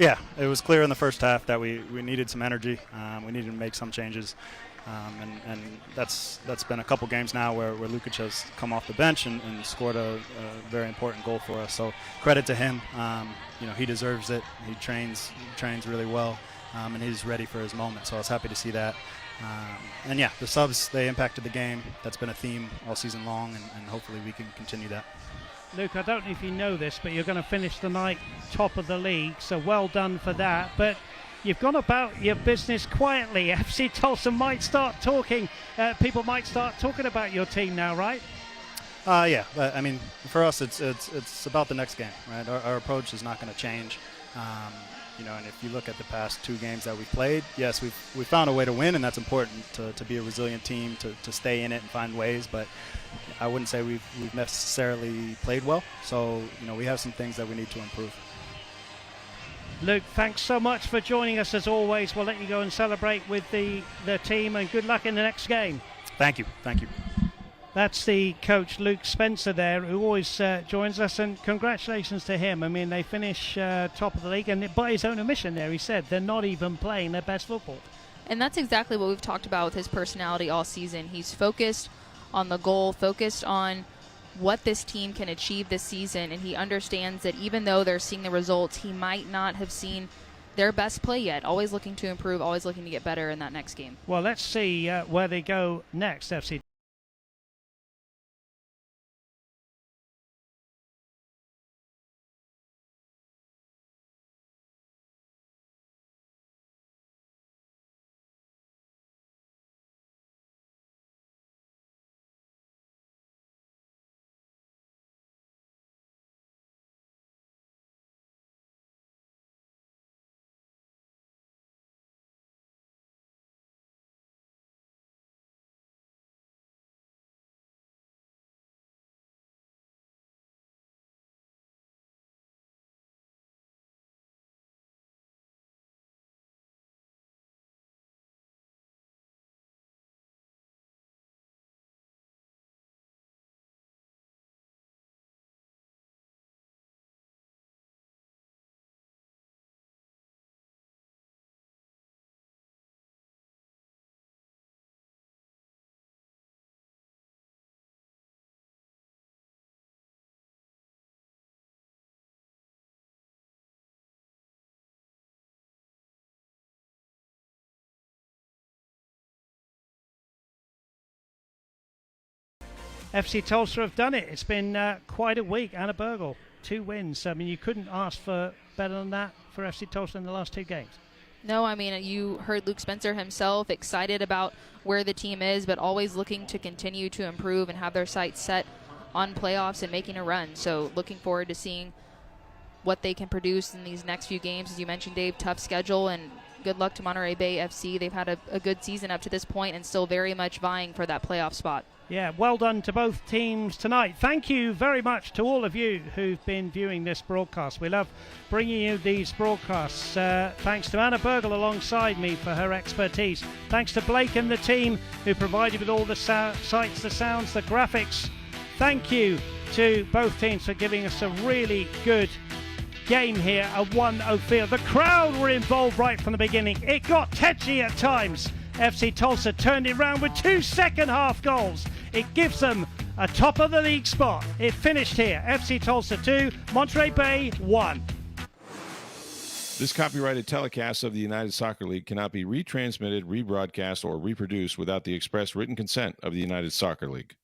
Yeah, it was clear in the first half that we needed some energy. We needed to make some changes. And that's been a couple games now where Lukic has come off the bench and scored a very important goal for us. So credit to him. He deserves it. He trains really well, and he's ready for his moment. So I was happy to see that. And yeah, the subs, they impacted the game. That's been a theme all season long, and hopefully we can continue that. Luke, I don't know if you know this, but you're going to finish the night top of the league, so well done for that. But you've gone about your business quietly. FC Tulsa might start talking. People might start talking about your team now, right? Yeah. I mean, for us, it's about the next game, right? Our approach is not going to change. And if you look at the past 2 games that we've played, yes, we found a way to win, and that's important to be a resilient team, to stay in it and find ways. But I wouldn't say we've necessarily played well. So we have some things that we need to improve. Luke, thanks so much for joining us as always. We'll let you go and celebrate with the team, and good luck in the next game. Thank you. That's the coach, Luke Spencer, there, who always joins us, and congratulations to him. I mean, they finish top of the league, and by his own admission there, he said they're not even playing their best football. And that's exactly what we've talked about with his personality all season. He's focused on the goal, focused on what this team can achieve this season, and he understands that even though they're seeing the results, he might not have seen their best play yet. Always looking to improve, always looking to get better in that next game. Well, let's see where they go next, FC. FC Tulsa have done it. It's been quite a week. Anna Bergel, 2 wins. I mean, you couldn't ask for better than that for FC Tulsa in the last 2 games. No, I mean, you heard Luke Spencer himself excited about where the team is, but always looking to continue to improve and have their sights set on playoffs and making a run. So looking forward to seeing what they can produce in these next few games. As you mentioned, Dave, tough schedule, and good luck to Monterey Bay FC. They've had a good season up to this point and still very much vying for that playoff spot. Yeah, well done to both teams tonight. Thank you very much to all of you who've been viewing this broadcast. We love bringing you these broadcasts. Thanks to Anna Bergel alongside me for her expertise. Thanks to Blake and the team who provided with all the sights, the sounds, the graphics. Thank you to both teams for giving us a really good game here at 1-0 field. The crowd were involved right from the beginning. It got tetchy at times. FC Tulsa turned it round with 2 second-half goals. It gives them a top-of-the-league spot. It finished here. FC Tulsa 2, Monterey Bay 1. This copyrighted telecast of the United Soccer League cannot be retransmitted, rebroadcast, or reproduced without the express written consent of the United Soccer League.